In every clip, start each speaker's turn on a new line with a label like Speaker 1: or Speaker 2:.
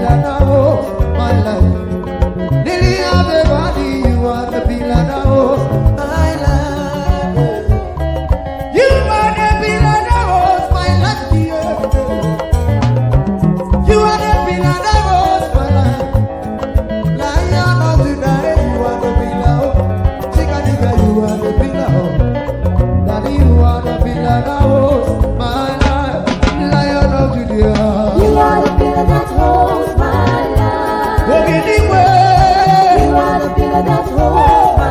Speaker 1: pillar that holds my life. Lily of the valley, you are the pillar that holds my life. You are the pillar that holds my life, dear. You are the pillar that holds my life. Lion of the night, you are the pillar. Chica, you are the pillar. Daddy, you are the pillar that holds my life. Lion of Judea.
Speaker 2: You are the pillar that holds my life.
Speaker 1: Walk anywhere.
Speaker 2: You are the pillar that holds my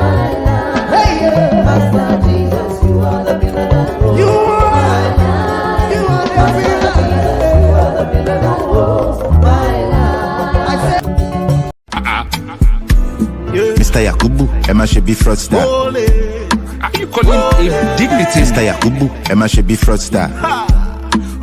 Speaker 2: life.
Speaker 1: Hey, yeah.
Speaker 2: Master Jesus, you are the pillar that holds
Speaker 1: You
Speaker 2: my
Speaker 1: are.
Speaker 2: life.
Speaker 1: You are the
Speaker 2: Master
Speaker 1: pillar.
Speaker 2: Jesus, you are the pillar that holds my life.
Speaker 1: I said,
Speaker 3: Mr. Yakubu, Emma should be fraudster.
Speaker 4: Are you calling him dignity?
Speaker 3: Mr. Yakubu, Emma should be fraudster.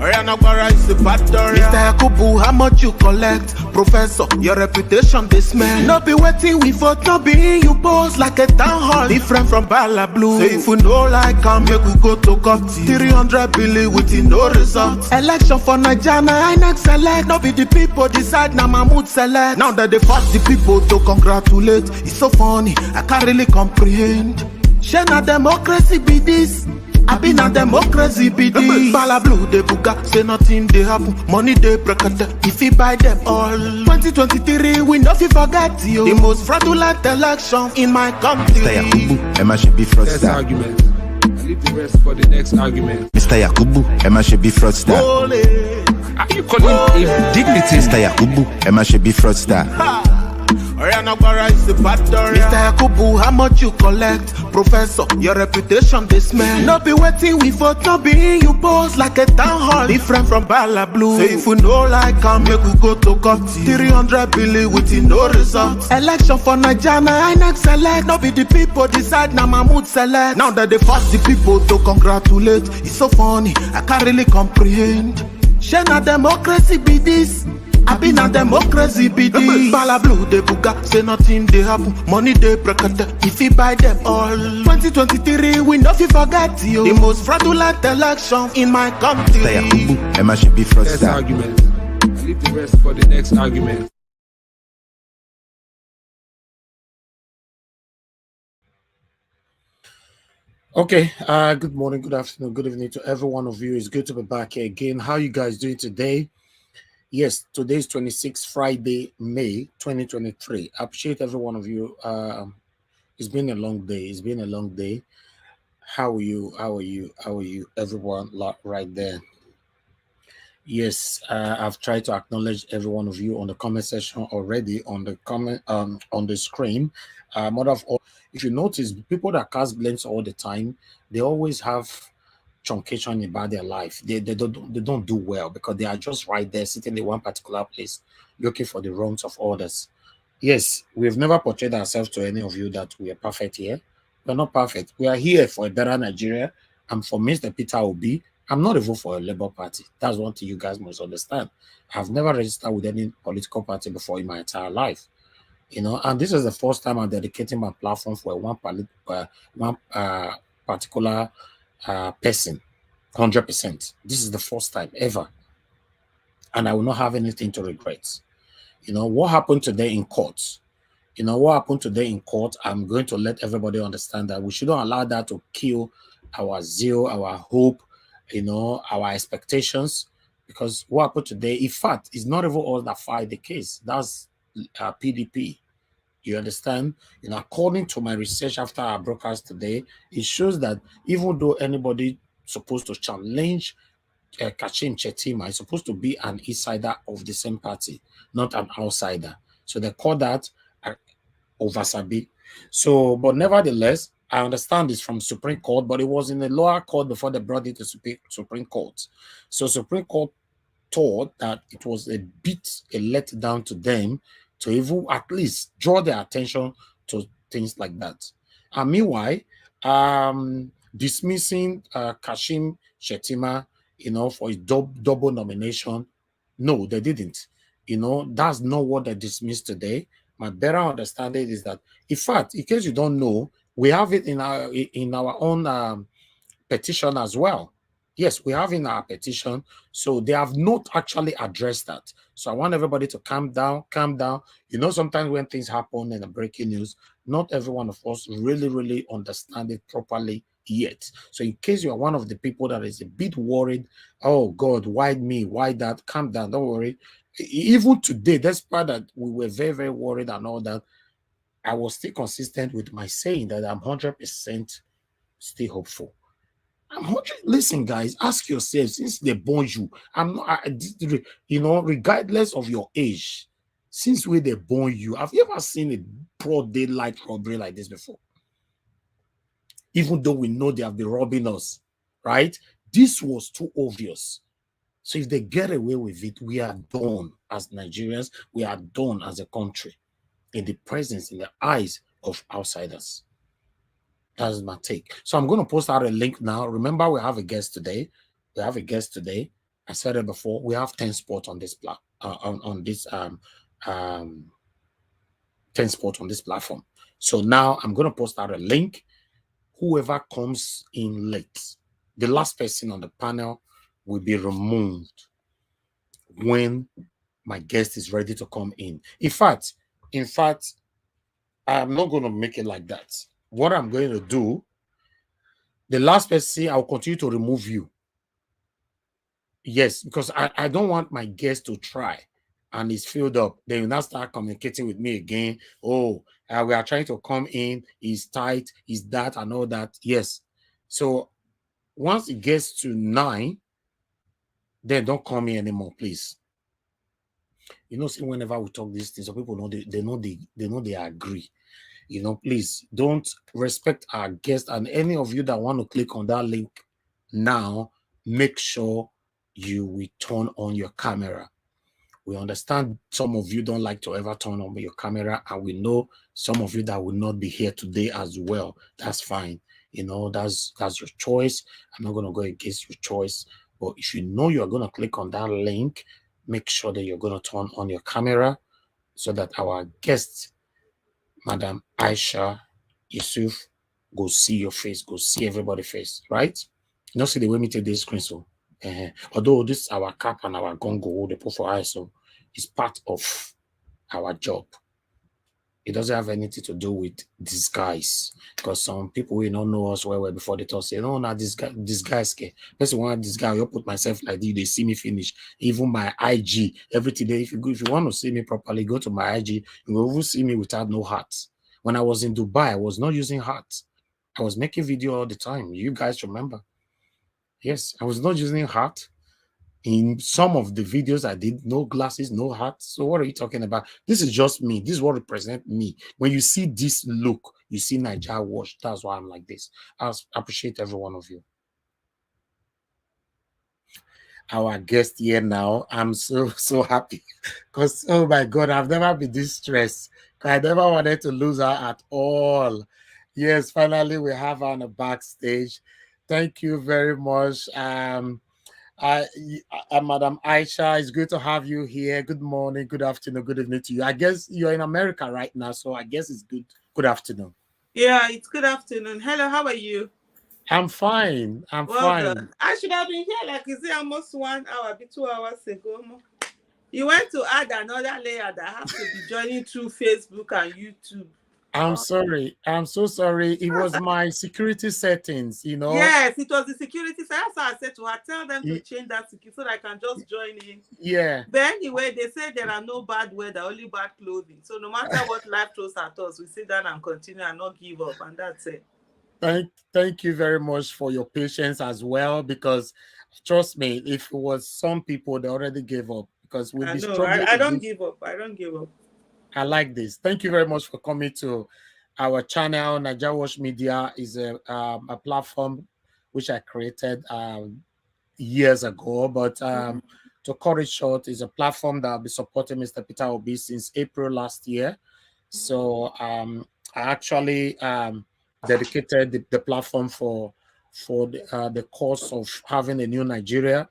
Speaker 5: Mr. Yakubu, how much you collect? Professor, your reputation they smell. No be waiting we vote, no be you pose like a town hall. Different from Bala Blue. Say if you know like come, make we go to court. 300 billion with no result. Election for Naija, I next select. No be the people decide, now Mahmoud select. Now that they force the people to congratulate. It's so funny, I can't really comprehend. Share na democracy be this. I been a democracy be this. Bala Blue they buga, say nothing they happen. Money they break it, if you buy them all. 2023 we no fi forget you. The most fraudulent election in my country.
Speaker 3: Mr. Yakubu, Emma should be
Speaker 4: Next
Speaker 3: fraudster.
Speaker 4: argument. I leave the rest for the next argument.
Speaker 3: Mr. Yakubu, Emma should be fraudster.
Speaker 4: Are you calling him dignity?
Speaker 3: Mr. Yakubu, Emma should be fraudster.
Speaker 5: Mr. Yakubu, how much you collect? Professor, your reputation they smell. No be waiting we vote, no be you pose like a town hall. Different from Bala Blue. Say if you know like come, make we go to court. 300 billion with no result. Election for Naija, I next select. No be the people decide, now Mahmoud select. Now that they force the people to congratulate. It's so funny, I can't really comprehend. Share na democracy be this. I been a democracy be this. Bala Blue they buga, say nothing they happen. Money they break it, if you buy them all. 2023 we no fi forget you. The most fraudulent election in my country.
Speaker 3: Mr. Yakubu, Emma should be
Speaker 4: Next
Speaker 3: fraudster.
Speaker 4: argument. I leave the rest for the next argument.
Speaker 6: Okay, good morning, good afternoon, good evening to every one of you. It's good to be back here again. How you guys doing today? Yes, today is 26th Friday, May 2023. I appreciate every one of you. It's been a long day. It's been a long day. How are you? How are you? How are you? Everyone right there. Yes, I've tried to acknowledge every one of you on the comment section already on the comment on the screen. Mother of all, if you notice, people that cast blames all the time, they always have truncation about their life. They don't do well because they are just right there sitting in one particular place looking for the wrongs of others. Yes, we've never portrayed ourselves to any of you that we are perfect here. We're not perfect. We are here for a better Nigeria. And for Mr. Peter Obi, I'm not a vote for a Labour Party. That's one thing you guys must understand. I've never registered with any political party before in my entire life. And this is the first time I'm dedicating my platform for one particular person, 100%. This is the first time ever, and I will not have anything to regret. What happened today in court. What happened today in court. I'm going to let everybody understand that we shouldn't allow that to kill our zeal, our hope, our expectations. Because what happened today, in fact, is not even all that fight the case. That's PDP. You understand? According to my research after our broadcast today, it shows that even though anybody supposed to challenge Kashim Shettima is supposed to be an insider of the same party, not an outsider. So they call that Ovasabi. So, but nevertheless, I understand this from Supreme Court, but it was in the lower court before they brought it to Supreme Court. So Supreme Court thought that it was a letdown to them to even at least draw their attention to things like that. And meanwhile, dismissing Kashim Shettima, for his double nomination, no, they didn't. That's not what they dismissed today. My better understanding is that, in fact, in case you don't know, we have it in our own petition as well. Yes, we have in our petition. So they have not actually addressed that. So I want everybody to calm down, calm down. You know, sometimes when things happen in the breaking news, not every one of us really understand it properly yet. So in case you are one of the people that is a bit worried, oh God, why me? Why that? Calm down, don't worry. Even today, despite that we were very worried and all that, I was still consistent with my saying that I'm 100% still hopeful. Listen, guys, ask yourself since they born you. I'm not, you know, regardless of your age, since when they born you, have you ever seen a broad daylight robbery like this before? Even though we know they have been robbing us, right? This was too obvious. So if they get away with it, we are done as Nigerians. We are done as a country in the presence, in the eyes of outsiders. That's my take. So I'm going to post out a link now. Remember, we have a guest today. We have a guest today. I said it before. We have 10 spots on this on this 10 spots on this platform. So now I'm going to post out a link. Whoever comes in late, the last person on the panel will be removed when my guest is ready to come in. In fact, I'm not going to make it like that. What I'm going to do, the last person, I'll continue to remove you. Yes, because I don't want my guest to try and it's filled up. They will not start communicating with me again. Oh, we are trying to come in. He's tight. He's that and all that. Yes. So once it gets to 9, then don't call me anymore, please. You know, see, whenever we talk these things, some people know they agree. You know, please don't respect our guest. And any of you that want to click on that link now, make sure you will turn on your camera. We understand some of you don't like to ever turn on your camera, and we know some of you that will not be here today as well. That's fine. You know, that's your choice. I'm not going to go against your choice. But if you know you're going to click on that link, make sure that you're going to turn on your camera so that our guest, Madam Aisha Yesufu, go see your face, go see everybody's face, right? You know, see the way me take this screen, so although this our cap and our gongo, they put for ISO, is part of our job. It doesn't have anything to do with disguise, because some people will not know us well before they talk say, no, not this guy scare. Person want this guy, you put myself like this, they see me finish. Even my IG, everything. If you want to see me properly, go to my IG. You will see me without no hat. When I was in Dubai, I was not using hat. I was making video all the time. You guys remember? Yes, I was not using hat. In some of the videos I did, no glasses, no hat. So what are you talking about? This is just me. This is what represents me. When you see this look, you see Naija Wash. That's why I'm like this. I appreciate every one of you. Our guest here now, I'm so happy because, oh my God, I've never been this stressed. I never wanted to lose her at all. Yes, finally we have her on the backstage. Thank you very much. Madam Aisha, it's good to have you here. Good morning, good afternoon, good evening to you. I guess you're in America right now, so I guess it's good afternoon.
Speaker 7: Yeah, it's good afternoon. Hello, how are you?
Speaker 6: I'm fine. I'm fine.
Speaker 7: Done. I should have been here like, is it almost 1 hour, 2 hours ago? You went to add another layer that has to be joining through Facebook and YouTube.
Speaker 6: I'm sorry. I'm so sorry. It was my security settings, you know.
Speaker 7: Yes, it was the security. So I said to her, tell them to change that security so that I can just join in.
Speaker 6: Yeah.
Speaker 7: But anyway, they say there are no bad weather, only bad clothing. So no matter what life throws at us, we sit down and continue and not give up. And that's it.
Speaker 6: Thank you very much for your patience as well, because trust me, if it was some people, they already gave up, because we'll be struggling.
Speaker 7: I don't give up. I don't give up.
Speaker 6: I like this. Thank you very much for coming to our channel. Naija Wash Media is a platform which I created years ago, but to cut it short, is a platform that I'll be supporting Mr. Peter Obi since April last year. So I actually dedicated the platform for the cause of having a new Nigeria,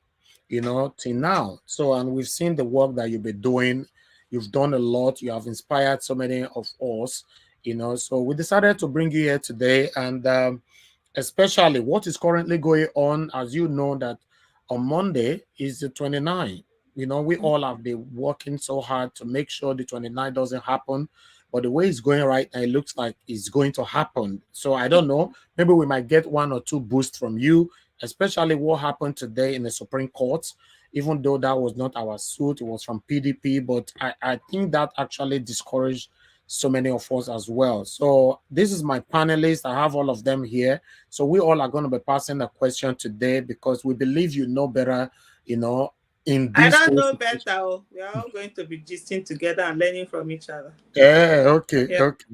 Speaker 6: you know, till now. So, and we've seen the work that you've been doing. You've done a lot. You have inspired so many of us, you know. So we decided to bring you here today, and especially what is currently going on, as you know, that on Monday is the 29th. You know, we all have been working so hard to make sure the 29th doesn't happen. But the way it's going right now, it looks like it's going to happen. So I don't know. Maybe we might get one or two boosts from you, especially what happened today in the Supreme Court. Even though that was not our suit, it was from PDP. But I think that actually discouraged so many of us as well. So this is my panelists. I have all of them here. So we all are going to be passing a question today because we believe you know better, you know, in
Speaker 7: I
Speaker 6: this
Speaker 7: don't
Speaker 6: whole
Speaker 7: know
Speaker 6: situation.
Speaker 7: better. Oh. We are all going to be gisting together and learning from each other.
Speaker 6: Yeah, okay,
Speaker 7: Yeah.
Speaker 6: okay.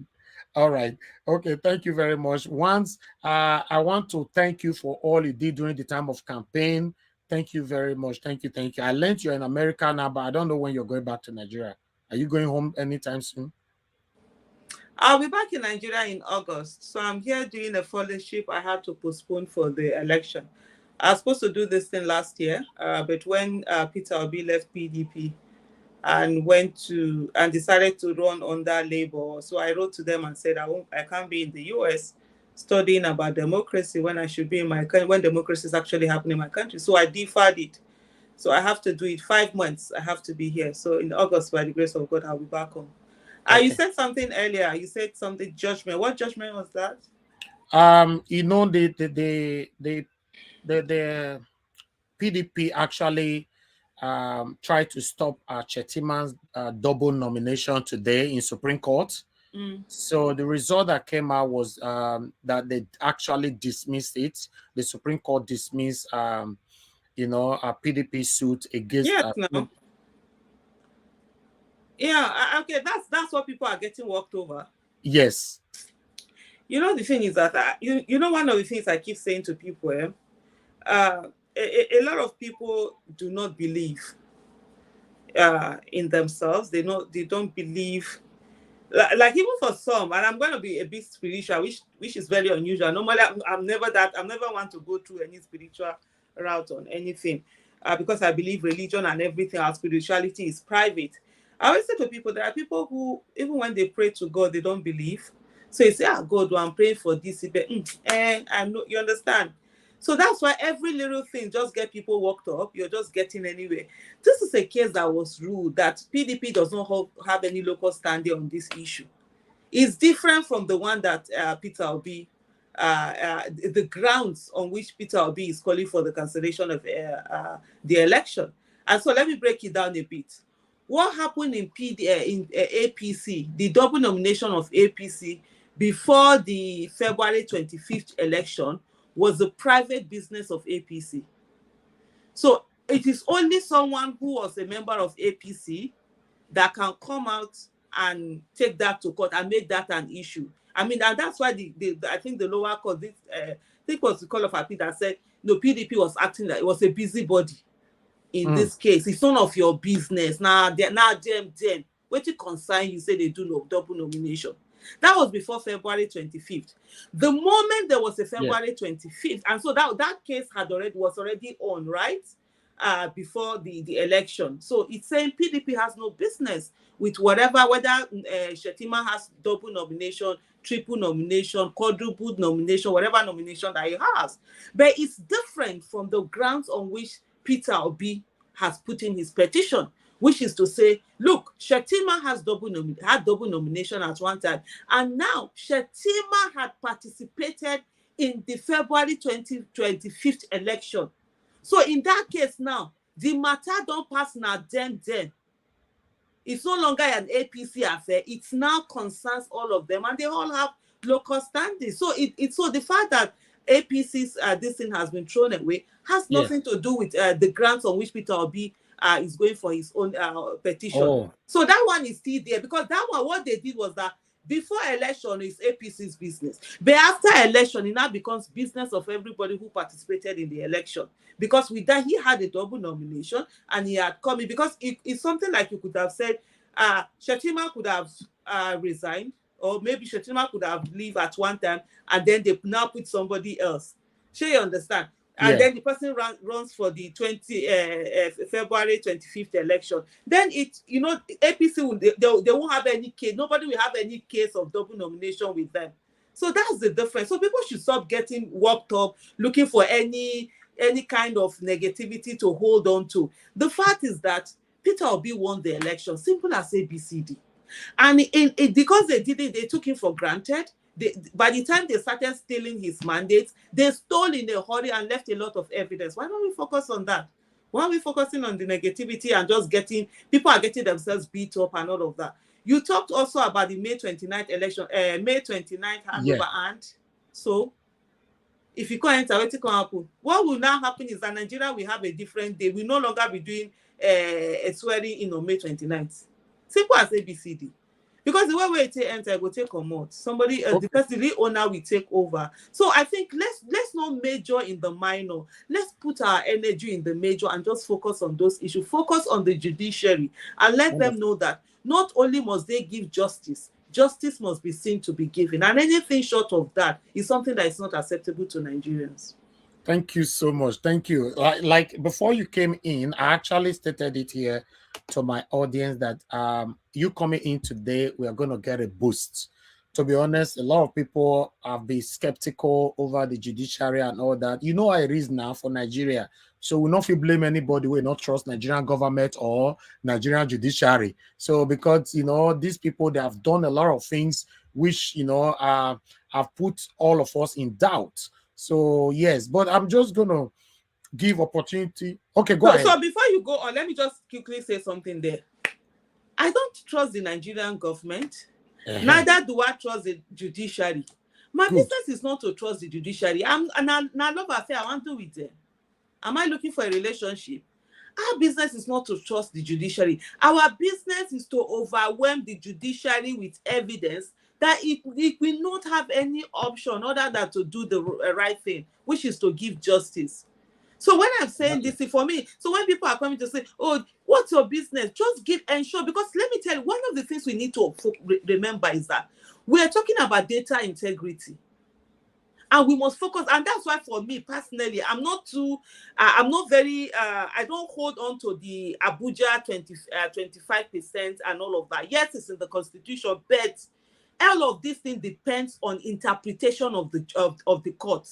Speaker 6: All right. Okay, thank you very much. Once I want to thank you for all you did during the time of campaign. Thank you very much. Thank you, thank you. I learned you're in America now, but I don't know when you're going back to Nigeria. Are you going home anytime soon?
Speaker 7: I'll be back in Nigeria in August. So I'm here doing a fellowship. I had to postpone for the election. I was supposed to do this thing last year, but when Peter Obi left PDP and decided to run under Labour, so I wrote to them and said I can't be in the US studying about democracy when I should be in my country, when democracy is actually happening in my country. So I deferred it. So I have to do it 5 months. I have to be here. So in August, by the grace of God, I'll be back home.
Speaker 6: Okay.
Speaker 7: You said something earlier. You said something judgment. What judgment was that?
Speaker 6: You know, the PDP actually tried to stop Chetima's double nomination today in Supreme Court. So the result that came out was that they actually dismissed it. The Supreme Court dismissed, you know, a PDP suit against.
Speaker 7: Yes, no. Yeah, okay, that's what people are getting worked over.
Speaker 6: Yes.
Speaker 7: You know, the thing is that you know, one of the things I keep saying to people, a lot of people do not believe in themselves. They don't believe, like even for some, and I'm going to be a bit spiritual, which is very unusual. Normally, I'm never want to go through any spiritual route on anything, because I believe religion and everything, our spirituality is private. I always say to people, there are people who, even when they pray to God, they don't believe. So you say, God, I'm praying for this. I'm not, you understand? So that's why every little thing just get people worked up. You're just getting anywhere. This is a case that was ruled that PDP does not have any local standing on this issue. It's different from the one that Peter Obi, the grounds on which Peter Obi is calling for the cancellation of the election. And so let me break it down a bit. What happened in APC, the double nomination of APC before the February 25th election, was the private business of APC. So it is only someone who was a member of APC that can come out and take that to court and make that an issue. I mean, and that's why I think the lower court, I think it was the Call of Appeal that said, no, PDP was acting like it was a busybody in this case. It's none of your business. Now them. What you concern, you say they do no double nomination. That was before February 25th. The moment there was a February 25th, and so that case was already on, right? Before the election. So it's saying PDP has no business with whether Shetima has double nomination, triple nomination, quadruple nomination, whatever nomination that he has. But it's different from the grounds on which Peter Obi has put in his petition, which is to say, look, Shetima had double nomination at one time, and now Shetima had participated in the February 2025 election. So in that case now, the matter don't pass now them. It's no longer an APC affair. It now concerns all of them, and they all have local standing. So so the fact that APC's this thing has been thrown away has nothing to do with the grants on which Peter Obi is going for his own petition. So that one is still there, because that one, what they did was that before election is APC's business, but after election it now becomes business of everybody who participated in the election, because with that he had a double nomination and he had come in, because it's something like you could have said Shetima could have resigned, or maybe Shetima could have leave at one time and then they now put somebody else. Sure, you understand? And then the person runs for the February 25th election. Then APC they won't have any case. Nobody will have any case of double nomination with them. So that's the difference. So people should stop getting worked up, looking for any kind of negativity to hold on to. The fact is that Peter Obi won the election, simple as ABCD. And because they did it, they took him for granted. By the time they started stealing his mandates, they stole in a hurry and left a lot of evidence. Why don't we focus on that? Why are we focusing on the negativity and just people are getting themselves beat up and all of that? You talked also about the May 29th election, May 29th handover, and so if you can't enter, what can happen? What will now happen is that Nigeria will have a different day. We no longer be doing a swearing in on May 29th. Simple as ABCD. Because the way we enter, will take a month. Somebody, the person, the owner will take over. So I think let's not major in the minor. Let's put our energy in the major and just focus on those issues. Focus on the judiciary and let them know that not only must they give justice, justice must be seen to be given. And anything short of that is something that is not acceptable to Nigerians.
Speaker 6: Thank you so much. Thank you. Like before you came in, I actually stated it here to my audience that you coming in today, we are going to get a boost. To be honest, a lot of people have been skeptical over the judiciary and all that. You know how it is now for Nigeria. So we not blame anybody. We not trust Nigerian government or Nigerian judiciary. So because, you know, these people, they have done a lot of things which, you know, have put all of us in doubt. So yes, but I'm just gonna give opportunity. Okay, go ahead.
Speaker 7: So before you go on, let me just quickly say something there. I don't trust the Nigerian government. Neither do I trust the judiciary. My business is not to trust the judiciary. I love affair. I want to do with them. Am I looking for a relationship? Our business is not to trust the judiciary. Our business is to overwhelm the judiciary with evidence that it will not have any option other than to do the right thing, which is to give justice. So when I'm saying this for me, so when people are coming to say, oh, what's your business? Just ensure, because let me tell you, one of the things we need to remember is that we are talking about data integrity. And we must focus, and that's why for me personally, I don't hold on to the Abuja 25% and all of that. Yes, it's in the constitution, but all of this thing depends on interpretation of the court.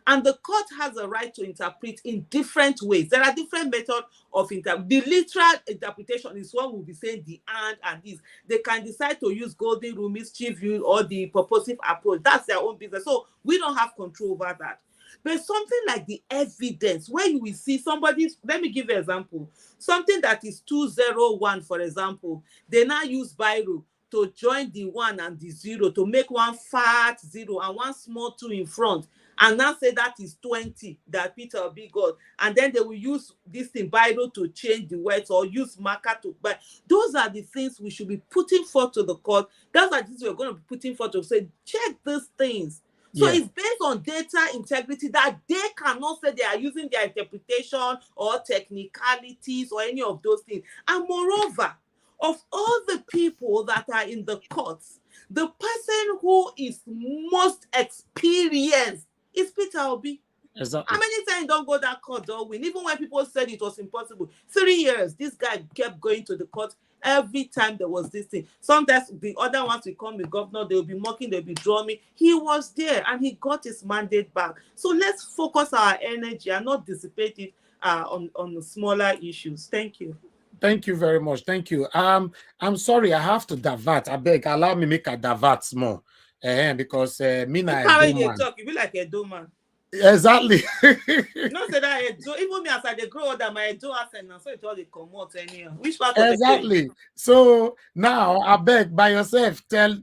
Speaker 7: And the court has a right to interpret in different ways. There are different methods of the literal interpretation is what we'll be saying the and this. They can decide to use golden rule, mischief view, or the purposive approach. That's their own business. So we don't have control over that. But something like the evidence, where you will see somebody, let me give you an example. Something that is 201, for example, they now use biro to join the 1 and the 0 to make one fat 0 and one small 2 in front. And now say that is 20 that Peter will be God. And then they will use this thing, Bible, to change the words or use marker to buy. Those are the things we should be putting forth to the court. Those are the things we're going to be putting forth to say, check these things. So it's based on data integrity that they cannot say they are using their interpretation or technicalities or any of those things. And moreover, of all the people that are in the courts, the person who is most experienced is Peter Obi.
Speaker 6: Exactly.
Speaker 7: How many times don't go that court don't win? Even when people said it was impossible. 3 years, this guy kept going to the court every time there was this thing. Sometimes the other ones will come, the governor, they'll be mocking, they'll be drumming. He was there and he got his mandate back. So let's focus our energy and not dissipate it on smaller issues. Thank you.
Speaker 6: Thank you very much. Thank you. I'm sorry, I have to divert. I beg, allow me make a divert more. Because me na
Speaker 7: how you talk, you be like a doman.
Speaker 6: Exactly.
Speaker 7: No say that even me as I grow older, my do accent now, so it all they come out anyhow. Which part
Speaker 6: exactly. So now I beg by yourself, tell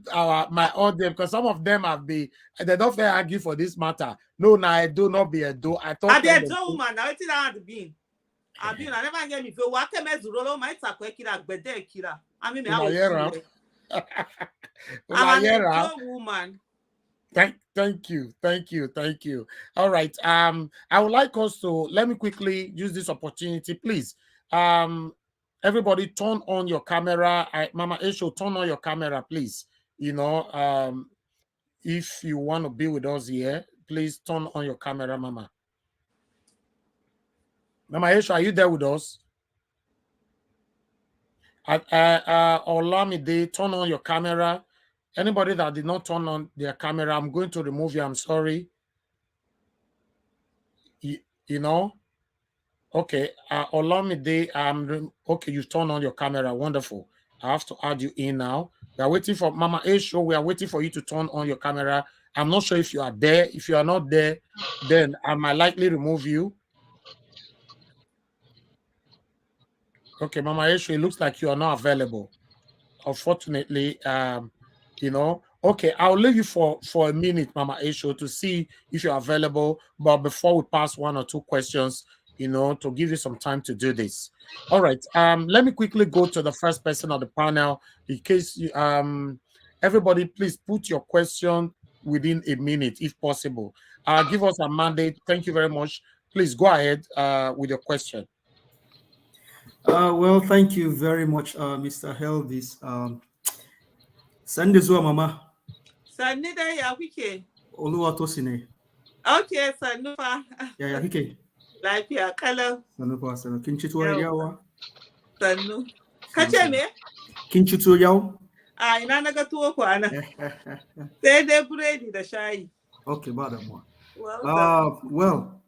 Speaker 6: my audience, because some of them have been they don't fair argue for this matter. No, now I do not be a do. I thought
Speaker 7: I be a do woman. Now it's that had been. I never get me. If you walk a mess, roll my takwe kira, bede kira. I mean, I'm a woman.
Speaker 6: Thank you. All right. I would like us to let me quickly use this opportunity, please. Everybody, turn on your camera. Mama Aisha, turn on your camera, please. You know, if you want to be with us here, please turn on your camera, Mama. Mama Aisha, are you there with us? Olamide, turn on your camera. Anybody that did not turn on their camera, I'm going to remove you. I'm sorry. You know? Okay. Olamide, okay, you turn on your camera. Wonderful. I have to add you in now. We are waiting for Mama Aisha. We are waiting for you to turn on your camera. I'm not sure if you are there. If you are not there, then I might likely remove you. Okay, Mama Aisha, it looks like you are not available. Unfortunately, you know. Okay, I'll leave you for a minute, Mama Aisha, to see if you're available. But before we pass one or two questions, you know, to give you some time to do this. All right. Let me quickly go to the first person on the panel in case you everybody please put your question within a minute if possible. Give us a mandate. Thank you very much. Please go ahead with your question.
Speaker 8: Well, thank you very much, Mr. Helvis. Sande zuwa mama.
Speaker 7: Sanni dai ya kuke?
Speaker 8: Oluwatosine.
Speaker 7: Okay, sannu fa.
Speaker 8: Ya kike?
Speaker 7: Lafiya kalau.
Speaker 8: Sannu fa, sannu. Kin ci tuwo yawa?
Speaker 7: Sannu. Kace me?
Speaker 8: Kin ci tuwo yau?
Speaker 7: A ina na ga tuwo ko ana. Sai dai buredi da shayi.
Speaker 8: Okay, ba damuwa.
Speaker 7: Well,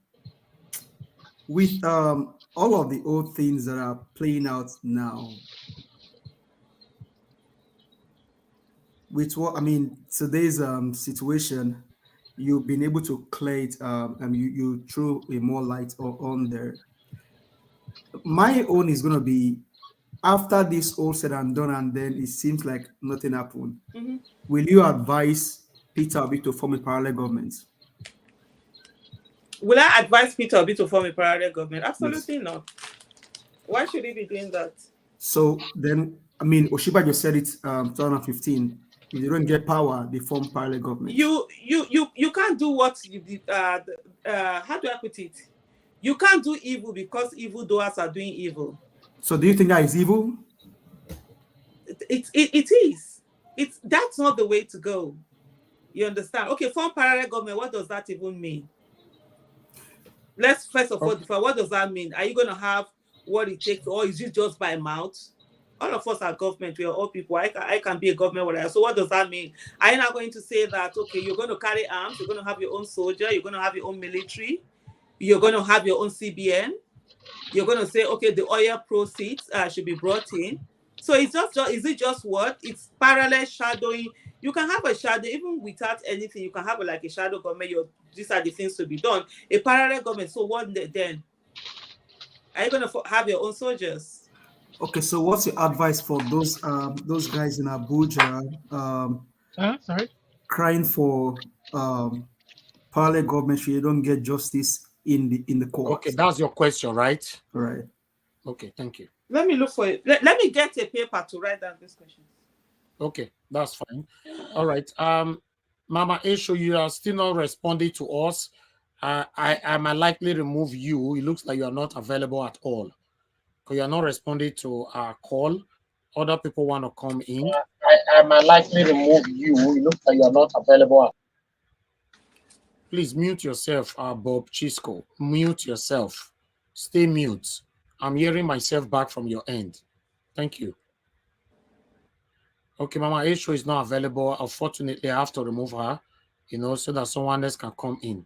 Speaker 8: with all of the old things that are playing out now, with what I mean, today's situation, you've been able to clear it, and you threw a more light on there. My own is going to be after this all said and done, and then it seems like nothing happened.
Speaker 7: Mm-hmm.
Speaker 8: Will you advise Peter Obi to form a parallel government?
Speaker 7: Will I advise Peter Obi to form a parallel government? Absolutely
Speaker 8: Yes.
Speaker 7: not. Why should he be doing that?
Speaker 8: So then, I mean, Oshiba just said it 2015. If they don't get power, they form parallel government.
Speaker 7: You can't do what you did. How do I put it? You can't do evil because evildoers are doing evil.
Speaker 8: So do you think that is evil?
Speaker 7: It is. That's not the way to go. You understand? Okay, form parallel government. What does that even mean? Let's first of all define what does that mean. Are you going to have what it takes, or is it just by mouth? All of us are government. We are all people. I can be a government whatever. So what does that mean? Are you not going to say that, okay, you're going to carry arms, you're going to have your own soldier, you're going to have your own military, you're going to have your own CBN, you're going to say, okay, the oil proceeds should be brought in. So is it just what? It's parallel shadowing. You can have a shadow even without anything. You can have like a shadow government. These are the things to be done. A parallel government. So what then? Are you going to have your own soldiers?
Speaker 8: Okay, so what's your advice for those guys in Abuja crying for parallel government so you don't get justice in the court?
Speaker 6: Okay, that's your question, right?
Speaker 8: Right.
Speaker 6: Okay, thank you.
Speaker 7: Let me look for it. Let me get a paper to write down this question.
Speaker 6: Okay, that's fine. All right. Mama Aisha, you are still not responding to us. I might likely remove you. It looks like you are not available at all. Because you are not responding to our call. Other people want to come in. I might likely remove you. It looks like you are not available. Please mute yourself, Bob Chisco. Mute yourself. Stay mute. I'm hearing myself back from your end. Thank you. Okay, Mama Aisha is not available. Unfortunately, I have to remove her, you know, so that someone else can come in.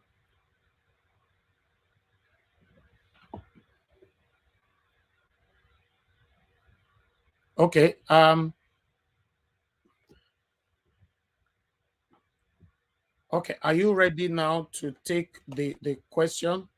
Speaker 6: Okay. Okay, are you ready now to take the question?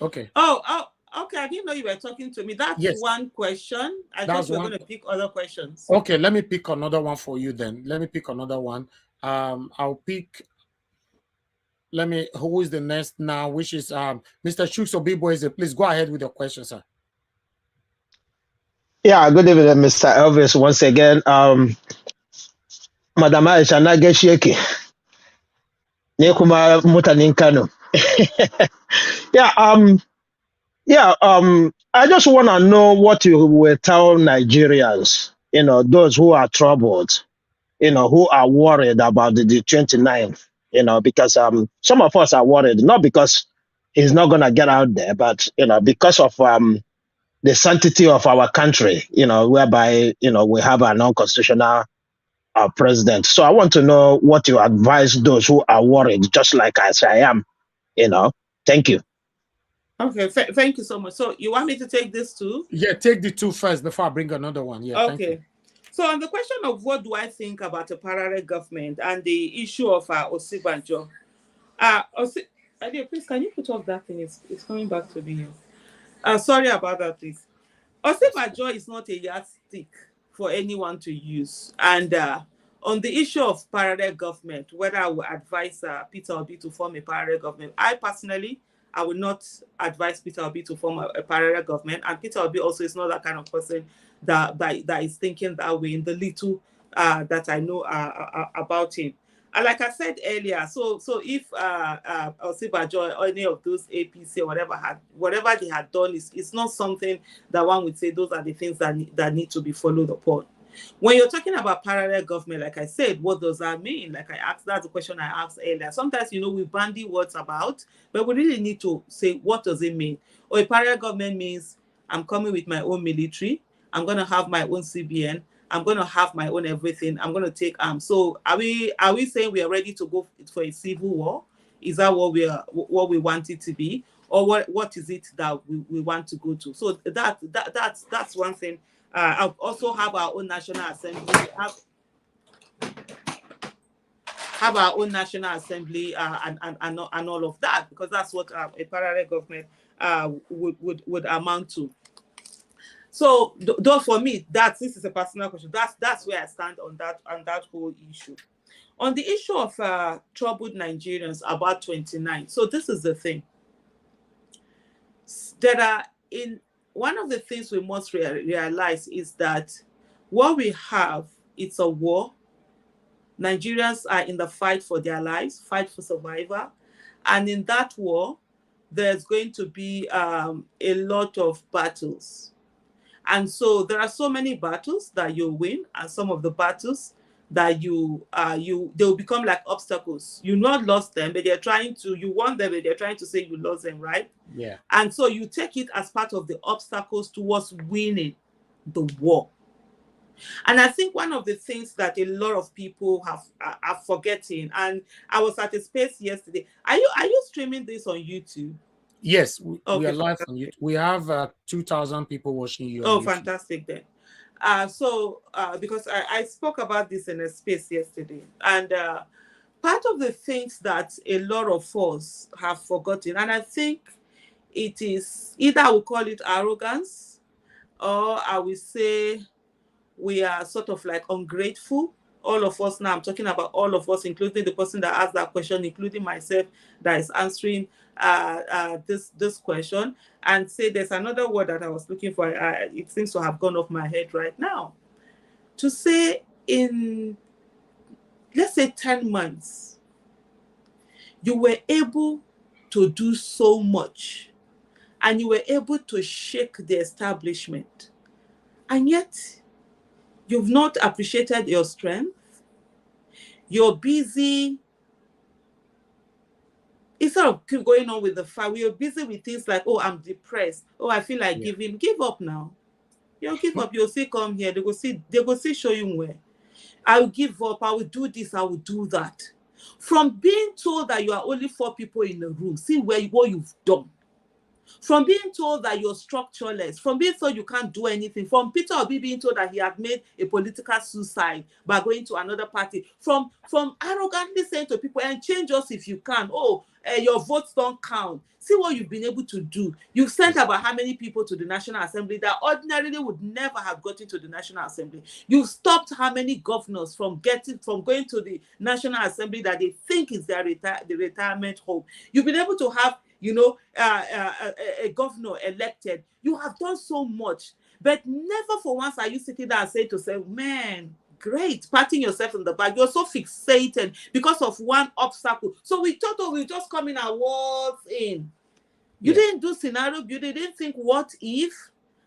Speaker 6: Okay.
Speaker 7: Oh, okay. I didn't know you were talking to me. That's
Speaker 6: yes.
Speaker 7: One question. I thought you were going to pick other questions.
Speaker 6: Okay, let me pick another one for you then. Let me pick another one. I'll pick. Who is the next now? Which is Mr. Chuks Obiboeze. Please go ahead with your question, sir.
Speaker 9: Yeah, good evening, Mr. Elvis. Once again, Madam Aisha Nageshiki. Nekuma Mutaninkano. I just want to know what you will tell Nigerians, you know, those who are troubled, you know, who are worried about the 29th, you know, because some of us are worried, not because is not going to get out there. But, because of the sanctity of our country, whereby, we have a non-constitutional president. So I want to know what you advise those who are worried, just like as I am, Thank you.
Speaker 7: Okay, thank you so much. So you want me to take this too?
Speaker 6: Yeah, take the two first before I bring another one. Yeah,
Speaker 7: okay.
Speaker 6: Thank you.
Speaker 7: So on the question of what do I think about a parallel government and the issue of Osibanjo, please, can you put off that thing? It's coming back to me. Sorry about that, please. Osibanjo is not a yardstick for anyone to use. And on the issue of parallel government, whether I would advise Peter Obi to form a parallel government, I would not advise Peter Obi to form a parallel government. And Peter Obi also is not that kind of person that is thinking that way in the little that I know about him. And like I said earlier, so if Osibanjo or any of those APC or whatever they had done it's not something that one would say those are the things that need to be followed upon. When you're talking about parallel government, like I said, what does that mean? Like I asked, that's the question I asked earlier. Sometimes, we bandy words about, but we really need to say, what does it mean? Or a parallel government means I'm coming with my own military. I'm going to have my own CBN. I'm going to have my own everything. I'm going to take arms. So are we saying we are ready to go for a civil war? Is that what we want it to be? Or what is it that we want to go to? So that's one thing. I also have our own National Assembly. Have our own National Assembly and all of that, because that's what a parallel government would amount to. So, though for me, this is a personal question. That's where I stand on that whole issue. On the issue of troubled Nigerians, about 29. So this is the thing. One of the things we must realize is that what we have, it's a war. Nigerians are in the fight for their lives, fight for survival. And in that war, there's going to be a lot of battles. And so there are so many battles that you win, and some of the battles that they'll become like obstacles. You not lost them, but you won them, but they're trying to say you lost them, right?
Speaker 6: Yeah.
Speaker 7: And so you take it as part of the obstacles towards winning the war. And I think one of the things that a lot of people are forgetting, and I was at a space yesterday. Are you streaming this on YouTube?
Speaker 6: Yes, we are live on YouTube. We have 2,000 people watching you.
Speaker 7: Oh, fantastic then. Because I spoke about this in a space yesterday, and part of the things that a lot of us have forgotten, and I think it is either I will call it arrogance, or I will say we are sort of like ungrateful. All of us now, I'm talking about all of us, including the person that asked that question, including myself that is answering this question, and say there's another word that I was looking for. It seems to have gone off my head right now. To say in, let's say 10 months, you were able to do so much, and you were able to shake the establishment, and yet you've not appreciated your strength. You're busy. Instead of keep going on with the fight, we are busy with things like, oh, I'm depressed. Oh, I feel like giving. Give up now. You'll give up. You'll see, come here. They will see show you where. I will give up. I will do this. I will do that. From being told that you are only 4 people in the room, see what you've done. From being told that you're structureless, from being told you can't do anything, from Peter Obi being told that he had made a political suicide by going to another party, from arrogantly saying to people, and change us if you can, your votes don't count. See what you've been able to do. You've sent about how many people to the National Assembly that ordinarily would never have gotten to the National Assembly. You've stopped how many governors from going to the National Assembly that they think is the retirement home. You've been able to have a governor elected. You have done so much, but never for once are you sitting there and saying to yourself, man, great, patting yourself in the back. You're so fixated because of one obstacle. So we thought, we'll just come in and waltz in. You didn't do scenario building. You didn't think what if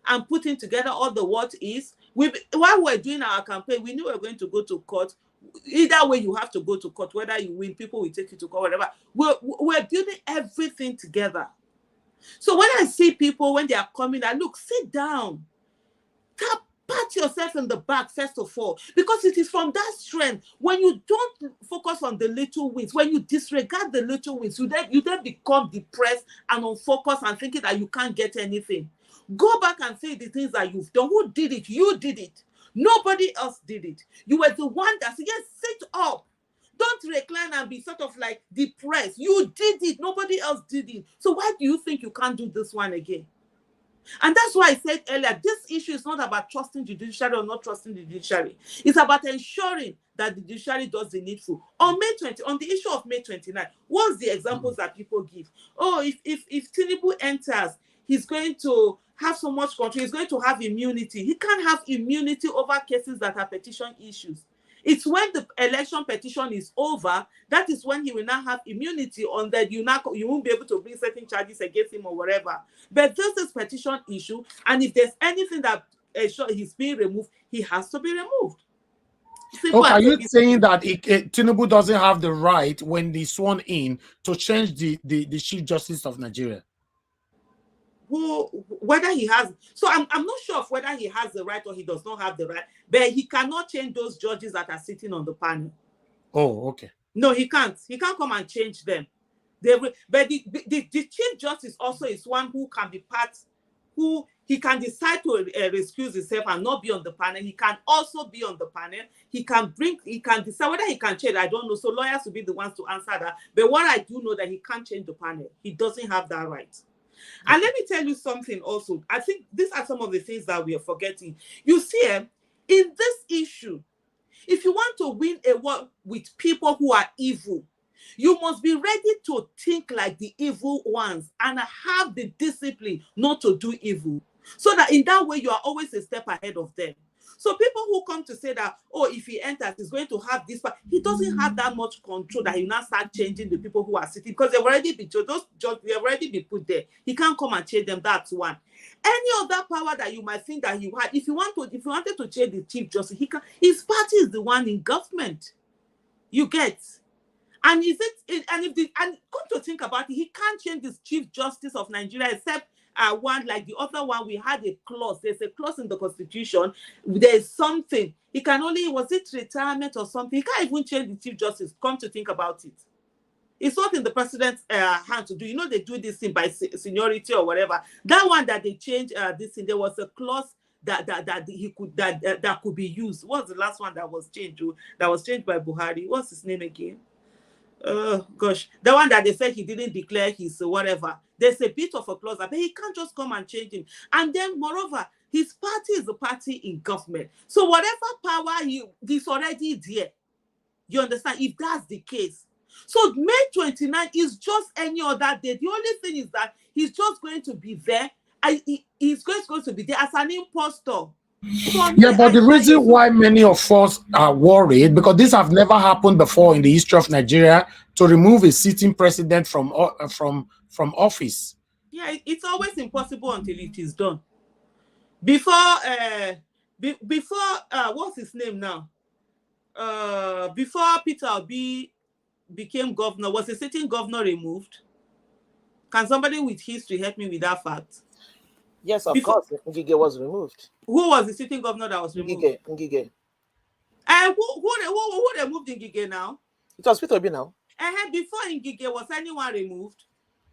Speaker 7: and putting together all the what ifs. While we're doing our campaign, we knew we were going to go to court. Either way, you have to go to court. Whether you win, people will take you to court, whatever. We're building everything together. So when I see people, when they are coming, I look, sit down. Pat yourself in the back, first of all, because it is from that strength. When you don't focus on the little wins, when you disregard the little wins, you then become depressed and unfocused and thinking that you can't get anything. Go back and say the things that you've done. Who did it? You did it. Nobody else did it. You were the one that said, yes, sit up. Don't recline and be sort of like depressed. You did it. Nobody else did it. So why do you think you can't do this one again? And that's why I said earlier, this issue is not about trusting the judiciary or not trusting the judiciary. It's about ensuring that the judiciary does the needful. On May 20, on the issue of May 29, what's the examples that people give? Oh, if Tinubu enters, he's going to have so much control, he's going to have immunity. He can't have immunity over cases that are petition issues. It's when the election petition is over, that is when he will now have immunity on that. You won't be able to bring certain charges against him or whatever. But this is petition issue, and if there's anything that he's being removed, he has to be removed.
Speaker 6: Okay, are you saying that Tinubu doesn't have the right, when he's sworn in, to change the Chief Justice of Nigeria?
Speaker 7: Whether he has, so I'm not sure of whether he has the right or he does not have the right, but he cannot change those judges that are sitting on the panel.
Speaker 6: Oh, okay.
Speaker 7: No, he can't. He can't come and change them. But the Chief Justice also is one who can be who he can decide to excuse himself and not be on the panel. He can also be on the panel. He can decide whether he can change. I don't know. So lawyers will be the ones to answer that. But what I do know that he can't change the panel. He doesn't have that right. And let me tell you something also. I think these are some of the things that we are forgetting. You see, in this issue, if you want to win a war with people who are evil, you must be ready to think like the evil ones and have the discipline not to do evil. So that in that way, you are always a step ahead of them. So people who come to say that, oh, if he enters, he's going to have this, but he doesn't have that much control that he now start changing the people who are sitting, because they've already been those judges, they have already been put there. He can't come and change them. That's one. Any other power that you might think that he had, if you wanted to change the Chief Justice, he can. His party is the one in government. You get. And come to think about it, he can't change this Chief Justice of Nigeria except one, like the other one, we had a clause. There's a clause in the Constitution. There's something. He can only, was it retirement or something? He can't even change the Chief Justice. Come to think about it. It's not in the president's hand to do. You know, they do this thing by seniority or whatever. That one that they changed this thing, there was a clause that could be used. What's the last one that was changed? That was changed by Buhari. What's his name again? Gosh, the one that they said he didn't declare his whatever. There's a bit of a clause, but he can't just come and change him. And then, moreover, his party is a party in government. So whatever power he's already there. You understand? If that's the case. So May 29 is just any other day. The only thing is that he's just going to be there. He's going to be there as an impostor.
Speaker 6: Yeah, but the reason why many of us are worried, because this have never happened before in the history of Nigeria, to remove a sitting president from office.
Speaker 7: Yeah, it's always impossible until it is done. Before what's his name now? Before Peter Obi became governor, was the sitting governor removed? Can somebody with history help me with that fact?
Speaker 2: Yes, of course. Ngige was removed.
Speaker 7: Who was the sitting governor that was removed?
Speaker 2: Ngige.
Speaker 7: Who removed Ngige now?
Speaker 2: It was Peter Obi now.
Speaker 7: Before Ngige, was anyone removed?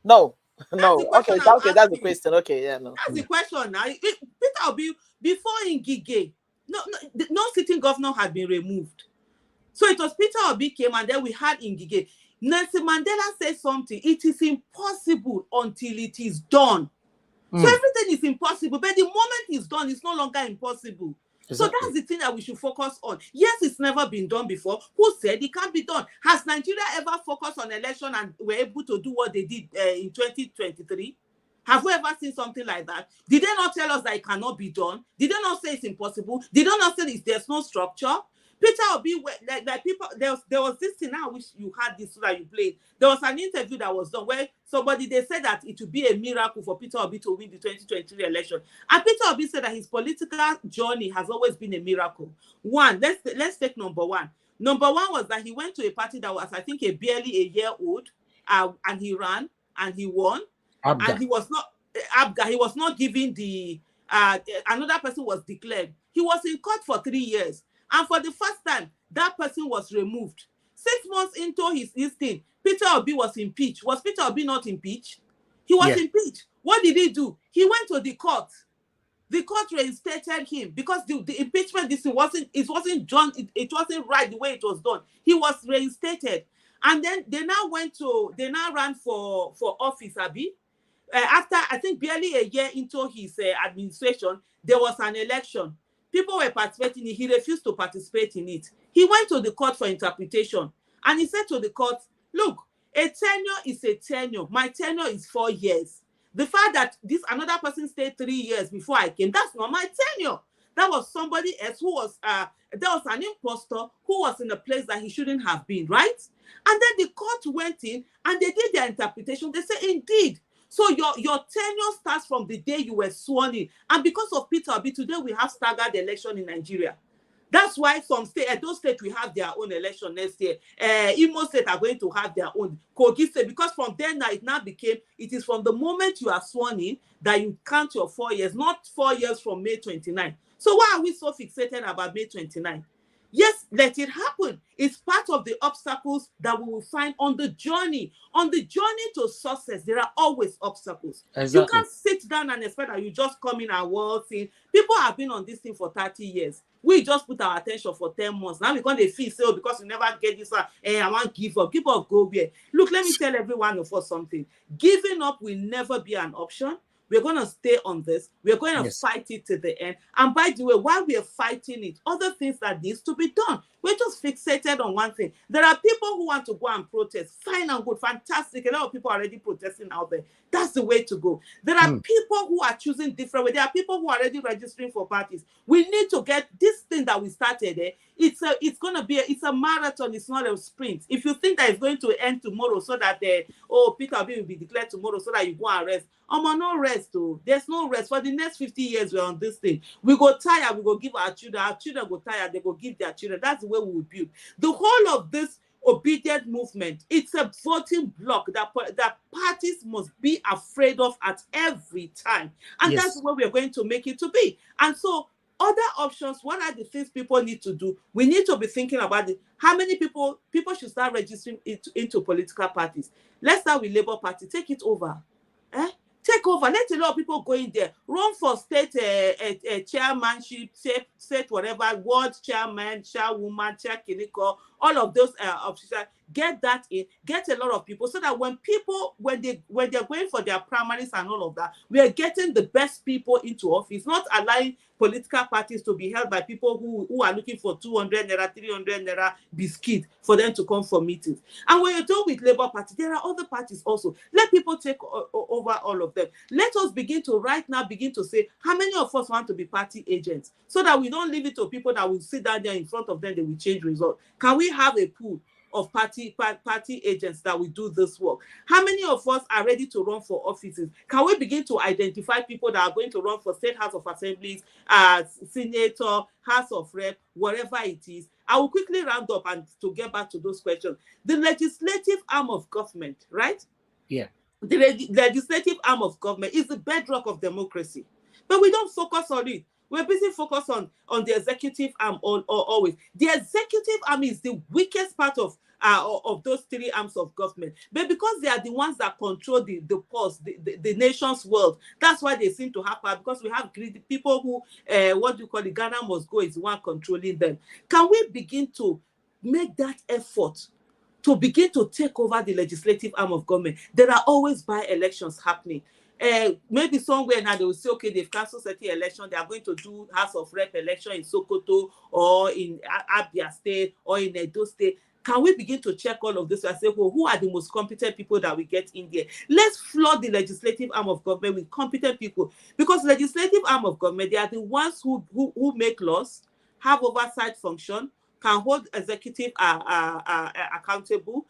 Speaker 2: No. Okay, that's the question. Okay, yeah, no.
Speaker 7: That's the question now. Peter Obi, before Ngige, no sitting governor had been removed. So it was Peter Obi came, and then we had Ngige. Nelson Mandela said something. It is impossible until it is done. So everything is impossible, but the moment it's done, it's no longer impossible. Exactly. So that's the thing that we should focus on. Yes, it's never been done before. Who said it can't be done? Has Nigeria ever focused on election and were able to do what they did in 2023? Have we ever seen something like that? Did they not tell us that it cannot be done? Did they not say it's impossible? Did they not say there's no structure? Peter Obi, like people, there was this thing. I wish you had this so that you played. There was an interview that was done where they said that it would be a miracle for Peter Obi to win the 2023 election. And Peter Obi said that his political journey has always been a miracle. One, let's take number one. Number one was that he went to a party that was, I think, barely a year old, and he ran and he won. and
Speaker 6: Abga.
Speaker 7: he was not Abga. He was not given the another person was declared. He was in court for 3 years, and for the first time, that person was removed. 6 months into his thing, Peter Obi was impeached. Was Peter Obi not impeached? He was
Speaker 6: Yeah.
Speaker 7: impeached. What did he do? He went to the court. The court reinstated him because the impeachment, it wasn't done, it wasn't right the way it was done. He was reinstated. And then they now ran for office, Abi. After, I think, barely a year into his administration, there was an election. People were participating in it. He refused to participate in it. He went to the court for interpretation. And he said to the court, look, a tenure is a tenure. My tenure is 4 years. The fact that this another person stayed 3 years before I came, that's not my tenure. That was somebody else who was, that was an imposter who was in a place that he shouldn't have been, right? And then the court went in and they did their interpretation. They said, indeed. So your tenure starts from the day you were sworn in. And because of Peter Obi, today we have staggered election in Nigeria. That's why some states, those states will have their own election next year. Imo State are going to have their own. Kogi State, because from then it now became, it is from the moment you are sworn in that you count your 4 years, not 4 years from May 29. So why are we so fixated about May 29? Yes, let it happen. It's part of the obstacles that we will find on the journey. On the journey to success, there are always obstacles.
Speaker 6: Exactly.
Speaker 7: You can't sit down and expect that you just come in and waltz in. People have been on this thing for 30 years. We just put our attention for 10 months. Now we're going to feel so because we never get this. I want to give up. Give up, go where? Look, let me tell every one of us something. Giving up will never be an option. We're going to stay on this. We're going to fight it to the end. And by the way, while we're fighting it, other things that needs to be done. We're just fixated on one thing. There are people who want to go and protest. Fine and good, fantastic. A lot of people are already protesting out there. That's the way to go. There are people who are choosing different ways. There are people who are already registering for parties. We need to get this thing that we started. It's a marathon. It's not a sprint. If you think that it's going to end tomorrow, so that Peter Obi will be declared tomorrow, so that you go and rest. No rest. There's no rest for the next 50 years. We're on this thing. We go tired. We go give our children. Our children go tired. They go give their children. That's the way we will build. The whole of this obedient movement, it's a voting block that parties must be afraid of at every time. And that's what we're going to make it to be. And so other options, what are the things people need to do? We need to be thinking about it. How many people should start registering into political parties? Let's start with Labour Party. Take it over. Take over. Let a lot of people go in there. Run for state chairmanship, state whatever, ward chairman, chairwoman, chair clinical, all of those officers. Get that in. Get a lot of people so that when they're going for their primaries and all of that, we are getting the best people into office, not allowing political parties to be held by people who are looking for 200 naira, 300 naira biscuit for them to come for meetings. And when you're done with Labour Party, there are other parties also. Let people take over all of them. Let us begin to say how many of us want to be party agents, so that we don't leave it to people that will sit down there in front of them, they will change results. Can we have a pool of party agents that will do this work? How many of us are ready to run for offices? Can we begin to identify people that are going to run for State House of Assemblies, Senator, House of Rep, whatever it is? I will quickly round up and to get back to those questions. The legislative arm of government, right?
Speaker 6: Yeah.
Speaker 7: The legislative arm of government is the bedrock of democracy, but we don't focus on it. We're busy focused on the executive arm always. The executive arm is the weakest part of those three arms of government. But because they are the ones that control the pulse, the nation's world, that's why they seem to have power, because we have greedy people who, Ghana must go is the one controlling them. Can we begin to make that effort to begin to take over the legislative arm of government? There are always by-elections happening. Maybe somewhere now they will say, okay, they've cancelled certain election, they are going to do House of Rep election in Sokoto or in Abia State or in Edo State. Can we begin to check all of this and say, well, who are the most competent people that we get in there? Let's flood the legislative arm of government with competent people, because legislative arm of government, they are the ones who make laws, have oversight function, can hold executive accountable.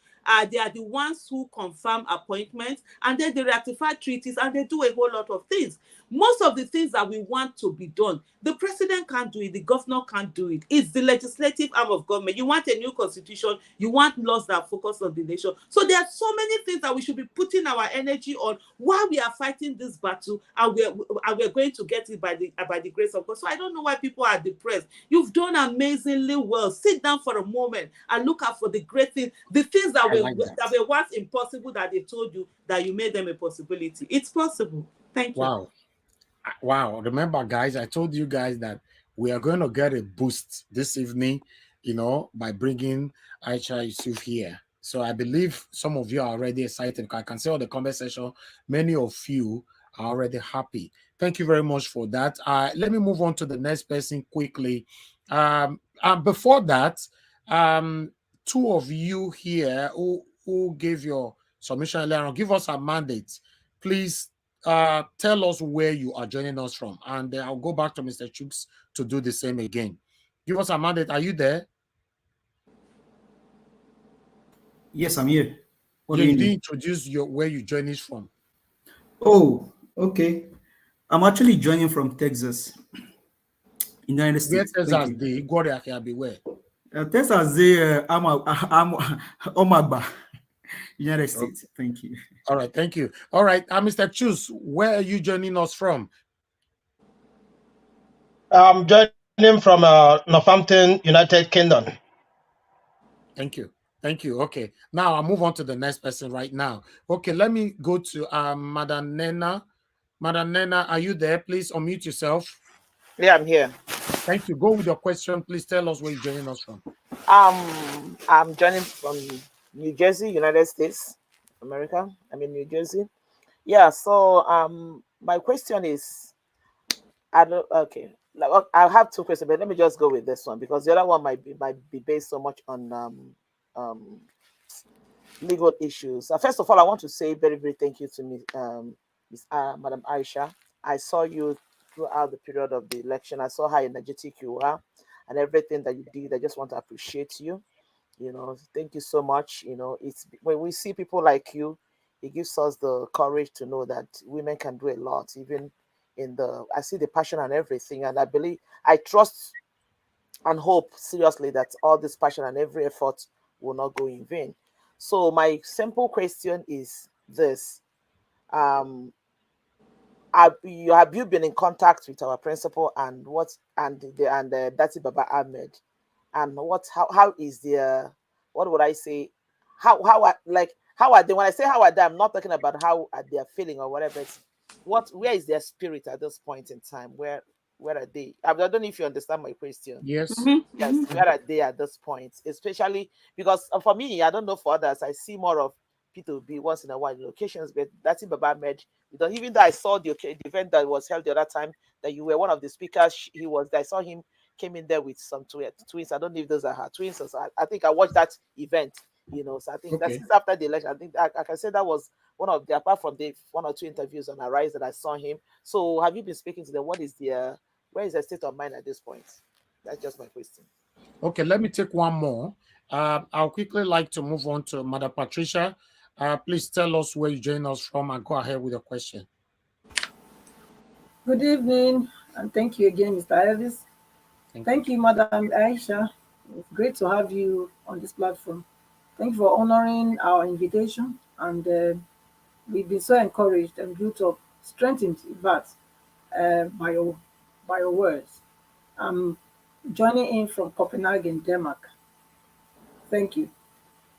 Speaker 7: They are the ones who confirm appointments, and then they ratify treaties, and they do a whole lot of things. Most of the things that we want to be done, the president can't do it, the governor can't do it. It's the legislative arm of government. You want a new constitution, you want laws that focus on the nation. So there are so many things that we should be putting our energy on while we are fighting this battle, and we're going to get it by the grace of God. So I don't know why people are depressed. You've done amazingly well. Sit down for a moment and look out for the great things, the things that were once impossible, that they told you that you made them a possibility. It's possible. Thank you.
Speaker 6: Wow. Remember, guys, I told you guys that we are going to get a boost this evening, by bringing Aisha Yesufu here. So I believe some of you are already excited. I can see all the comment section. Many of you are already happy. Thank you very much for that. Let me move on to the next person quickly. Before that, two of you here who gave your submission earlier, give us a mandate. Please tell us where you are joining us from, and I'll go back to Mr. Chuks to do the same again. Give us a mandate. Are you there?
Speaker 8: Yes, I'm here.
Speaker 6: You didn't introduce where you join us from.
Speaker 8: Oh, okay. I'm actually joining from Texas, United States.
Speaker 6: Texas, the Goria can be where?
Speaker 8: Texas, I'm Omagba, United States. Thank you.
Speaker 6: All right, thank you. All right, Mr. Chus, where are you joining us from?
Speaker 9: I'm joining from Northampton, United Kingdom.
Speaker 6: Thank you. Thank you. Okay, now I'll move on to the next person right now. Okay, let me go to Madam Nena. Madam Nena, are you there? Please unmute yourself.
Speaker 10: Yeah, I'm here.
Speaker 6: Thank you. Go with your question. Please tell us where you're joining us from.
Speaker 10: I'm joining from New Jersey, United States, America. I'm in New Jersey. Yeah. So my question is, I have two questions, but let me just go with this one because the other one might be based so much on legal issues. First of all, I want to say very, very thank you to me, Madam Aisha. I saw you throughout the period of the election. I saw how energetic you are and everything that you did. I just want to appreciate you. Thank you so much. It's when we see people like you, it gives us the courage to know that women can do a lot, even I see the passion and everything. And I trust and hope seriously that all this passion and every effort will not go in vain. So my simple question is this. Have you been in contact with our principal and Dati Baba Ahmed, and how is their, what would I say, how are they? When I say how are they, I'm not talking about how are they feeling or whatever. It's where is their spirit at this point in time? Where are they? I don't know if you understand my question.
Speaker 6: Yes.
Speaker 10: Yes. Where are they at this point? Especially because for me, I don't know for others. I see more of P2B once in a while in locations, but that's in Baba Ahmed. Even though I saw the event that was held the other time, that you were one of the speakers, I saw him came in there with some twins. I don't know if those are her twins. I think I watched that event, so I think that's after the election. I think I can say that was one of the, apart from the one or two interviews on Arise that I saw him. So have you been speaking to them? Where is the state of mind at this point? That's just my question.
Speaker 6: Okay, let me take one more. I'll quickly like to move on to Madam Patricia. Please tell us where you join us from and go ahead with your question.
Speaker 11: Good evening, and thank you again, Mr. Elvis. Thank you, Madam Aisha. It's great to have you on this platform. Thank you for honoring our invitation, and we've been so encouraged and built up, strengthened that by your words. I'm joining in from Copenhagen, Denmark. Thank you.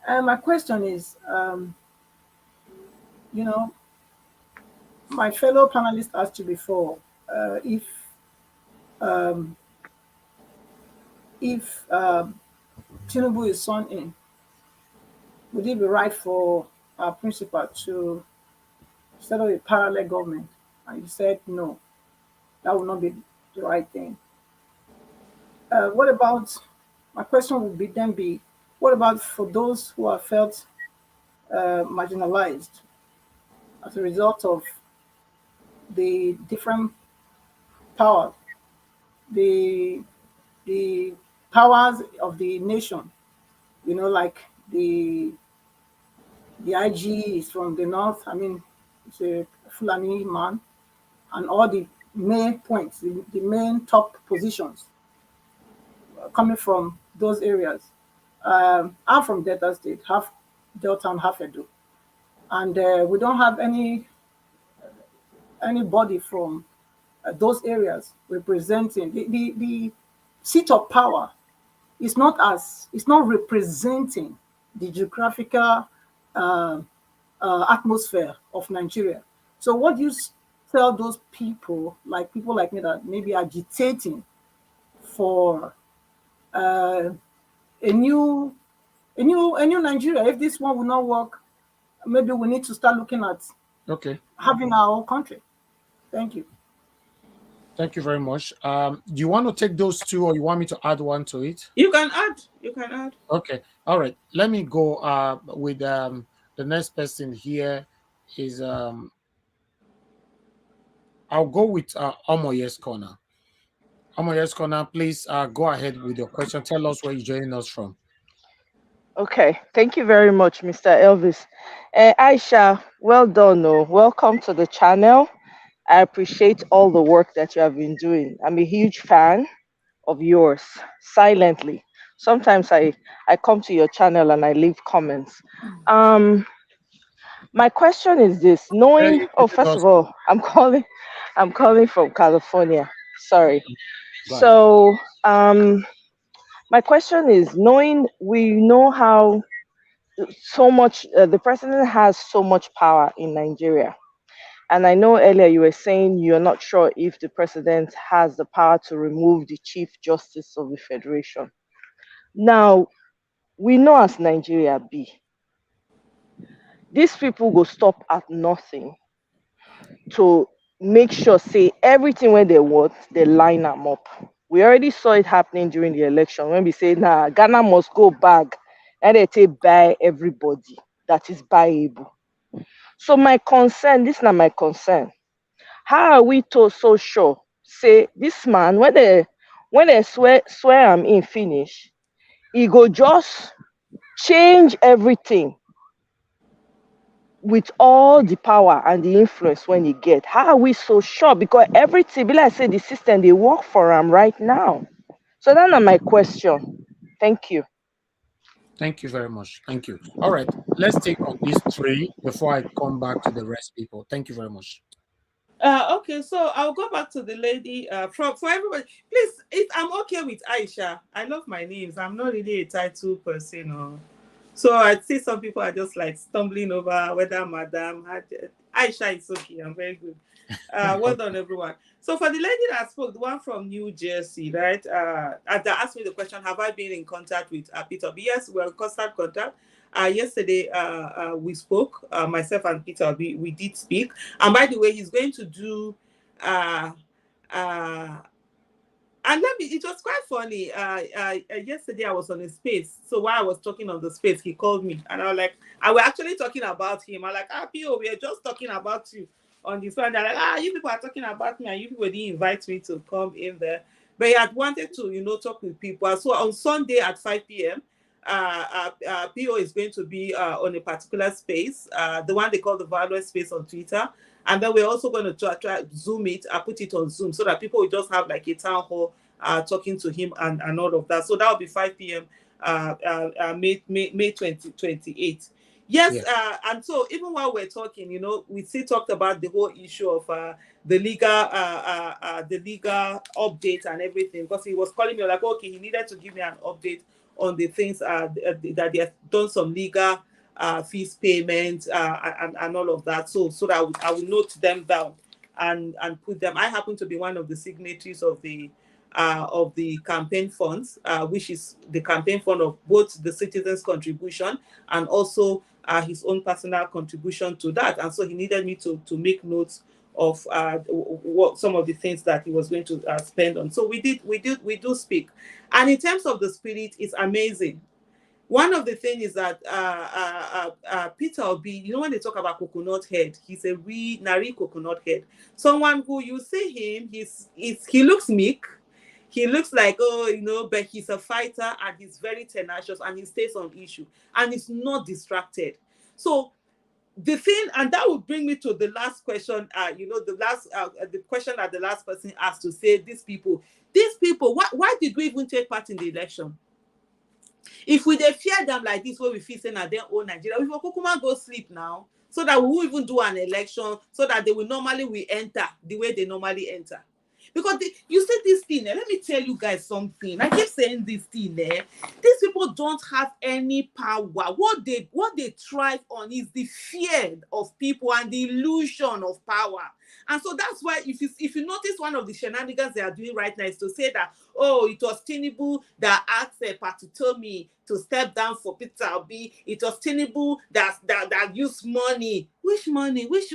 Speaker 11: My question is, my fellow panelists asked you before if Tinubu is sworn in, would it be right for our principal to set up a parallel government? And you said no, that would not be the right thing. My question would be, what about for those who are felt marginalized as a result of the different powers, the powers of the nation, like the IG is from the north. I mean, it's a Fulani man, and all the main points, the main top positions coming from those areas. I'm from Delta State, half Delta and half Edo, and we don't have anybody from those areas representing the seat of power. It's not representing the geographical atmosphere of Nigeria. So what do you tell those people like me that maybe agitating for uh, a new a new Nigeria? If this one will not work, maybe we need to start looking at having our own country. Thank you.
Speaker 6: Thank you very much. Do you want to take those two, or you want me to add one to it?
Speaker 7: You can add. You can add.
Speaker 6: Okay. All right. Let me go with the next person here is I'll go with Omoye's Corner. Omoye's Corner, please go ahead with your question. Tell us where you're joining us from.
Speaker 10: Okay, thank you very much, Mr. Elvis. Aisha, well done. Oh. Welcome to the channel. I appreciate all the work that you have been doing. I'm a huge fan of yours, silently. Sometimes I come to your channel and I leave comments. My question is this: knowing, first of all, I'm calling from California. Sorry. So, my question is, we know how so much the president has so much power in Nigeria. And I know earlier you were saying you're not sure if the president has the power to remove the Chief Justice of the Federation. Now, we know as Nigeria be, these people will stop at nothing to make sure, say, everything when they want, they line them up. We already saw it happening during the election when we say, nah, Ghana must go back, and they take buy everybody that is buyable. So my concern, this is not my concern. How are we so sure? Say this man, when they swear him in finish, he go just change everything with all the power and the influence when he get. How are we so sure? Because everything, like I say, the system they work for him right now. So that's not my question. Thank you.
Speaker 6: Thank you very much. Thank you. All right, let's take on these three before I come back to the rest people. Thank you very much.
Speaker 7: Okay, so I'll go back to the lady. For everybody, please. I'm okay with Aisha. I love my names. I'm not really a title person, or so I see some people are just like stumbling over whether Madam Aisha is okay. I'm very good. Well done, everyone. So for the lady that spoke, the one from New Jersey, right? That asked me the question: have I been in contact with Peter? Yes, we're in constant contact. Yesterday, we spoke, myself and Peter, we did speak. And by the way, he's going to do, and it was quite funny. Yesterday, I was on a space. So while I was talking on the space, he called me. And I was like, I was actually talking about him. I'm like, Pio, we are just talking about you on this one. They're like, you people are talking about me, and you people didn't invite me to come in there. But he had wanted to, talk with people. So on Sunday at 5 p.m., PO is going to be on a particular space, the one they call the Valorous space on Twitter. And then we're also going to try Zoom it, put it on Zoom so that people will just have like a town hall talking to him and all of that. So that will be 5 p.m. May 2028. Yes, and so even while we're talking, we still talked about the whole issue of the legal update and everything, because he was calling me like, okay, he needed to give me an update on the things that they have done some legal fees payments and all of that. So that I will note them down and put them. I happen to be one of the signatories of the campaign funds, which is the campaign fund of both the citizens' contribution and also his own personal contribution to that. And so he needed me to make notes of what some of the things that he was going to spend on. So we do speak. And in terms of the spirit, it's amazing. One of the things is that Peter Obi, when they talk about coconut head, he's a real nari coconut head. Someone who you see him, he looks meek. He looks like, but he's a fighter and he's very tenacious and he stays on issue and he's not distracted. So the thing, and that would bring me to the last question, the question that the last person asked, to say these people, why did we even take part in the election? If we dey fear them like this, where we feel saying that they own Nigeria, we will Kukuma go sleep now, so that we will even do an election, so that they will normally enter the way they normally enter. Because you see this thing, let me tell you guys something. I keep saying this thing, these people don't have any power. What they thrive on is the fear of people and the illusion of power. And so that's why if you notice, one of the shenanigans they are doing right now is to say that, oh, it was Tinubu that asked Patitomi to step down for Peter Obi. It was Tinubu that used money. Which money? Which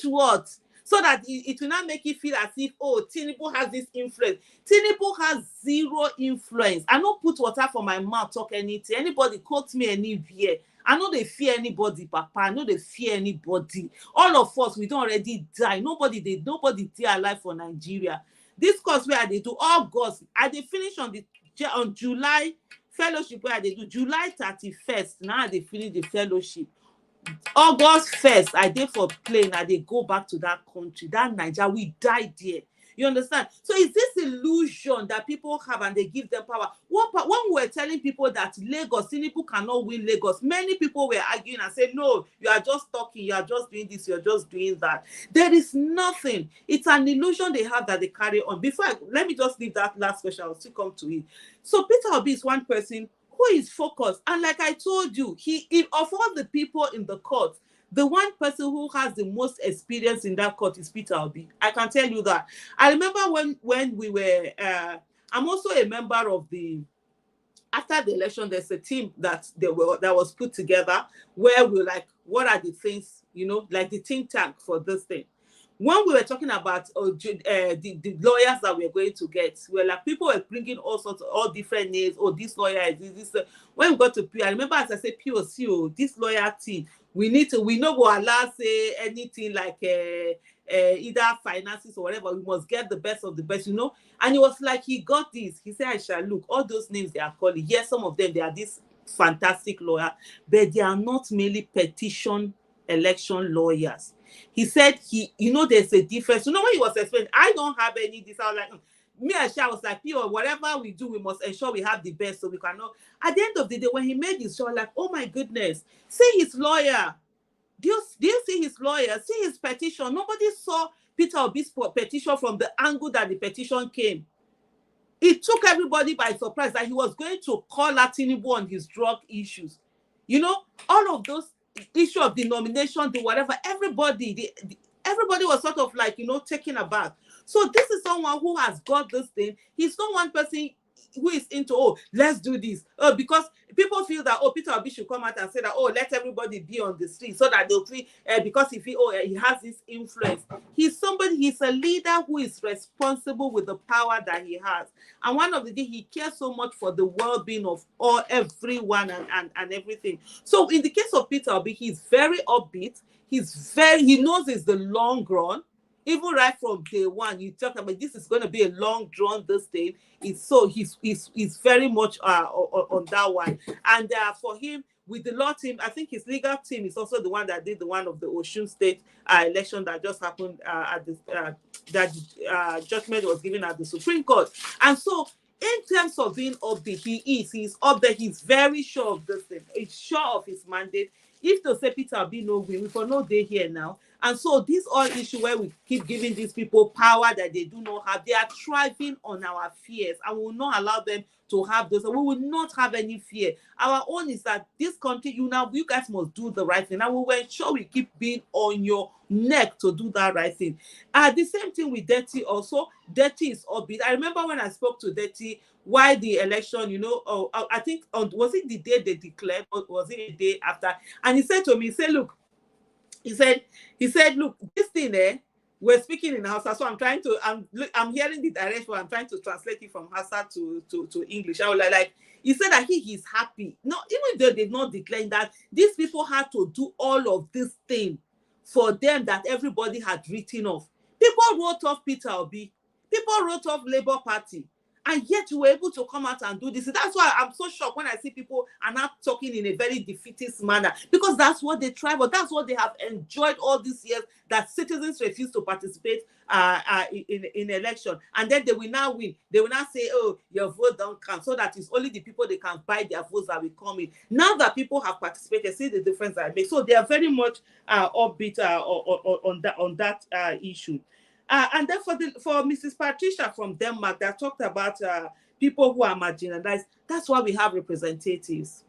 Speaker 7: what? So that it will not make you feel as if, oh, Tinubu has this influence. Tinubu has zero influence. I don't put water for my mouth, talk anything. Anybody quote me anywhere. I know they fear anybody, Papa. I know they fear anybody. All of us, we don't already die. Nobody die alive for Nigeria. This course where they do August, I they finish on July fellowship, where they do July 31st. Now they finish the fellowship. August 1st, I did for plane, and they go back to that country, that Naija, we died there. You understand? So it's this illusion that people have, and they give them power. When we were telling people that Lagos, Tinubu cannot win Lagos, many people were arguing and said, no, you are just talking, you are just doing this, you're just doing that. There is nothing. It's an illusion they have that they carry on. Let me just leave that last question, I'll still come to it. So Peter Obi is one person who is focused. And like I told you, of all the people in the court, the one person who has the most experience in that court is Peter Obi. I can tell you that. I remember when we were, I'm also a member of after the election, there's a team that was put together where we were like, what are the things, like the think tank for this thing. When we were talking about the lawyers that we were going to get, people were bringing all different names. Oh, this lawyer is this. When we got to I remember, as I said, POC, this lawyer team, we know go allow say anything like either finances or whatever. We must get the best of the best, And it was like he got this. He said, Aisha, look, all those names they are calling. Yes, some of them they are this fantastic lawyer, but they are not merely petition election lawyers. He said there's a difference. When he was explaining, I don't have any this. I was like, me and Sha was like, whatever we do, we must ensure we have the best, so we cannot. At the end of the day, when he made his show, like, oh my goodness, see his lawyer. Do you see his lawyer? See his petition. Nobody saw Peter Obi's petition from the angle that the petition came. It took everybody by surprise that he was going to call Tinubu on his drug issues. All of those issue of the nomination, the whatever, everybody was sort of like, taken aback. So this is someone who has got this thing. He's not one person who is into, let's do this. Because people feel that, Peter Obi should come out and say that, let everybody be on the street so that they'll feel, because he has this influence. He's a leader who is responsible with the power that he has. And one of the things, he cares so much for the well-being of everyone and everything. So in the case of Peter Obi, he's very upbeat. He knows it's the long run. Even right from day one, you talk about this is going to be a long drawn this thing. He's very much on that one. And for him, with the law team, I think his legal team is also the one that did the one of the Osun State election that just happened that judgment was given at the Supreme Court. And so in terms of being upbeat, he's up there. He's very sure of this thing. He's sure of his mandate. If to say Peter Obi no win, we for no day here now. And so this all issue where we keep giving these people power that they do not have, they are thriving on our fears, and we will not allow them to have those. We will not have any fear. Our own is that this country, you guys must do the right thing. And we will ensure we keep being on your neck to do that right thing. The same thing with Dirty also. Dirty is upbeat. I remember when I spoke to Dirty why the election, I think was it the day they declared, or was it a day after? And he said to me, look, he said, look, this thing we're speaking in Hausa, so I'm hearing the direction, I'm trying to translate it from Hausa to English. I was like, he said that he's happy. No, even though they're not declaring that, these people had to do all of this thing for them that everybody had written off. People wrote off Peter Obi. People wrote off Labour Party. And yet you were able to come out and do this. That's why I'm so shocked when I see people are not talking in a very defeatist manner, because that's what they try, but that's what they have enjoyed all these years, that citizens refuse to participate in election. And then they will now win. They will now say, oh, your vote don't count, so that it's only the people they can buy their votes that will come in. Now that people have participated, see the difference I make. So they are very much upbeat on that issue. And then for Mrs. Patricia from Denmark, that talked about people who are marginalized. That's why we have representatives.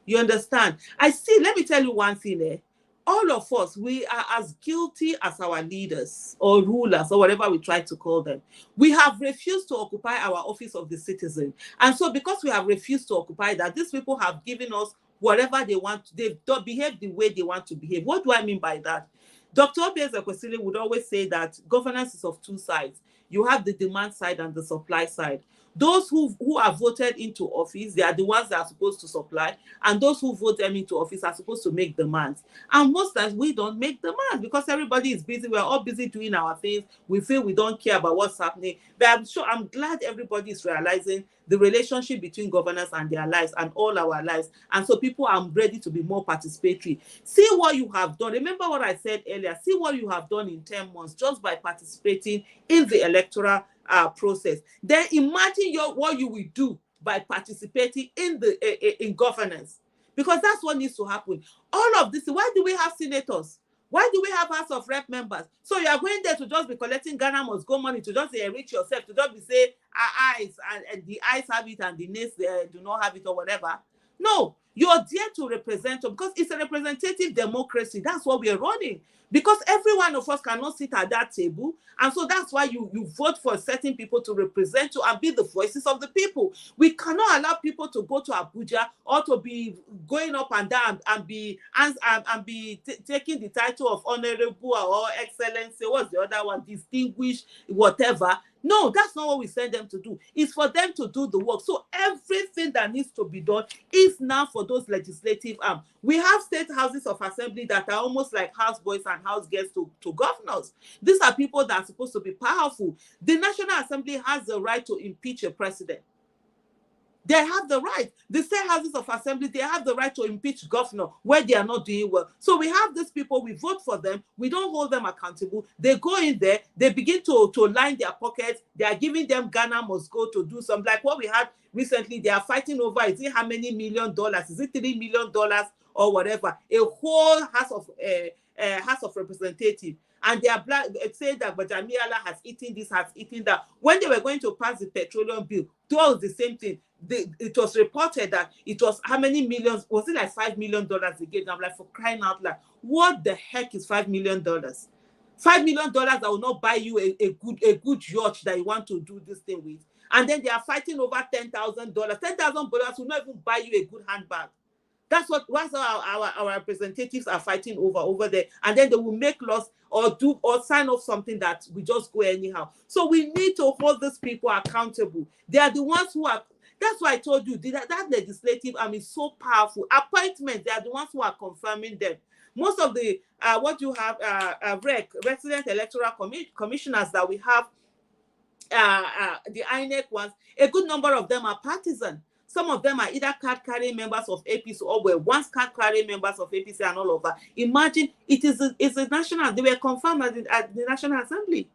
Speaker 7: You understand? Let me tell you one thing. All of us, we are as guilty as our leaders or rulers or whatever we try to call them. We have refused to occupy our office of the citizen. And so because we have refused to occupy that, these people have given us whatever they want. They've behaved the way they want to behave. What do I mean by that? Dr. Obieze Kwesili would always say that governance is of two sides. You have the demand side and the supply side. Those who are voted into office, they are the ones that are supposed to supply, and those who vote them into office are supposed to make demands. And most times we don't make demands because everybody is busy. We're all busy doing our things. We feel we don't care about what's happening. But I'm glad everybody is realizing the relationship between governance and their lives and all our lives. And so people are ready to be more participatory. See what you have done. Remember what I said earlier. See what you have done in 10 months just by participating in the electoral process. Then imagine what you will do by participating in governance, because that's what needs to happen. All of this. Why do we have senators? Why do we have House of Rep members? So you are going there to just be collecting Ghana must go money to just enrich yourself, to just be say eyes and the eyes have it and the nays do not have it or whatever. No, you're there to represent them because it's a representative democracy. That's what we are running. Because every one of us cannot sit at that table. And so that's why you vote for certain people to represent you and be the voices of the people. We cannot allow people to go to Abuja or to be going up and down and be taking the title of honorable or excellency. What's the other one? Distinguished, whatever. No, that's not what we send them to do. It's for them to do the work. So everything that needs to be done is now for those legislative arms. We have state houses of assembly that are almost like houseboys and house girls to governors. These are people that are supposed to be powerful. The National Assembly has the right to impeach a president. They have the right. The state houses of assembly, they have the right to impeach governor where they are not doing well. So we have these people, we vote for them, we don't hold them accountable. They go in there, they begin to line their pockets. They are giving them Ghana must go to do something. Like what we had recently, they are fighting over, is it how many $1 million? Is it $3 million or whatever? A whole House of Representatives. And they are saying that Bajamiala has eaten this, has eaten that. When they were going to pass the petroleum bill, that was the same thing. It was reported that it was how many millions? Was it like $5 million they gave them? I'm like, for crying out loud, what the heck is $5 million? $5 million that will not buy you a good yacht that you want to do this thing with. And then they are fighting over $10,000. $10,000 will not even buy you a good handbag. That's what our representatives are fighting over there. And then they will make laws or sign off something that we just go anyhow. So we need to hold these people accountable. They are the ones who are. That's why I told you that legislative arm is so powerful. Appointments, they are the ones who are confirming them. Most of the what you have resident electoral commissioners that we have, the INEC ones, a good number of them are partisan. Some of them are either card-carrying members of APC or were once card-carrying members of APC and all of that. Imagine it's a national. They were confirmed at the National Assembly.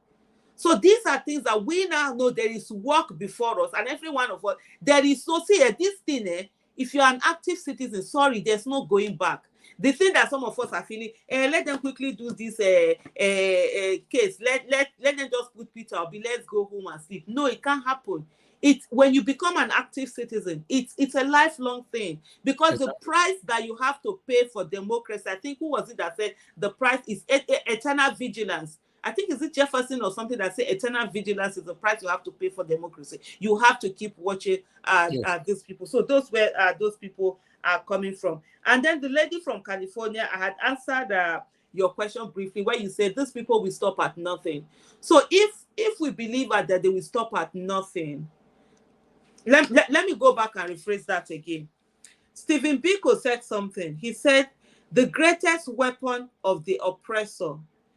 Speaker 7: So these are things that we now know there is work before us, and every one of us, there is so see this thing. If you're an active citizen, sorry, there's no going back. The thing that some of us are feeling, let them quickly do this case. Let them just put Peter or let's go home and sleep. No, it can't happen. When you become an active citizen, it's a lifelong thing, because the price that you have to pay for democracy, I think, who was it that said the price is eternal vigilance? I think, is it Jefferson or something that said eternal vigilance is the price you have to pay for democracy. You have to keep watching these people. So those where those people are coming from. And then the lady from California, I had answered your question briefly, where you said these people will stop at nothing. So if we believe that they will stop at nothing, let me go back and rephrase that again. Stephen Biko said something. He said, the greatest weapon of the oppressor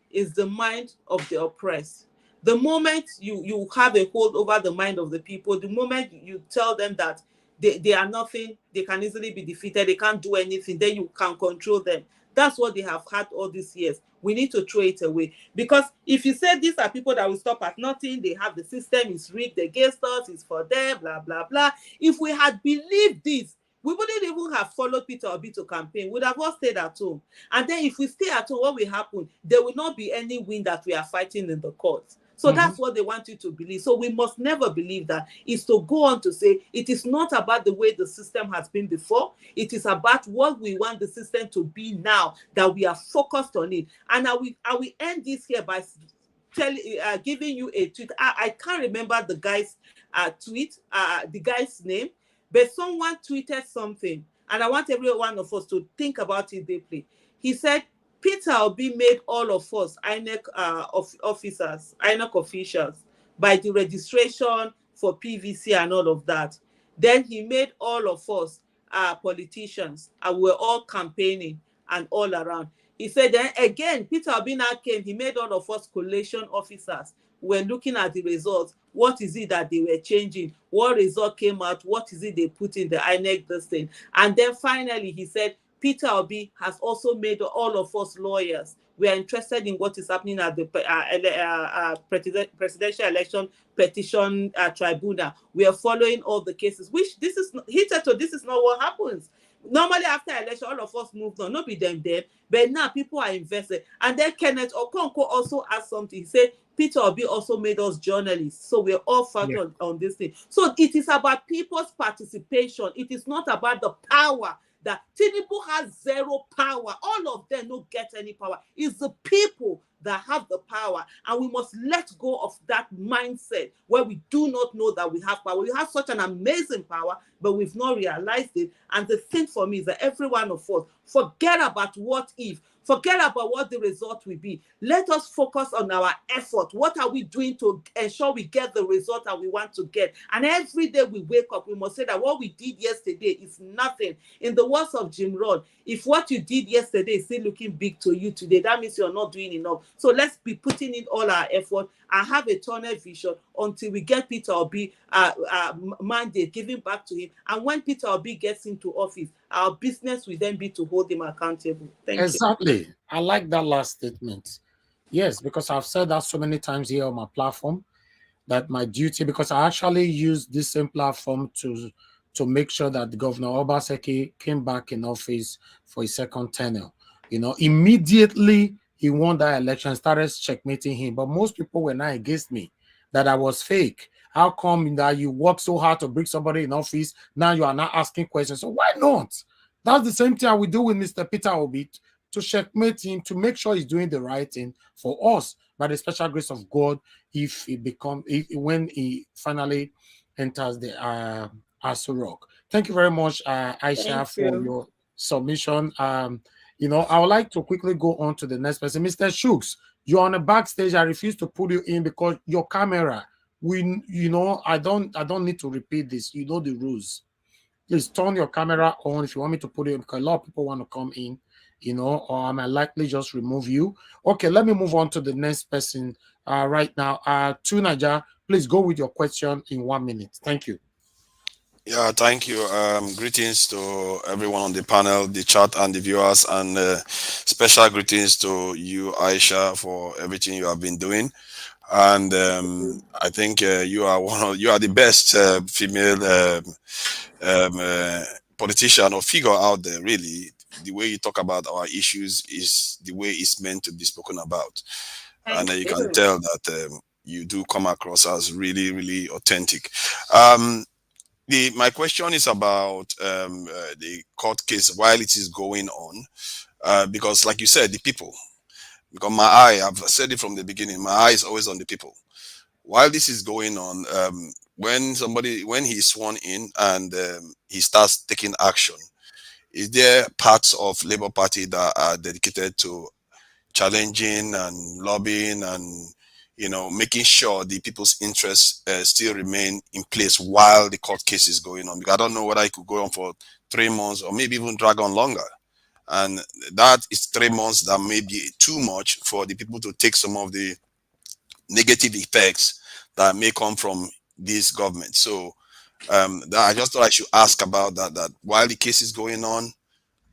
Speaker 7: is the mind of the oppressed. The moment you have a hold over the mind of the people, the moment you tell them that they are nothing, they can easily be defeated, they can't do anything, then you can control them. That's what they have had all these years. We need to throw it away. Because if you say these are people that will stop at nothing, they have the system is rigged against us, it's for them, blah, blah, blah. If we had believed this, we wouldn't even have followed Peter Obi to campaign. We'd have all stayed at home. And then if we stay at home, what will happen? There will not be any win that we are fighting in the courts. So that's what they want you to believe. So we must never believe that. It's to go on to say it is not about the way the system has been before. It is about what we want the system to be now, that we are focused on it. And I will end this here by giving you a tweet. I can't remember the guy's tweet, the guy's name, but someone tweeted something, and I want every one of us to think about it deeply. He said, Peter Obi made all of us INEC officers, INEC officials, by the registration for PVC and all of that. Then he made all of us politicians, and we're all campaigning and all around. He said, then again, Peter Obi now came, he made all of us collation officers. We're looking at the results. What is it that they were changing? What result came out? What is it they put in the INEC this thing? And then finally, he said, Peter Obi has also made all of us lawyers. We are interested in what is happening at the presidential election petition tribunal. We are following all the cases, which this is not what happens. Normally after election, all of us moved on, not be them, but now people are invested. And then Kenneth Okonkwo also asked something. He said, Peter Obi also made us journalists. So we're all focused on this thing. So it is about people's participation. It is not about the power. That Tinubu has zero power. All of them don't get any power. It's the people that have the power. And we must let go of that mindset where we do not know that we have power. We have such an amazing power, but we've not realized it. And the thing for me is that every one of us, forget about what if. Forget about what the result will be. Let us focus on our effort. What are we doing to ensure we get the result that we want to get? And every day we wake up, we must say that what we did yesterday is nothing. In the words of Jim Rohn, if what you did yesterday is still looking big to you today, that means you're not doing enough. So let's be putting in all our effort and have a tunnel vision until we get Peter Obi mandate given back to him. And when Peter Obi gets into office, our business will then be to hold him accountable. Thank you.
Speaker 6: Exactly. I like that last statement. Yes, because I've said that so many times here on my platform, that my duty, because I actually used this same platform to make sure that Governor Obaseki came back in office for his second tenure. You know, immediately he won that election, started checkmating him. But most people were not against me, that I was fake. How come that you work so hard to bring somebody in office, now you are not asking questions? So why not? That's the same thing I will do with Mr. Peter Obi, to checkmate him, to make sure he's doing the right thing for us by the special grace of God. When he finally enters the Aso Rock. Thank you very much, Aisha, for your submission. You know, I would like to quickly go on to the next person. Mr. Shooks, you're on the backstage. I refuse to put you in because your camera, I don't need to repeat this. You know the rules. Please turn your camera on if you want me to put it in, because a lot of people want to come in, or I might likely just remove you. Okay, let me move on to the next person right now. To Naija, please go with your question in 1 minute. Thank you.
Speaker 12: Yeah, thank you. Greetings to everyone on the panel, the chat, and the viewers, and special greetings to you, Aisha, for everything you have been doing. And I think you are the best female politician or figure out there. Really, the way you talk about our issues is the way it's meant to be spoken about, and you can tell that you do come across as really, really authentic. My question is about the court case while it is going on, because like you said, the people, because I've said it from the beginning, my eye is always on the people. While this is going on, when he's sworn in and he starts taking action, is there parts of Labour Party that are dedicated to challenging and lobbying and making sure the people's interests still remain in place while the court case is going on? Because I don't know whether it could go on for 3 months or maybe even drag on longer. And that is 3 months that may be too much for the people to take some of the negative effects that may come from this government. So I just thought I should ask about that. That while the case is going on,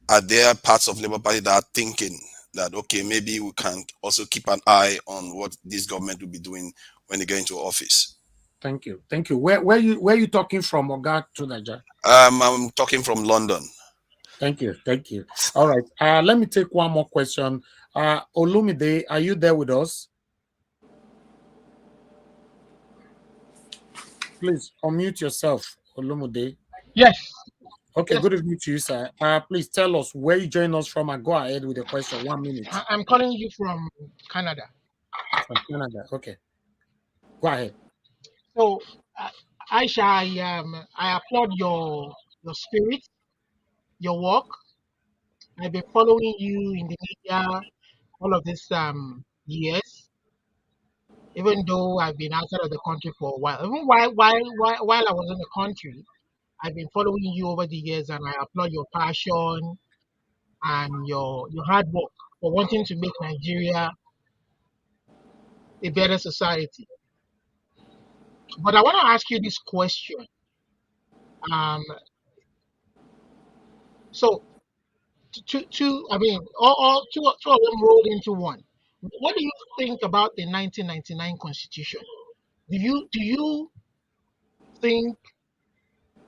Speaker 12: are there parts of Labour Party that are thinking that okay, maybe we can also keep an eye on what this government will be doing when they get into office?
Speaker 6: Thank you. Thank you. Where you talking from, Oga to Naija?
Speaker 12: I'm talking from London.
Speaker 6: Thank you. Thank you. All right. Let me take one more question. Olumide, are you there with us? Please unmute yourself, Olumide.
Speaker 13: Yes.
Speaker 6: Okay,
Speaker 13: Yes.
Speaker 6: good evening to you, sir. Please tell us where you join us from and go ahead with the question. 1 minute.
Speaker 13: I'm calling you from Canada.
Speaker 6: From Canada. Okay. Go ahead.
Speaker 13: So, Aisha, I applaud your spirit, your work. I've been following you in the media all of these years, even though I've been outside of the country for a while. Even while I was in the country, I've been following you over the years, and I applaud your passion and your hard work for wanting to make Nigeria a better society. But I want to ask you this question. So I mean, all two of them rolled into one. What do you think about the 1999 Constitution? Do you think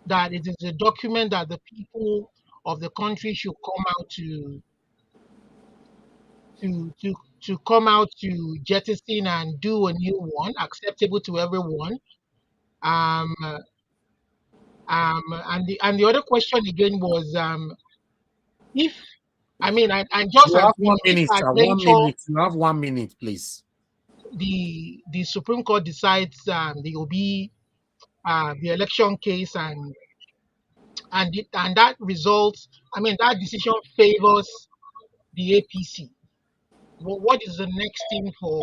Speaker 13: that it is a document that the people of the country should come out to come out to jettison and do a new one, acceptable to everyone? Um, and the other question again was if I mean, and just
Speaker 6: You
Speaker 13: as
Speaker 6: have 1
Speaker 13: if
Speaker 6: minute, sir. 1
Speaker 13: adventure
Speaker 6: minute. You have 1 minute, please.
Speaker 13: the Supreme Court decides there will be the election case and that results, I mean, that decision favors the APC. What is the next thing for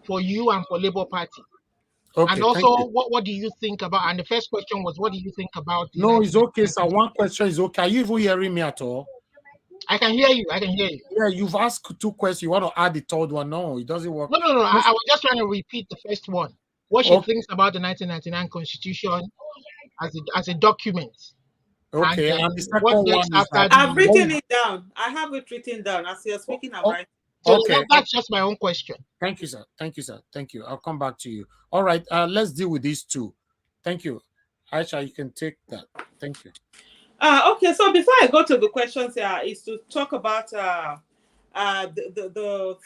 Speaker 13: for you and for Labour Party? And
Speaker 6: Okay, thank
Speaker 13: also,
Speaker 6: you.
Speaker 13: what do you think about? And the first question was, what do you think about the
Speaker 6: No, it's okay,
Speaker 13: 1999
Speaker 6: sir. One question is okay. Are you even hearing me at all?
Speaker 13: I can hear you. I can hear you.
Speaker 6: Yeah, you've asked 2 questions. You want to add the third one? No, it doesn't work.
Speaker 13: No. I was just trying to repeat the first one. What she
Speaker 6: Okay.
Speaker 13: thinks about the 1999 Constitution as a document.
Speaker 6: Okay, and the second
Speaker 13: what
Speaker 6: one
Speaker 13: next
Speaker 6: is
Speaker 13: after
Speaker 6: that
Speaker 7: I've written it down. I have it written down. As you're speaking, I'm right.
Speaker 13: So
Speaker 6: okay.
Speaker 13: that's just my own question.
Speaker 6: Thank you, sir. Thank you, sir. Thank you. I'll come back to you. All right. Let's deal with these two. Thank you. Aisha, you can take that. Thank you.
Speaker 7: Okay, so before I go to the questions here, is to talk about the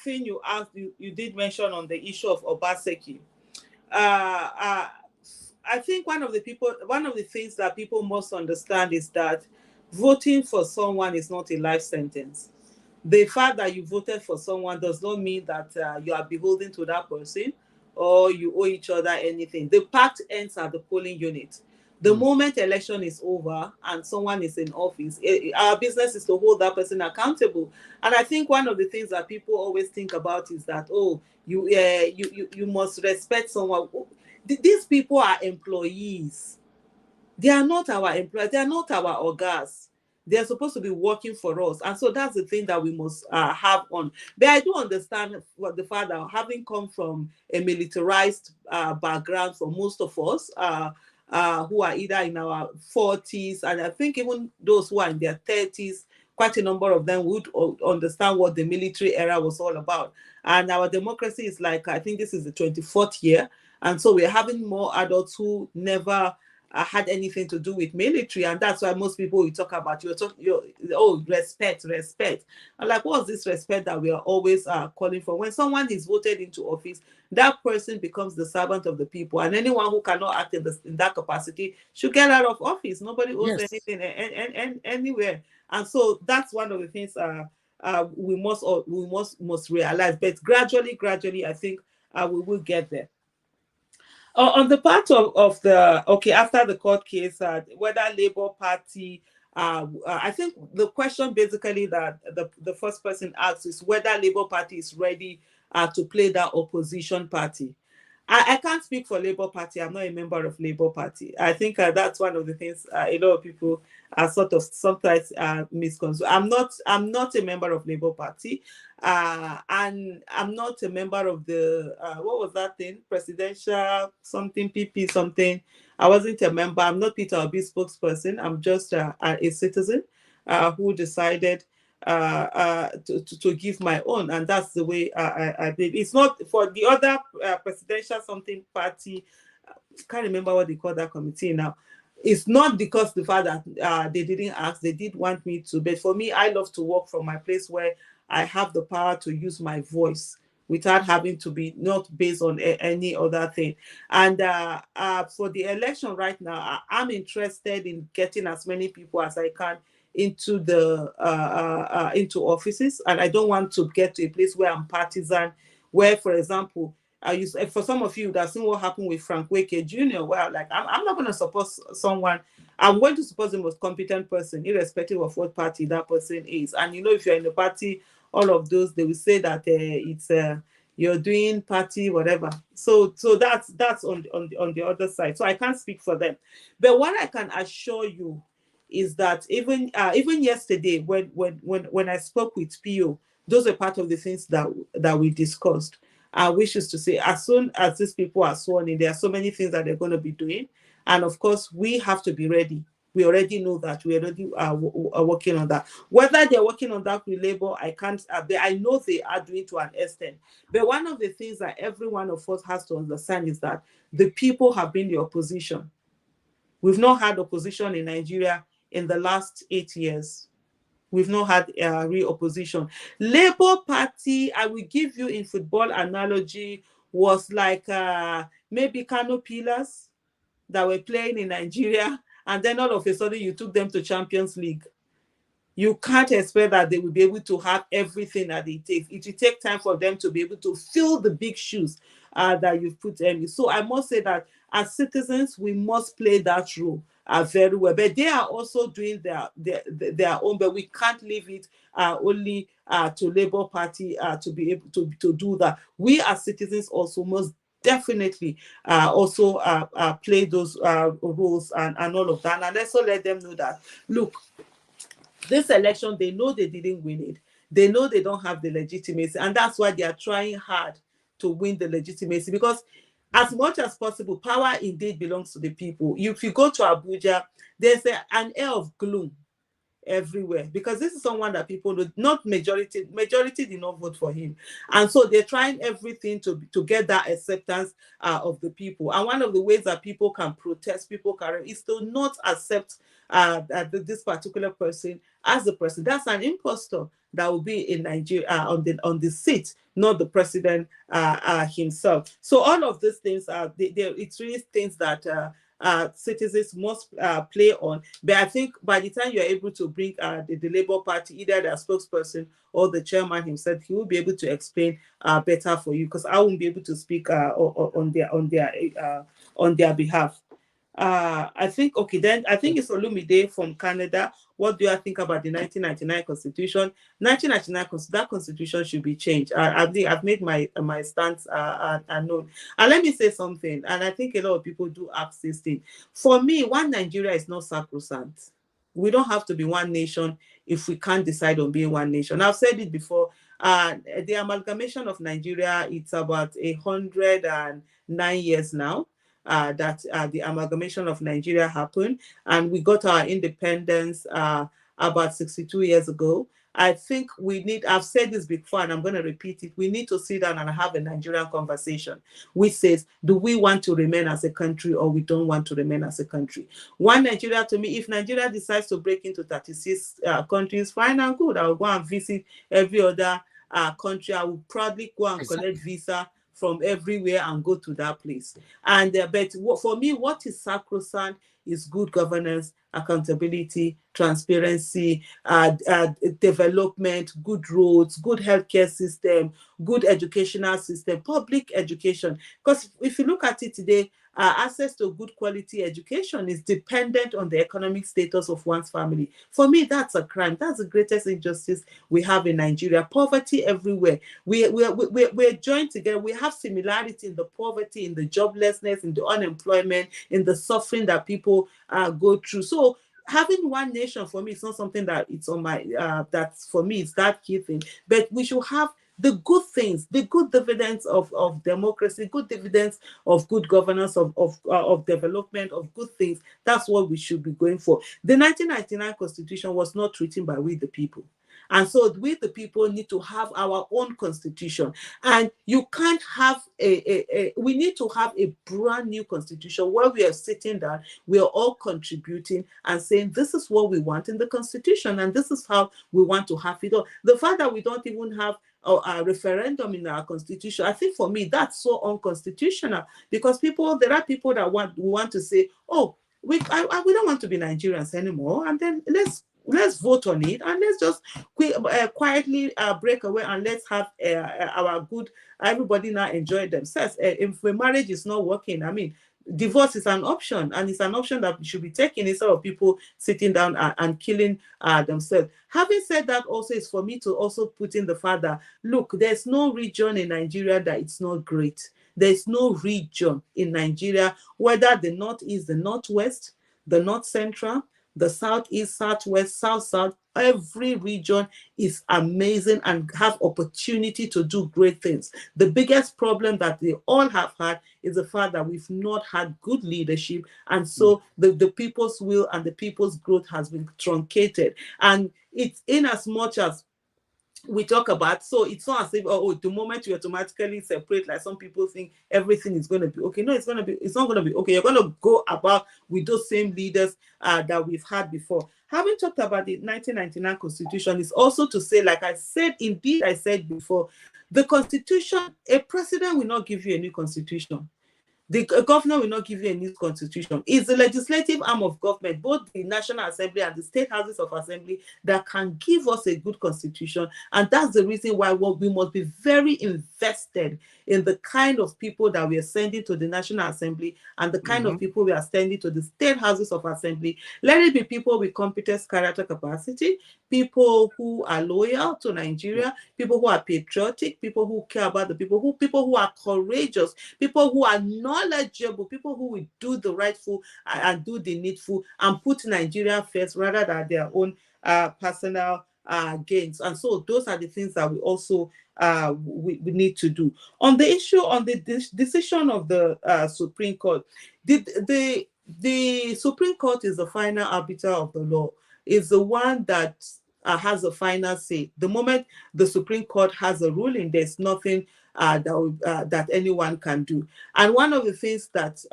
Speaker 7: thing you asked. You did mention on the issue of Obaseki. I think one of the things that people must understand is that voting for someone is not a life sentence. The fact that you voted for someone does not mean that you are beholden to that person or you owe each other anything. The pact ends at the polling unit. The moment election is over and someone is in office, our business is to hold that person accountable. And I think one of the things that people always think about is that, you must respect someone. These people are employees. They are not our employees. They are not our ogas. They are supposed to be working for us. And so that's the thing that we must have on. But I do understand what the father, having come from a militarized background for most of us, who are either in our 40s, and I think even those who are in their 30s, quite a number of them would understand what the military era was all about. And our democracy is like, I think this is the 24th year. And so we're having more adults who never had anything to do with military, and that's why most people you talk about, respect. I'm like, what's this respect that we are always calling for? When someone is voted into office, that person becomes the servant of the people, and anyone who cannot act in that capacity should get out of office. Nobody owes anything anywhere, and so that's one of the things we must realize. But gradually, I think we will get there. On the part of the after the court case, whether Labour Party, I think the question basically that the first person asks is whether Labour Party is ready to play that opposition party. I can't speak for Labour Party. I'm not a member of Labour Party. I think that's one of the things a lot of people are sort of sometimes misconstrued. I'm not a member of Labour Party, and I'm not a member of the what was that thing? Presidential something PP something. I wasn't a member. I'm not Peter Obi spokesperson. I'm just a citizen who decided to give my own, and that's the way I believe. It's not for the other presidential something party. I can't remember what they call that committee now. It's not because the fact that they didn't ask, they did want me to, but for me, I love to work from my place where I have the power to use my voice without having to be not based on any other thing. And for the election right now, I'm interested in getting as many people as I can into the into offices, and I don't want to get to a place where I'm partisan. Where, for example, for some of you that seen what happened with Frank Wake Jr. Well, like I'm not going to support someone. I'm going to support the most competent person, irrespective of what party that person is. And if you're in the party, all of those they will say that it's you're doing party whatever. So that's on the other side. So I can't speak for them, but what I can assure you is that even yesterday when I spoke with PO, those are part of the things that we discussed. Which is to say, as soon as these people are sworn in, there are so many things that they're going to be doing, and of course we have to be ready. We already know that. We already are working on that. Whether they're working on that with Labour, I can't. I know they are doing to an extent. But one of the things that every one of us has to understand is that the people have been the opposition. We've not had opposition in Nigeria in the last 8 years. We've not had real opposition. Labour Party, I will give you in football analogy, was like maybe Kano Pillars that were playing in Nigeria, and then all of a sudden you took them to Champions League. You can't expect that they will be able to have everything that it takes. It will take time for them to be able to fill the big shoes that you've put them in. So I must say that as citizens, we must play that role very well. But they are also doing their own, but we can't leave it only to Labour Party to be able to do that. We as citizens also must definitely also play those roles and all of that. And also let them know that, look, this election, they know they didn't win it. They know they don't have the legitimacy. And that's why they are trying hard to win the legitimacy. Because as much as possible, power indeed belongs to the people. If you go to Abuja, there's an air of gloom everywhere, because this is someone that people do not majority did not vote for him, and so they're trying everything to get that acceptance of the people. And one of the ways that people can protest, people can, is to not accept this particular person as the president. That's an impostor that will be in Nigeria on the seat, not the president himself. So all of these things it's really things that citizens must play on. But I think by the time you're able to bring the Labour Party, either their spokesperson or the chairman himself, he will be able to explain better for you, because I won't be able to speak on their behalf. I think, okay, then I think it's Olumide from Canada. What do you think about the 1999 Constitution? 1999, that Constitution should be changed. I've made my stance known. And let me say something, and I think a lot of people do ask this thing. For me, one Nigeria is not sacrosanct. We don't have to be one nation if we can't decide on being one nation. I've said it before. The amalgamation of Nigeria, it's about 109 years now. That the amalgamation of Nigeria happened, and we got our independence about 62 years ago. I think I've said this before and I'm going to repeat it, we need to sit down and have a Nigerian conversation which says, do we want to remain as a country or we don't want to remain as a country? One Nigeria, to me, if Nigeria decides to break into 36 countries, fine and good. I will go and visit every other country. I will probably go and collect visa from everywhere and go to that place. And but for me, what is sacrosanct is good governance, accountability, transparency, development, good roads, good healthcare system, good educational system, public education. Because if you look at it today, access to good quality education is dependent on the economic status of one's family. For me, that's a crime. That's the greatest injustice we have in Nigeria. Poverty everywhere. We're joined together. We have similarity in the poverty, in the joblessness, in the unemployment, in the suffering that people go through. So having one nation for me is not something that it's on my that's for me, it's that key thing. But we should have the good things, the good dividends of democracy, good dividends of good governance, of development, of good things. That's what we should be going for. The 1999 Constitution was not written by we the people. And so we, the people, need to have our own constitution. And you can't have we need to have a brand new constitution where we are sitting down, we are all contributing and saying, this is what we want in the constitution, and this is how we want to have it all. The fact that we don't even have a referendum in our constitution, I think for me, that's so unconstitutional, because there are people that want to say, oh, we don't want to be Nigerians anymore, and then let's vote on it, and let's just quietly break away, and let's have our good, everybody now enjoy themselves. If a marriage is not working, I mean, divorce is an option, and it's an option that should be taken instead of people sitting down and killing themselves. Having said that, also is for me to also put in the fact that, look, there's no region in Nigeria that it's not great. There's no region in Nigeria, whether the northeast, the northwest, the north central, the southeast, southwest, south, every region is amazing and have opportunity to do great things. The biggest problem that they all have had is the fact that we've not had good leadership, and so the people's will and the people's growth has been truncated. And it's in as much as we talk about, so it's not as if, oh, the moment you automatically separate, like some people think everything is going to be okay. No, it's not going to be okay. You're going to go about with those same leaders that we've had before. Having talked about the 1999 Constitution is also to say, like I said before, the Constitution, a president will not give you a new Constitution. The governor will not give you a new constitution. It's the legislative arm of government, both the National Assembly and the state houses of assembly, that can give us a good constitution. And that's the reason why we must be very invested in the kind of people that we are sending to the National Assembly and the kind of people we are sending to the state houses of assembly. Let it be people with competence, character, capacity, people who are loyal to Nigeria, people who are patriotic, people who care about the people who are courageous, people who are knowledgeable, people who will do the rightful and do the needful and put Nigeria first rather than their own personal gains. And so those are the things that we also we need to do. On the issue, on the decision of the Supreme Court, the Supreme Court is the final arbiter of the law, is the one that has a final say. The moment the Supreme Court has a ruling, there's nothing that anyone can do. And one of the things that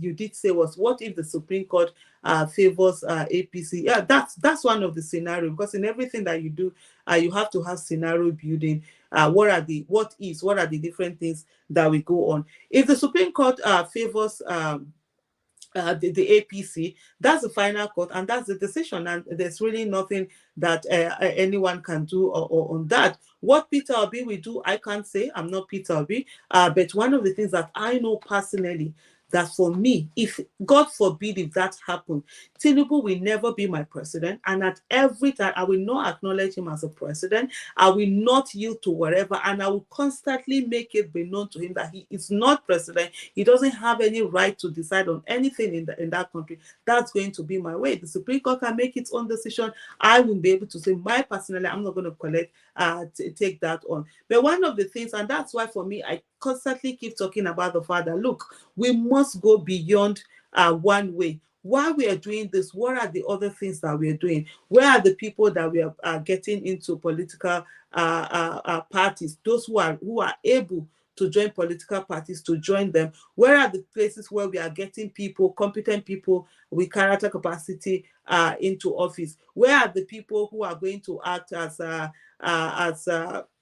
Speaker 7: you did say was, what if the Supreme Court favors APC? Yeah, that's one of the scenarios, because in everything that you do, you have to have scenario building. What are the different things that we go on? If the Supreme Court favors the APC, that's the final court, and that's the decision, and there's really nothing that anyone can do on that. What Peter Obi will do, I can't say. I'm not Peter Obi, but one of the things that I know personally, that for me, if God forbid if that happened, Tinubu will never be my president, and at every time I will not acknowledge him as a president. I will not yield to whatever, and I will constantly make it be known to him that he is not president. He doesn't have any right to decide on anything in that country. That's going to be my way. The Supreme Court can make its own decision. I will be able to say, personally, I'm not going to take that on. But one of the things, and that's why for me, I constantly keep talking about the fact that, look, we must go beyond one way. While we are doing this, what are the other things that we are doing? Where are the people that we are getting into political parties? Those who are able to join political parties, to join them. Where are the places where we are getting people, competent people with character capacity into office? Where are the people who are going to act as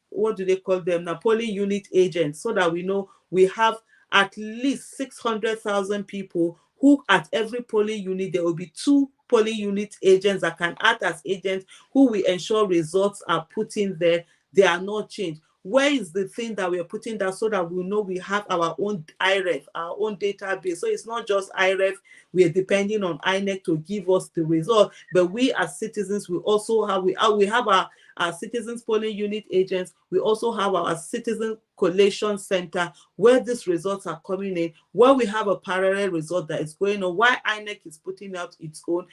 Speaker 7: what do they call them? Polling unit agents, so that we know we have at least 600,000 people who at every polling unit, there will be 2 polling unit agents that can act as agents who will ensure results are put in there. They are not changed. Where is the thing that we're putting down so that we know we have our own IREF, our own database? So it's not just IREF, we're depending on INEC to give us the result, but we as citizens, we also have, we have our citizens polling unit agents. We also have our citizen collation center where these results are coming in, where we have a parallel result that is going on. While INEC is putting out its own,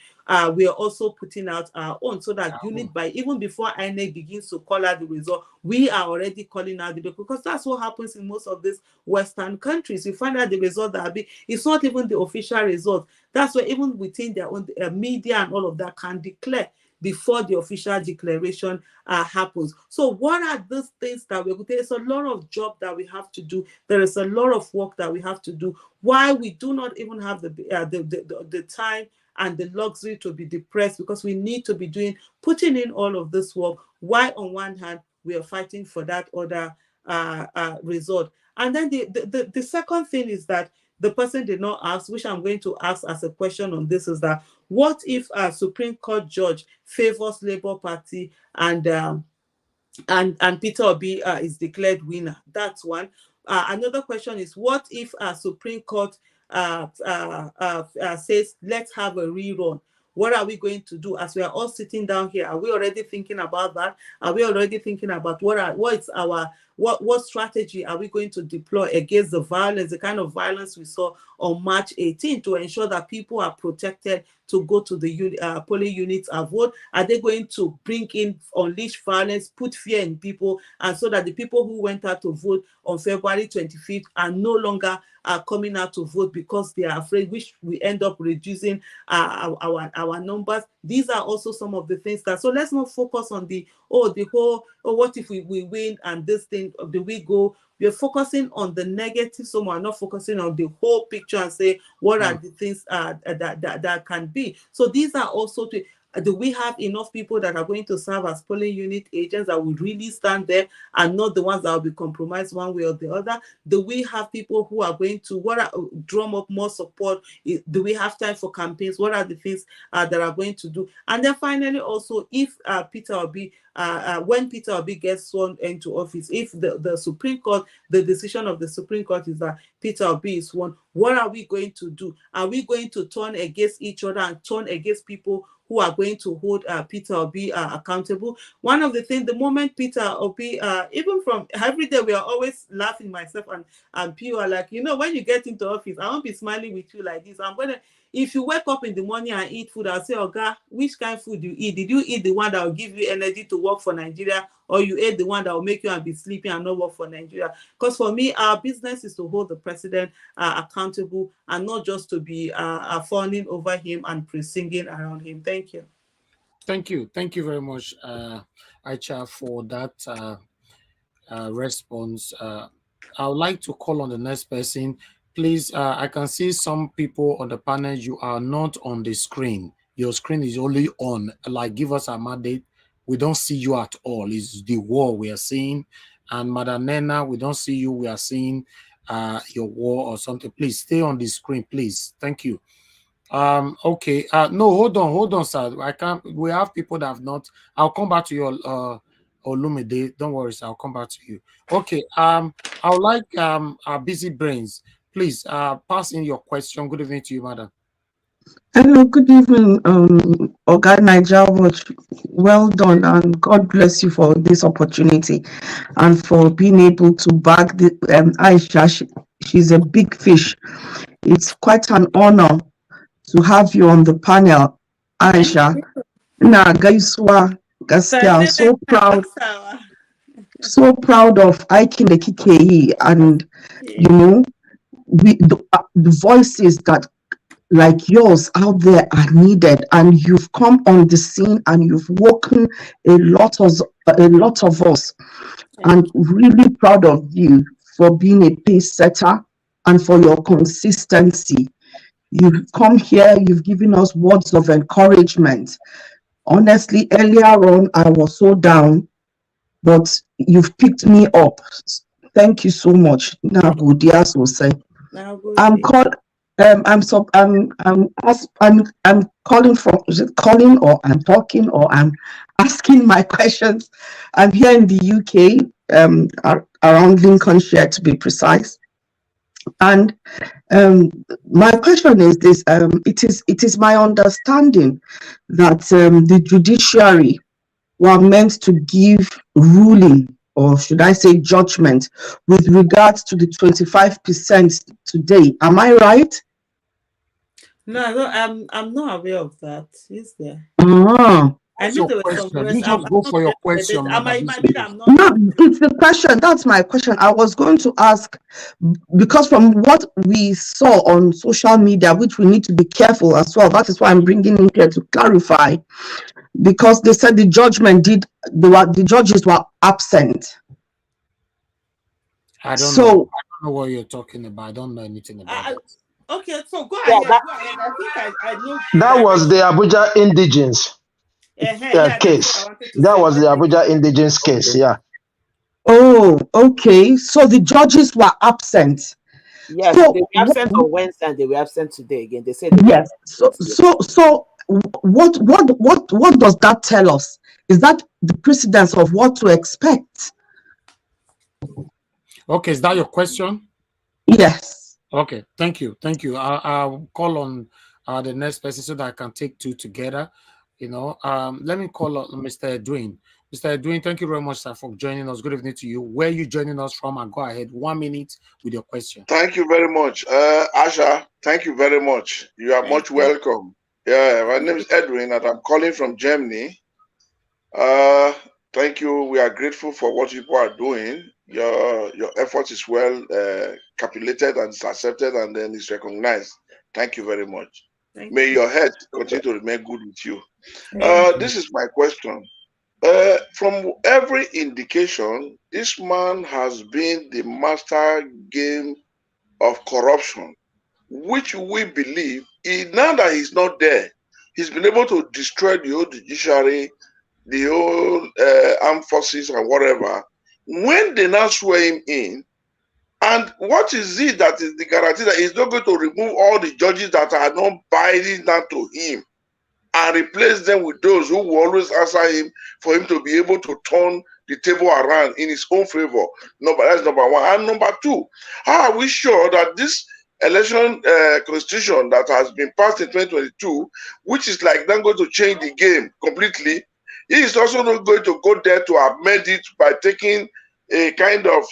Speaker 7: we are also putting out our own, so that unit by, even before INEC begins to call out the result, we are already calling out the result, because that's what happens in most of these Western countries. You find out the result that it's not even the official result. That's why even within their own media and all of that can declare before the official declaration happens. So what are those things that there's a lot of job that we have to do. There is a lot of work that we have to do. Why we do not even have the time and the luxury to be depressed, because we need to be putting in all of this work. Why on one hand we are fighting for that other result. And then the second thing is that the person did not ask, which I'm going to ask as a question on this, is that what if a Supreme Court judge favors Labour Party and Peter Obi is declared winner? That's one. Another question is, what if a Supreme Court says, let's have a rerun? What are we going to do as we are all sitting down here? Are we already thinking about that? Are we already thinking about what strategy are we going to deploy against the violence, the kind of violence we saw on March 18, to ensure that people are protected to go to the polling units and vote? Are they going to unleash violence, put fear in people, and so that the people who went out to vote on February 25th are no longer coming out to vote because they are afraid, which we end up reducing our numbers? These are also some of the things that, so let's not focus on what if we win and this thing, do we go? We're focusing on the negative, so we're not focusing on the whole picture and say what are the things that can be. So these are also do we have enough people that are going to serve as polling unit agents that will really stand there and not the ones that will be compromised one way or the other? Do we have people who are going to drum up more support? Do we have time for campaigns? What are the things that are going to do? And then finally, also, if Peter Obi, when Peter Obi gets sworn into office, if the Supreme Court, the decision of the Supreme Court is that Peter Obi is sworn, what are we going to do? Are we going to turn against each other and turn against people who are going to hold Peter Obi accountable? One of the things, the moment Peter Obi, even from every day, we are always laughing, myself and Pio are like, when you get into office, I won't be smiling with you like this. If you wake up in the morning and eat food, I'll say, Oga, which kind of food do you eat? Did you eat the one that will give you energy to work for Nigeria, or you ate the one that will make you and be sleeping and not work for Nigeria? Because for me, our business is to hold the president accountable and not just to be fawning over him and singing around him. Thank you.
Speaker 6: Thank you. Thank you very much, Aisha, for that response. I would like to call on the next person. Please, I can see some people on the panel. You are not on the screen. Your screen is only on. Like, give us a mandate. We don't see you at all. It's the wall we are seeing. And Madam Nena, we don't see you. We are seeing your wall or something. Please stay on the screen, please. Thank you. Okay. No, hold on, sir. I can't. We have people that have not. I'll come back to you, Olumide. Don't worry, sir. I'll come back to you. Okay. I would like our busy brains. Please pass in your question. Good evening to you, madam.
Speaker 14: Hello, good evening, Oga Naija. Well done, and God bless you for this opportunity and for being able to back the Aisha. She's a big fish. It's quite an honor to have you on the panel, Aisha. Na gaiswa gaskiya. I'm so proud. So proud of Aikin the KKE, and the voices that like yours out there are needed, and you've come on the scene and you've woken a lot of us, and really proud of you for being a pace setter and for your consistency. You've come here, you've given us words of encouragement. Honestly, earlier on I was so down, but you've picked me up. Thank you so much. I'm calling from, is it calling, or I'm talking, or I'm asking my questions. I'm here in the UK. around Lincolnshire to be precise. And my question is this: it is my understanding that the judiciary were meant to give ruling, or should I say judgment, with regards to the 25% today. Am I right?
Speaker 7: No, I'm not aware of that. Is there?
Speaker 14: Ah.
Speaker 7: I
Speaker 6: What's
Speaker 7: know
Speaker 6: your
Speaker 7: there were some
Speaker 6: question?
Speaker 7: words.
Speaker 6: You just go for your question,
Speaker 7: It
Speaker 6: Madam.
Speaker 7: might be that I'm not.
Speaker 14: No, it's the question. That's my question. I was going to ask, because from what we saw on social media, which we need to be careful as well, that is why I'm bringing in here to clarify, because they said the judges were absent.
Speaker 6: I don't
Speaker 14: So,
Speaker 6: know. I don't know what you're talking about. I don't know anything about that.
Speaker 7: Okay, so go
Speaker 10: Yeah,
Speaker 7: ahead. Go ahead. I think I know the
Speaker 9: That was the
Speaker 7: direction.
Speaker 9: Abuja Indigens
Speaker 7: Yeah, that's what I
Speaker 9: case.
Speaker 7: wanted to
Speaker 9: That
Speaker 7: say.
Speaker 9: was the Abuja Indigens case. Yeah.
Speaker 14: oh, okay. So the judges were absent.
Speaker 10: yes,
Speaker 14: So
Speaker 10: they were absent on Wednesday and they were absent today again. They said they were
Speaker 14: yes. So what does that tell us? Is that the precedence of what to expect?
Speaker 6: Okay, is that your question?
Speaker 14: Yes.
Speaker 6: Okay, thank you. I'll call on the next person so that I can take two together. Let me call on Mr. Edwin. Mr. Edwin, thank you very much, sir, for joining us. Good evening to you. Where are you joining us from? And go ahead, 1 minute with your question.
Speaker 15: Thank you very much. Asha, thank you very much. You are much welcome. Yeah, my name is Edwin and I'm calling from Germany. Thank you. We are grateful for what people are doing. Your effort is well calculated and it's accepted and then it's recognized. Thank you very much. May your head continue to remain good with you. This is my question. From every indication, this man has been the master game of corruption, which we believe, now that he's not there, he's been able to destroy the whole judiciary, the whole armed forces and whatever. When they now swear him in, and what is it that is the guarantee that he's not going to remove all the judges that are not binding down to him and replace them with those who will always answer him for him to be able to turn the table around in his own favor? No, but that's number one. And number two, how are we sure that this election constitution that has been passed in 2022, which is like then going to change the game completely, he is also not going to go there to amend it by taking a kind of,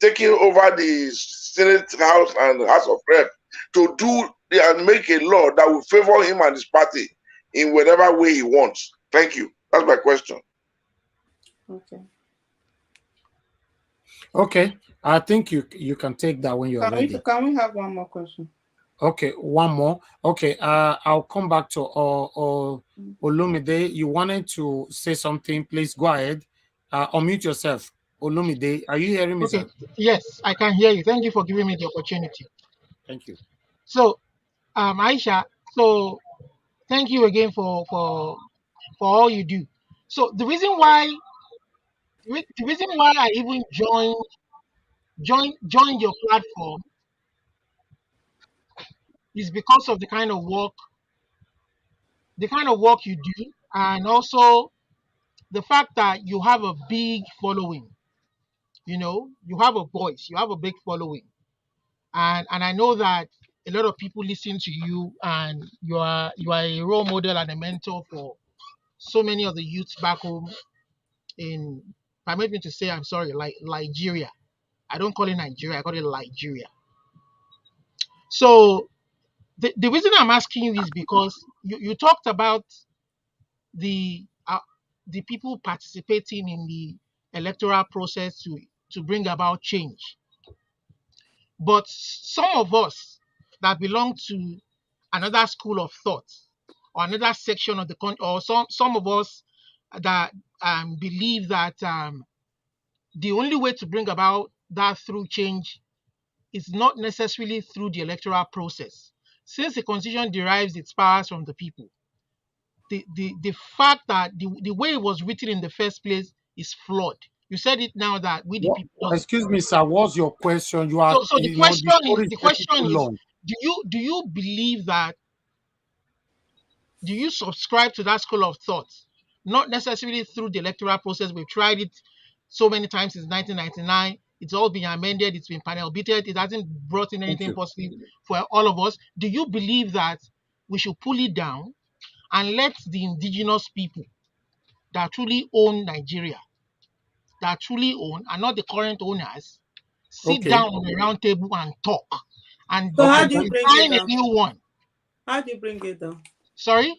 Speaker 15: taking over the Senate House and House of Rep to do and make a law that will favor him and his party in whatever way he wants. Thank you. That's my question.
Speaker 6: Okay, I think you can take that when you're ready.
Speaker 7: Can we have one more question?
Speaker 6: Okay, one more. Okay, I'll come back to Olumide. You wanted to say something, please go ahead. Unmute yourself. Olumide, are you hearing me, sir?
Speaker 13: Yes, I can hear you. Thank you for giving me the opportunity.
Speaker 6: Thank you.
Speaker 13: So, Aisha, so thank you again for all you do. So the reason why I even joined your platform is because of the kind of work you do, and also the fact that you have a big following. You have a voice, you have a big following, and I know that a lot of people listen to you, and you are a role model and a mentor for so many of the youths back home in, permit me to say, I'm sorry, like Nigeria. I don't call it Nigeria, I call it Nigeria. So the reason I'm asking you is because you talked about the people participating in the electoral process to bring about change. But some of us that belong to another school of thought or another section of the country, or some of us that believe that the only way to bring about that through change is not necessarily through the electoral process. Since the constitution derives its powers from the people, the fact that the way it was written in the first place is flawed. You said it now that we the people.
Speaker 6: Excuse me, sir. What's your question? You are.
Speaker 13: So the question is, do you believe that? Do you subscribe to that school of thought? Not necessarily through the electoral process. We've tried it so many times since 1999. It's all been amended. It's been panel beaten. It hasn't brought in anything positive for all of us. Do you believe that we should pull it down and let the indigenous people that truly own Nigeria, that truly own, and not the current owners, sit down on a round table and talk, and
Speaker 7: So how do you bring it
Speaker 13: design a
Speaker 7: down?
Speaker 13: new one?
Speaker 7: How do you bring it down?
Speaker 13: Sorry?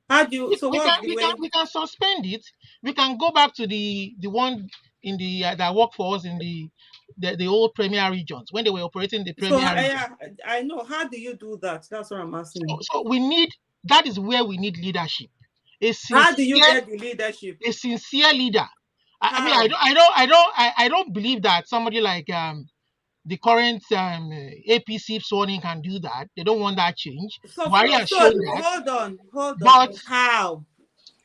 Speaker 7: How do you? So
Speaker 13: we
Speaker 7: what's the way?
Speaker 13: we can suspend it. We can go back to the one in the that worked for us in the old premier regions when they were operating the
Speaker 7: So
Speaker 13: premier region.
Speaker 7: I know. How do you do that? That's what I'm asking.
Speaker 13: So we need, that is where we need leadership.
Speaker 7: How do you get the leadership?
Speaker 13: A sincere leader. I don't believe that somebody like the current APC sworn can do that. They don't want that change.
Speaker 7: So hold on.
Speaker 13: But
Speaker 7: how?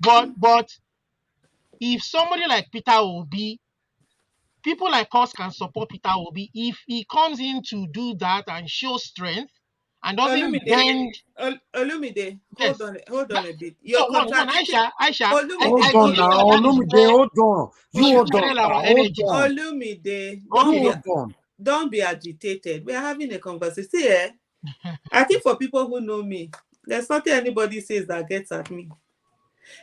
Speaker 13: But if somebody like Peter Obi, people like us can support Peter Obi if he comes in to do that and show strength and doesn't bend.
Speaker 7: Olumide, hold on a bit.
Speaker 13: So one, Aisha,
Speaker 1: hold on now, Olumide, hold on. You hold on now, hold on.
Speaker 7: Olumide, don't be agitated. We are having a conversation. See, I think for people who know me, there's nothing anybody says that gets at me.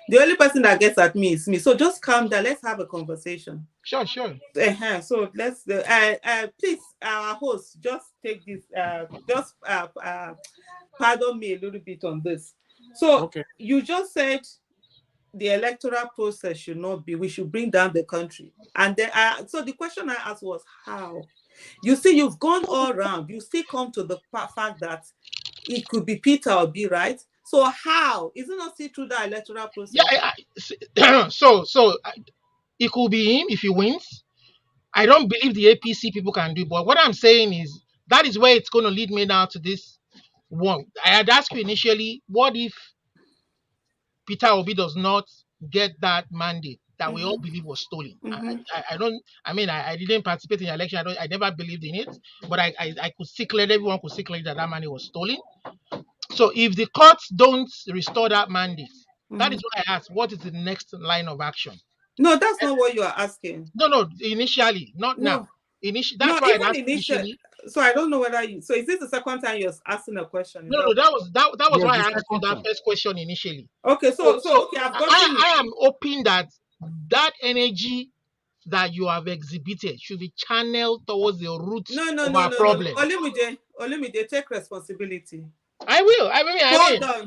Speaker 7: The only person that gets at me is me. So just calm down. Let's have a conversation.
Speaker 13: Sure.
Speaker 7: So let's please, our host, just take this. Pardon me a little bit on this. So you just said the electoral process should not be. We should bring down the country. And then, so the question I asked was how. You see, you've gone all around. You still come to the fact that it could be Peter Obi, right? So how? Is it not still through the electoral process?
Speaker 13: Yeah. So it could be him if he wins. I don't believe the APC people can do it. But what I'm saying is that is where it's going to lead me now to this one. I had asked you initially, what if Peter Obi does not get that mandate that we all believe was stolen? I didn't participate in the election. I never believed in it, but I could see clearly, everyone could see clearly that money was stolen. So if the courts don't restore that mandate, that is why I asked, what is the next line of action?
Speaker 7: No, that's not what you are asking.
Speaker 13: No, initially, not now. That's why I asked initially.
Speaker 7: So I don't know whether you. So is this the second time you're asking a question?
Speaker 13: No, that was why I asked you that first question initially.
Speaker 7: Okay, so okay,
Speaker 13: I am hoping that energy that you have exhibited should be channeled towards the roots of our problem.
Speaker 7: Olumide, take responsibility.
Speaker 13: I will.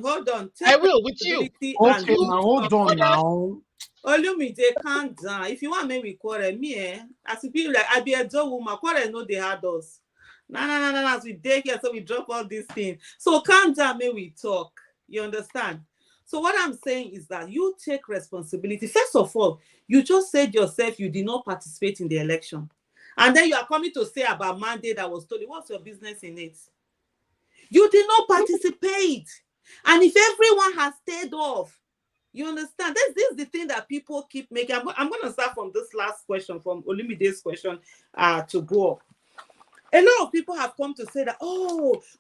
Speaker 7: Hold on.
Speaker 13: I will with you.
Speaker 1: Okay, now hold on now.
Speaker 7: Olumide, calm down. If you want me, we quarrel me. As if you like, I be a dog woman. Quarrel no, they had us. No. As we take here, so we drop all these things. So calm down, may we talk. You understand? So what I'm saying is that you take responsibility. First of all, you just said yourself you did not participate in the election, and then you are coming to say about mandate that was stolen. What's your business in it? You did not participate, and if everyone has stayed off. You understand? This is the thing that people keep making. I'm going to start from this last question, from Olumide's question to go up. A lot of people have come to say that,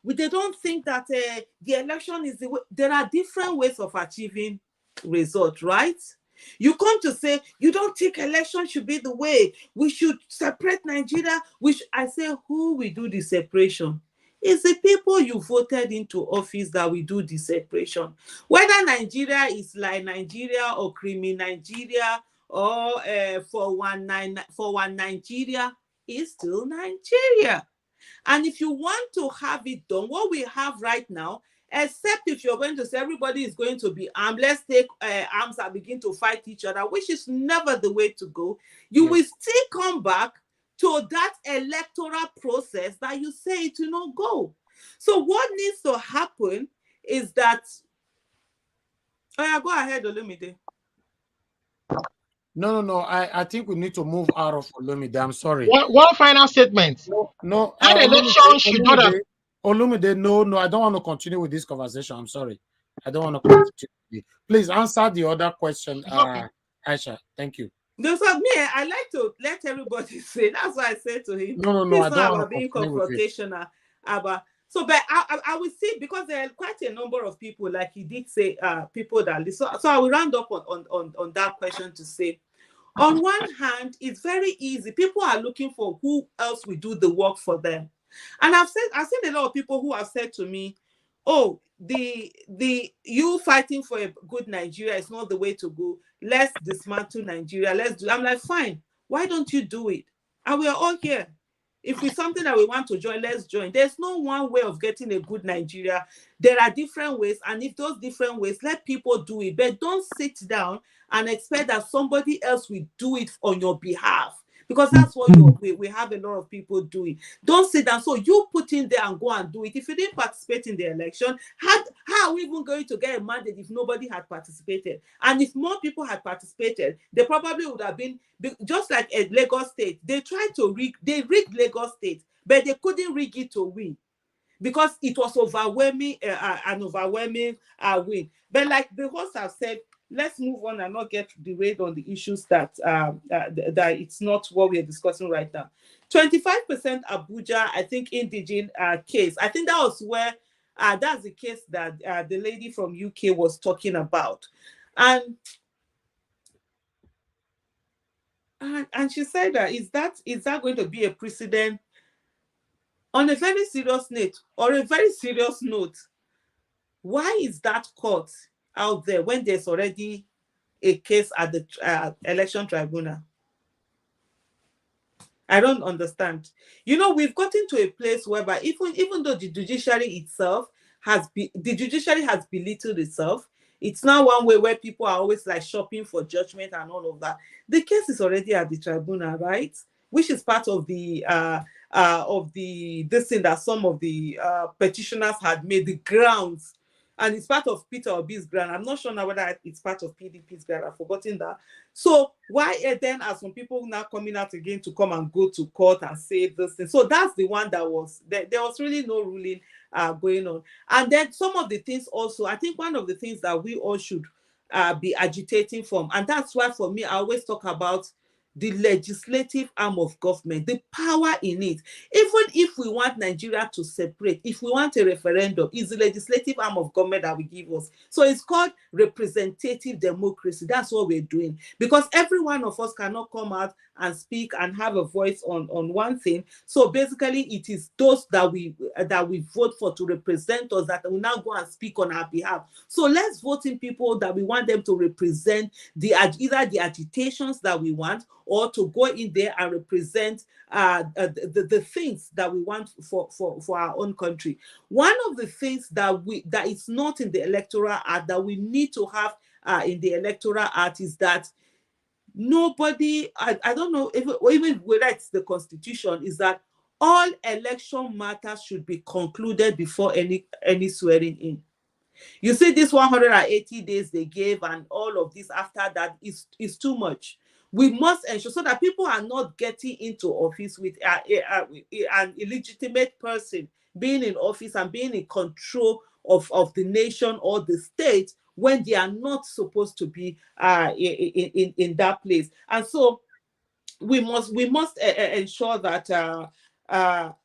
Speaker 7: they don't think that the election is the way. There are different ways of achieving results, right? You come to say, you don't think election should be the way. We should separate Nigeria. I say, who will do the separation? It's the people you voted into office that will do the separation. Whether Nigeria is like Nigeria or Creamy Nigeria or for one Nigeria, is still Nigeria. And if you want to have it done, what we have right now, except if you're going to say everybody is going to be armed, let's take arms and begin to fight each other, which is never the way to go. You will still come back to that electoral process that you say it will not go. So what needs to happen is that... go ahead, Olumide.
Speaker 1: No. I think we need to move out of Olumide. I'm sorry.
Speaker 13: One final statement.
Speaker 1: No.
Speaker 13: That election should not have...
Speaker 1: Olumide, no. I don't want to continue with this conversation. I'm sorry. I don't want to continue. Please answer the other question, Aisha. Thank you.
Speaker 7: No, so me, I like to let everybody say. That's why I said to him.
Speaker 1: No. I don't want to being
Speaker 7: confrontational. So, but I will see, because there are quite a number of people, like he did say, people that listen. So I will round up on that question to say, On one hand, it's very easy. People are looking for who else will do the work for them. And I've seen a lot of people who have said to me, oh, you fighting for a good Nigeria is not the way to go. Let's dismantle Nigeria. I'm like, fine. Why don't you do it? And we are all here. If it's something that we want to join, let's join. There's no one way of getting a good Nigeria. There are different ways. And if those different ways, let people do it. But don't sit down and expect that somebody else will do it on your behalf. Because that's what we have a lot of people doing. Don't sit down. So you put in there and go and do it. If you didn't participate in the election, how are we even going to get a mandate if nobody had participated? And if more people had participated, they probably would have been, just like a Lagos State. They tried to rigged Lagos State, but they couldn't rig it to win, because it was an overwhelming win. But like the hosts have said, let's move on and not get derailed on the issues that it's not what we are discussing right now. 25% Abuja, I think, indigene case. I think that was where that's the case that the lady from UK was talking about, and she said that is that going to be a precedent? On a very serious note, or a very serious note, why is that court out there when there's already a case at the election tribunal? I don't understand. You know, we've gotten to a place whereby even though the judiciary itself has belittled itself, it's now one way where people are always like shopping for judgment and all of that. The case is already at the tribunal, right? Which is part of the this thing that some of the petitioners had made the grounds. And it's part of Peter Obi's grant. I'm not sure now whether it's part of PDP's grant. I've forgotten that. So why then are some people now coming out again to come and go to court and say this thing? So that's the one that was, there was really no ruling going on. And then some of the things also, I think one of the things that we all should be agitating from, and that's why for me, I always talk about the legislative arm of government, the power in it. Even if we want Nigeria to separate, if we want a referendum, it's the legislative arm of government that will give us. So it's called representative democracy. That's what we're doing. Because every one of us cannot come out and speak and have a voice on one thing. So basically, it is those that we vote for to represent us that will now go and speak on our behalf. So let's vote in people that we want them to represent either the agitations that we want, or to go in there and represent the things that we want for our own country. One of the things that is not in the Electoral Act that we need to have in the Electoral Act is that nobody, I don't know, even whether it's the Constitution, is that all election matters should be concluded before any swearing in. You see, this 180 days they gave and all of this after that is too much. We must ensure so that people are not getting into office with an illegitimate person being in office and being in control of the nation or the state when they are not supposed to be in that place. And so we must ensure that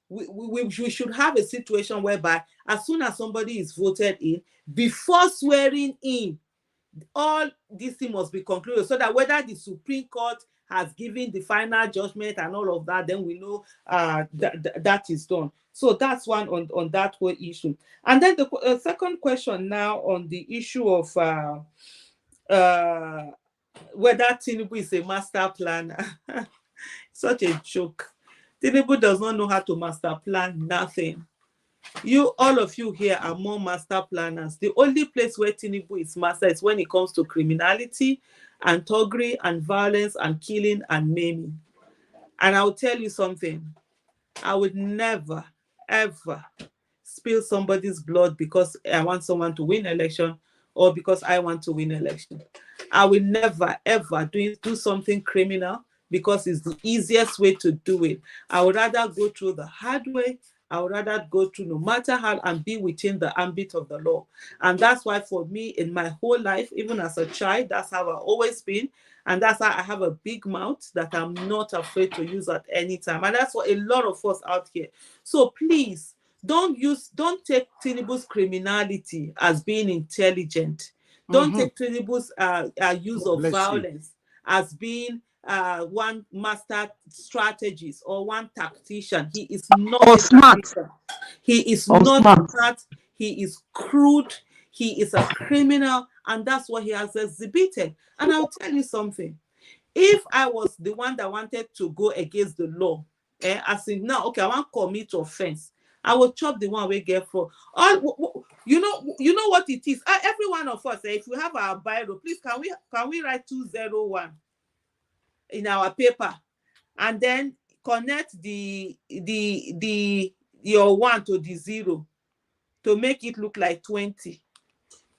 Speaker 7: we should have a situation whereby as soon as somebody is voted in, before swearing in, all this thing must be concluded, so that whether the Supreme Court has given the final judgment and all of that, then we know that is done. So that's one on that whole issue. And then the second question now on the issue of whether Tinubu is a master planner. Such a joke. Tinubu does not know how to master plan nothing. All of you here are more master planners. The only place where Tinubu is master is when it comes to criminality and thuggery and violence and killing and maiming. And I'll tell you something. I would never, ever spill somebody's blood because I want someone to win election or because I want to win election. I will never, ever do something criminal because it's the easiest way to do it. I would rather go through the hard way. I would rather go through no matter how and be within the ambit of the law. And that's why for me in my whole life, even as a child, that's how I've always been. And that's why I have a big mouth that I'm not afraid to use at any time. And that's what a lot of us out here. So please, don't take Tinubu's criminality as being intelligent. Don't take Tinubu's use of violence as being one master strategist or one tactician. He is not
Speaker 14: Or
Speaker 7: a
Speaker 14: smart.
Speaker 7: tactician. He is
Speaker 14: Or
Speaker 7: not
Speaker 14: smart.
Speaker 7: smart. He is crude. He is a criminal, and that's what he has exhibited. And I'll tell you something. If I was the one that wanted to go against the law, as in now, okay, I want to commit offense, I will chop the one we get for all. You know what it is. Every one of us, if we have our Bible, please can we write 201 in our paper, and then connect your 1 to the 0 to make it look like 20.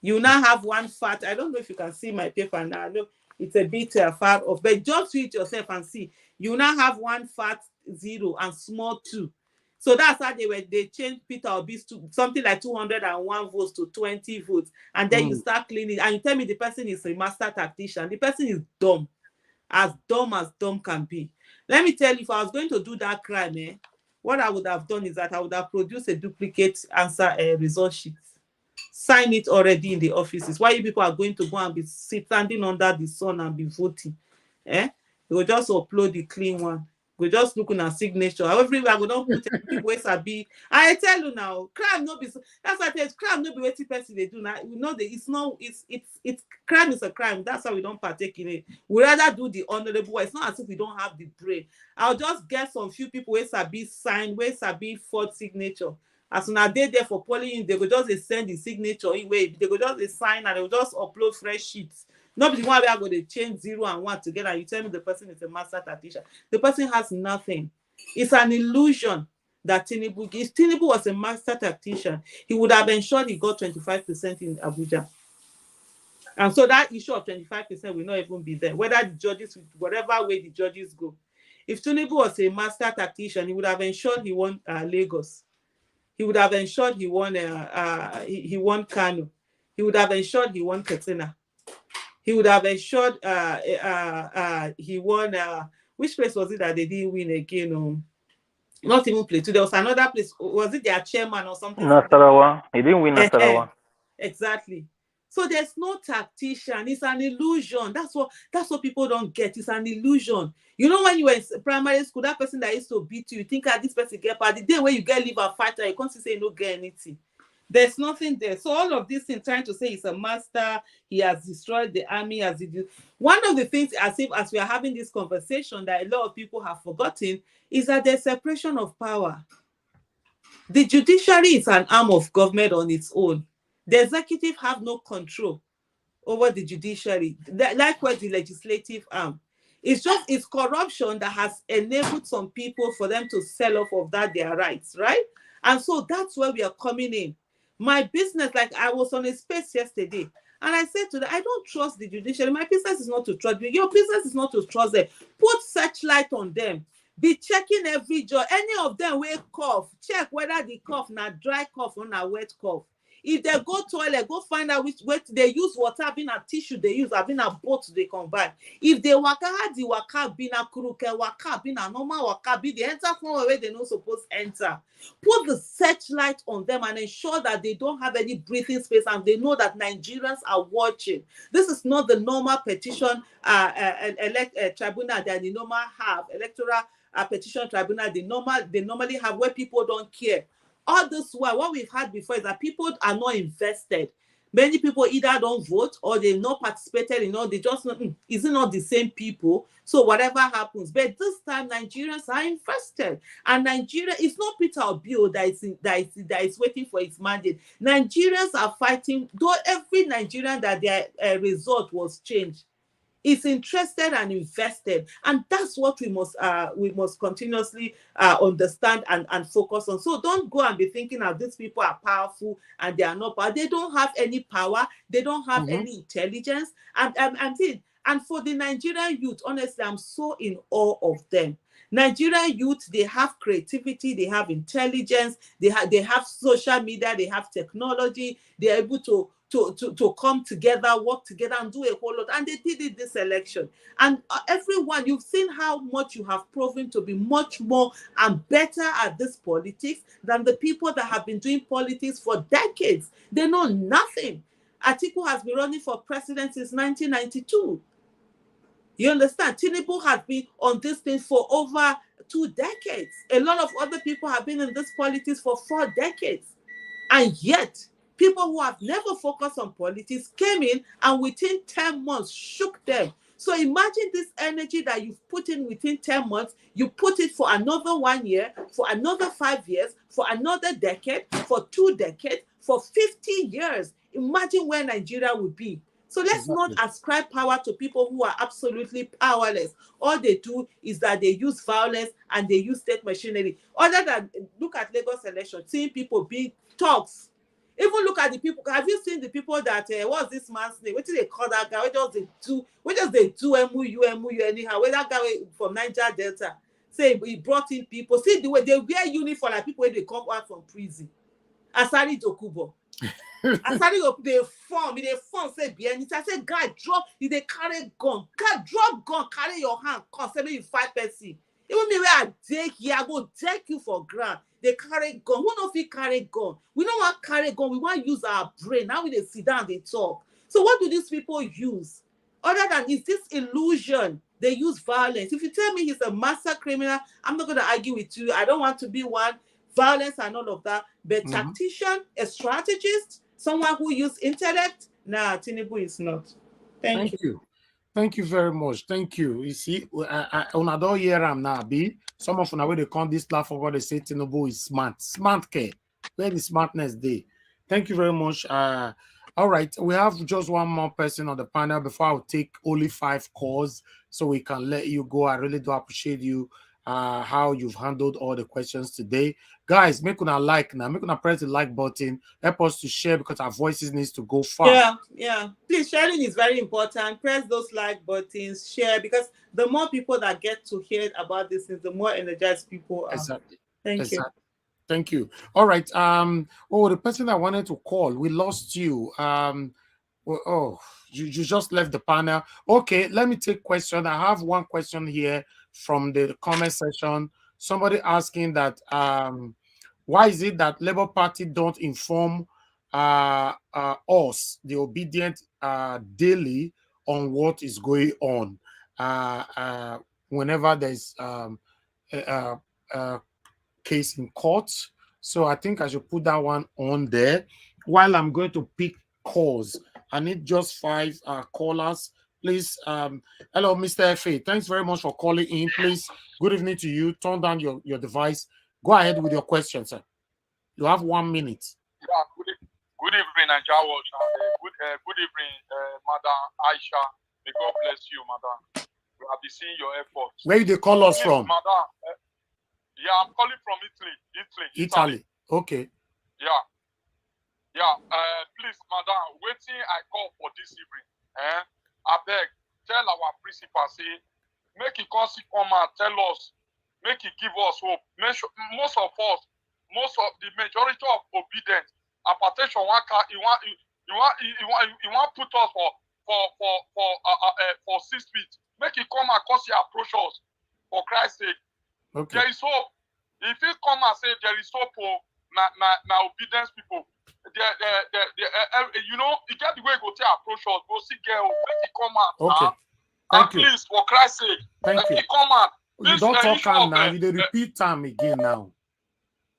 Speaker 7: You now have one fat. I don't know if you can see my paper now. I know it's a bit far off, but just read yourself and see. You now have one fat 0 and small 2. So that's how they changed Peter Obi's to something like 201 votes to 20 votes. And then you start cleaning, and you tell me the person is a master tactician. The person is dumb as dumb can be. Let me tell you, if I was going to do that crime, what I would have done is that I would have produced a duplicate answer result sheet. Sign it already in the offices. Why you people are going to go and be standing under the sun and be voting? You will just upload the clean one. We just looking at signature. Everywhere we don't put people be. I tell you now, crime no be. That's why I tell you, crime no be what person they do now. We know that it's crime is a crime. That's why we don't partake in it. We rather do the honorable. It's not as if we don't have the brain. I'll just get some few people where sabi sign, where sabi forge signature. As soon as they there for polling, they will just send the signature away. They will just sign and they will just upload fresh sheets. Not the one where I'm going to change 0 and 1 together. And you tell me the person is a master tactician. The person has nothing. It's an illusion that Tinubu. If Tinubu was a master tactician, he would have ensured he got 25% in Abuja. And so that issue of 25% will not even be there. Whether the judges, whatever way the judges go. If Tinubu was a master tactician, he would have ensured he won Lagos. He would have ensured he won Kano. He would have ensured he won Katsina. He would have ensured he won which place was it that they didn't win again? Not even Plateau. There was another place. Was it their chairman or something?
Speaker 16: Nasarawa. He didn't win Nasarawa.
Speaker 7: Exactly. So there's no tactician. It's an illusion. That's what people don't get. It's an illusion. You know, when you were in primary school, that person that used to beat you, you think this person get part. The day when you get liver fighter, you can't say you don't get anything. There's nothing there. So all of this thing trying to say he's a master, he has destroyed the army, one of the things as we are having this conversation that a lot of people have forgotten is that there's separation of power. The judiciary is an arm of government on its own. The executive have no control over the judiciary. Likewise, the legislative arm. It's corruption that has enabled some people for them to sell off of their rights, right? And so that's where we are coming in. My business, like I was on a space yesterday, and I said to them, I don't trust the judiciary. My business is not to trust you. Your business is not to trust them. Put searchlight on them. Be checking every job. Any of them will cough. Check whether the cough na dry cough or na wet cough. If they go toilet, go find out which they use water, been a tissue they use, been a boat they combine. If they waka had the waka, been a kuruke waka, been a normal waka, be they enter from where they not supposed to enter. Put the searchlight on them and ensure that they don't have any breathing space and they know that Nigerians are watching. This is not the normal petition tribunal that they normally have, electoral petition tribunal they normally have where people don't care. All this while, what we've had before is that people are not invested. Many people either don't vote or they've not participated in all. They just not, is it not the same people? So whatever happens. But this time, Nigerians are invested. And Nigeria, it's not Peter Obi that is waiting for his mandate. Nigerians are fighting, though every Nigerian that their result was changed is interested and invested, and that's what we must continuously understand and focus on. So don't go and be thinking that these people are powerful and they are not powerful. They don't have any power. They don't have any intelligence. And for the Nigerian youth, honestly, I'm so in awe of them. Nigerian youth, they have creativity, they have intelligence, they have social media, they have technology, they're able to come together, work together, and do a whole lot. And they did it this election. And everyone, you've seen how much you have proven to be much more and better at this politics than the people that have been doing politics for decades. They know nothing. Atiku has been running for president since 1992. You understand? Tinubu has been on this thing for over 2 decades. A lot of other people have been in this politics for 4 decades. And yet, people who have never focused on politics came in and within 10 months shook them. So imagine this energy that you've put in within 10 months, you put it for another 1 year, for another 5 years, for another decade, for 2 decades, for 50 years. Imagine where Nigeria would be. So let's not ascribe power to people who are absolutely powerless. All they do is that they use violence and they use state machinery. Other than, look at Lagos election, seeing people being thugs. Even look at the people. Have you seen the people that what's this man's name? What do they call that guy? What does they do MU anyhow? Where that guy from Naija Delta say he brought in people. See the way they wear uniform like people when they come out from prison. Asari Dokubo. Asari they form say behind it. I say, guy, drop, they carry gun. Guy, drop gun, carry your hand, consider you 5 person. Even me where I take here, I go take you for ground. They carry gun. Who know if we carry gun? We don't want carry gun. We want to use our brain. Now we they sit down, they talk. So what do these people use? Other than is this illusion? They use violence. If you tell me he's a master criminal, I'm not going to argue with you. I don't want to be one. Violence and all of that. But tactician, a strategist, someone who use intellect, nah, Tinubu is not. Thank you.
Speaker 6: Thank you very much. Thank you. You see, I don't hear him now. Be some of the way they come this platform, what they say Tinubu is smart. Smart care. Where the smartness day. Thank you very much. All right, we have just one more person on the panel before I'll take only 5 calls so we can let you go. I really do appreciate you. How you've handled all the questions today. Guys, make una like now. Make una press the like button. Help us to share because our voices needs to go far.
Speaker 7: Yeah. Please, sharing is very important. Press those like buttons, share, because the more people that get to hear about this, the more energized people are.
Speaker 6: Exactly.
Speaker 7: Thank you.
Speaker 6: Thank you. All right. The person I wanted to call, we lost you. You just left the panel. Okay, let me take question. I have one question here from the comment section. Somebody asking that why is it that Labour Party don't inform us, the obedient, daily on what is going on whenever there's case in court? So I think I should put that one on there while I'm going to pick calls. I need just 5 callers. Please, hello, Mr. FA. Thanks very much for calling in. Please, good evening to you. Turn down your device. Go ahead with your question, sir. You have 1 minute.
Speaker 17: Yeah, good evening, Naija. Good evening, Madam Aisha. May God bless you, Madam. We have been seeing your efforts.
Speaker 6: Where did they call us from?
Speaker 17: Madam, yeah, I'm calling from Italy.
Speaker 6: Okay.
Speaker 17: Yeah. Please, Madam, waiting I call for this evening. I beg, tell our principal, say, make it come and tell us, make it give us hope. Most of the majority of obedient, hypertension, you want put us for 6 feet. Make it come and cause you approach us, for Christ's sake.
Speaker 6: Okay.
Speaker 17: There is hope. If you come and say there is hope for my obedience people, you get the way go to approach us, go see girl, make it come out.
Speaker 6: Okay. Thank you.
Speaker 17: Please, for Christ's sake,
Speaker 6: Thank
Speaker 17: make
Speaker 6: you.
Speaker 17: it come out.
Speaker 6: You don't talk time now. You repeat time again now.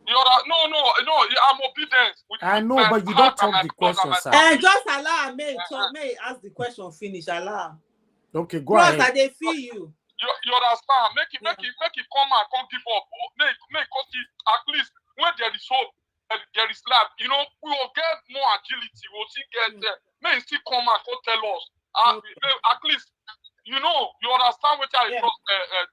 Speaker 17: No, I'm obedient.
Speaker 6: I know, but you don't talk the question, sir.
Speaker 7: Just allow me ask the question finish. Allow.
Speaker 6: Okay, go ahead.
Speaker 7: Plus, they feel you.
Speaker 17: You understand? Make it come and come give up. Make at least when there is hope, there is life. We will get more agility. We'll still get there. May still come and come tell us. At least you understand what I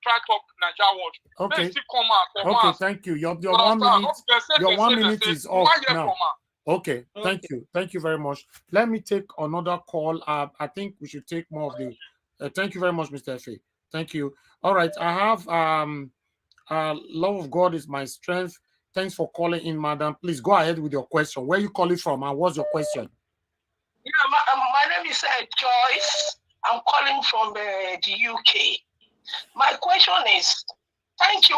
Speaker 17: try to talk Naija watch.
Speaker 6: Okay.
Speaker 17: May still come and
Speaker 6: okay, thank you. Your 1 minute. Your 1 minute is off now. Okay, thank you. Thank you very much. Let me take another call. I think we should take more of the. Thank you very much, Mr. F.A. Thank you. All right, I have love of God is my strength. Thanks for calling in, madam. Please go ahead with your question. Where you calling from and what's your question?
Speaker 18: Yeah, my name is Joyce. I'm calling from the UK. My question is, thank you,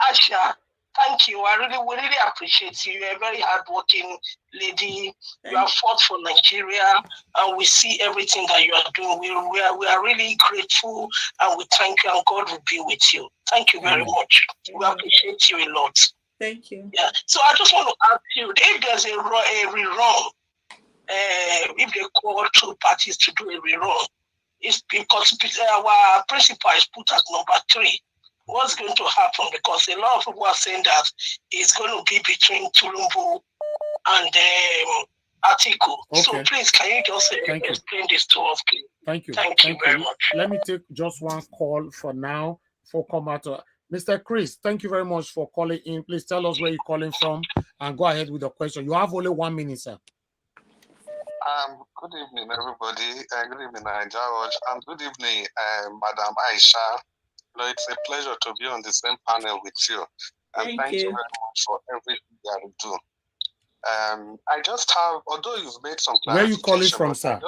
Speaker 18: Aisha, Thank you. We really appreciate you. You're a very hardworking lady. You have fought for Nigeria, and we see everything that you are doing. We are really grateful, and we thank you, and God will be with you. Thank you very much. We appreciate you a lot.
Speaker 7: Thank you.
Speaker 18: Yeah. So I just want to ask you, if there's a rerun, if they call two parties to do a rerun, it's because our principal is put at number 3. What's going to happen? Because a lot of people are saying that it's going to be between Tulumbu and Atiku.
Speaker 6: Okay.
Speaker 18: So please, can you just explain this to us, please?
Speaker 6: Thank you.
Speaker 18: Thank you very much.
Speaker 6: Let me take just one call for now for Komato. Mr. Chris, thank you very much for calling in. Please tell us where you're calling from and go ahead with the question. You have only 1 minute, sir.
Speaker 19: Good evening, everybody. Good evening, Naija, and good evening, Madam Aisha. It's a pleasure to be on the same panel with you. And thank you very much for everything that you do. I just have, although you've made some clarification.
Speaker 6: Where are you calling from, sir?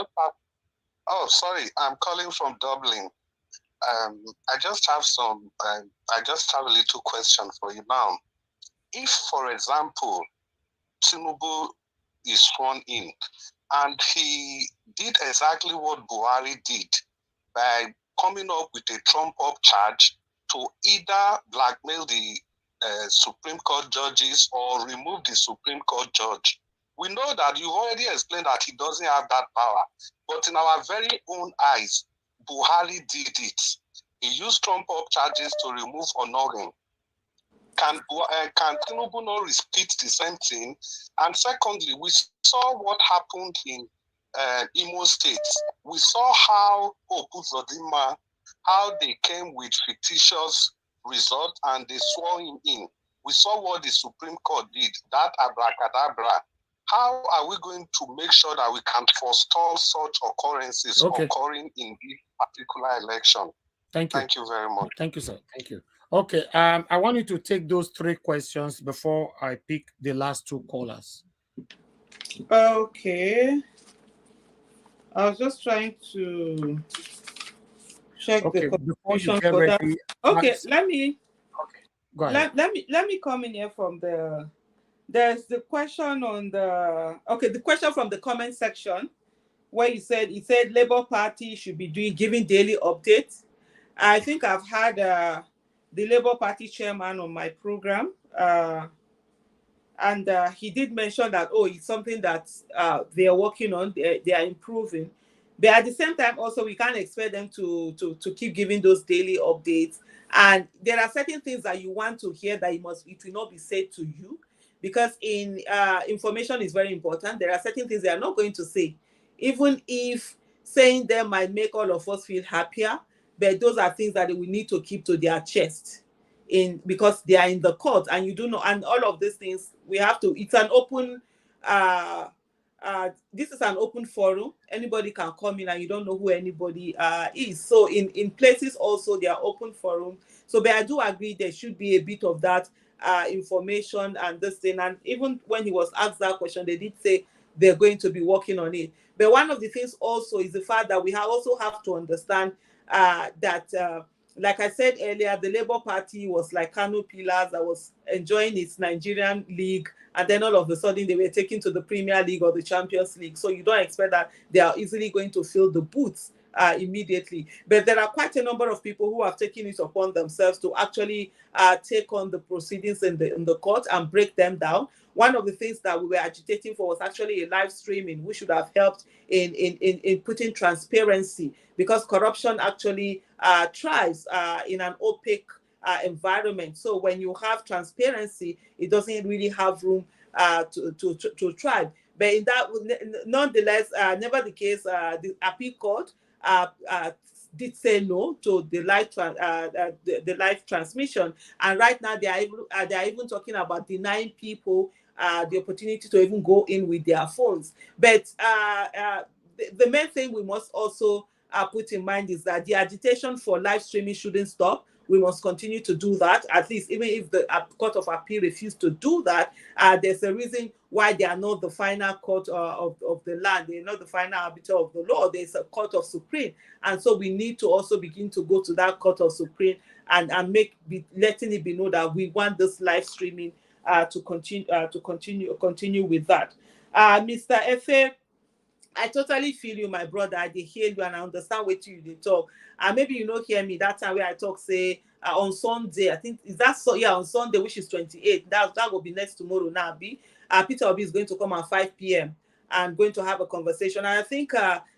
Speaker 19: I'm calling from Dublin. I just have a little question for you now. If, for example, Tinubu is sworn in and he did exactly what Buhari did by coming up with a trump-up charge to either blackmail the Supreme Court judges or remove the Supreme Court judge. We know that you've already explained that he doesn't have that power, but in our very own eyes, Buhari did it. He used trump-up charges to remove Onorin. Can Tinubu not repeat the same thing? And secondly, we saw what happened in Imo State. We saw how Opuzodima, how they came with fictitious results and they swore him in. We saw what the Supreme Court did, that abracadabra. How are we going to make sure that we can forestall such occurrences occurring in this particular election?
Speaker 6: Thank you.
Speaker 19: Thank you very much.
Speaker 6: Thank you, sir. Thank you. Okay, I want you to take those 3 questions before I pick the last 2 callers.
Speaker 7: Okay. I was just trying to check the confusion for that. Okay, let me.
Speaker 6: Okay, go ahead.
Speaker 7: Let me come in here from the. There's the question on the. Okay, the question from the comment section, where he said Labour Party should be giving daily updates. I think I've had the Labour Party chairman on my program, and he did mention that it's something that they are working on. They are improving. But at the same time, also, we can't expect them to keep giving those daily updates. And there are certain things that you want to hear that it will not be said to you, because information is very important. There are certain things they are not going to say, even if saying them might make all of us feel happier. But those are things that we need to keep to their chest, because they are in the court, and you do know, and all of these things we have to. It's an open. This is an open forum. Anybody can come in, and you don't know who anybody is. So in places also they are open forum. So, but I do agree there should be a bit of that information and this thing. And even when he was asked that question, they did say they're going to be working on it. But one of the things also is the fact that we also have to understand that, like I said earlier, the Labour Party was like Kano Pillars that was enjoying its Nigerian league, and then all of a sudden they were taken to the Premier League or the Champions League. So you don't expect that they are easily going to fill the boots immediately. But there are quite a number of people who have taken it upon themselves to actually take on the proceedings in the court and break them down. One of the things that we were agitating for was actually a live streaming, which should have helped in putting transparency, because corruption actually thrives in an opaque environment. So when you have transparency, it doesn't really have room to thrive. But in that, nonetheless, never the case, the appeal court did say no to the live transmission, and right now they are even talking about denying people the opportunity to even go in with their phones. But the main thing we must also put in mind is that the agitation for live streaming shouldn't stop we must continue to do that. At least, even if the Court of Appeal refused to do that, there's a reason why they are not the final court of the land. They're not the final arbiter of the law. There's a Court of Supreme. And so we need to also begin to go to that Court of Supreme and letting it be known that we want this live streaming to continue with that. Mr. Efe, I totally feel you, my brother. I hear you and I understand what you talk. Maybe you don't hear me that time where I talk, say, on Sunday. I think is that so? Yeah, on Sunday, which is 28. That will be next tomorrow. Now, Peter Obi is going to come at 5 p.m. and going to have a conversation. And I think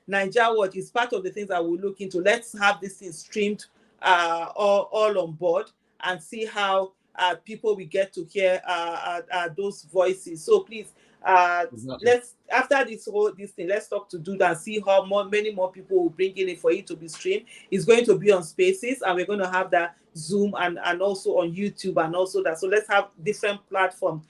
Speaker 7: Naija Watch is part of the things that we'll look into. Let's have this thing streamed all on board and see how people will get to hear those voices. So please. Let's after this thing, let's talk to Duda and see how many more people will bring in it for it to be streamed. It's going to be on Spaces, and we're going to have that Zoom and also on YouTube and also that. So let's have different platforms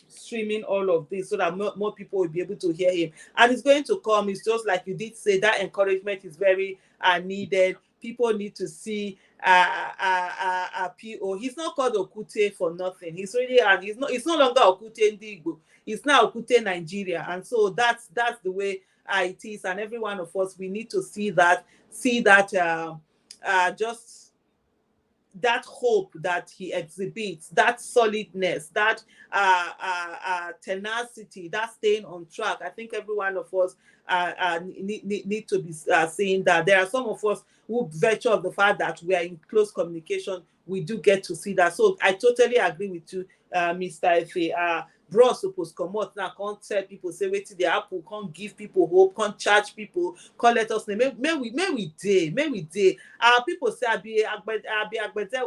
Speaker 7: streaming all of this so that more people will be able to hear him. And it's going to come. It's just like you did say, that encouragement is very needed. People need to see PO. He's not called Okute for nothing. He's really, and it's no longer Okute Ndigbo. It's now Okute Nigeria. And so that's the way it is. And every one of us, we need to see that just that hope that he exhibits, that solidness, that tenacity, that staying on track. I think every one of us need to be seeing that. There are some of us who, virtue of the fact that we are in close communication, we do get to see that. So I totally agree with you, Mr. Efe. Bros supposed come out now, can't tell people, say wait till the Apple, can't give people hope, can't charge people, can't let us know. May we day. People say I be a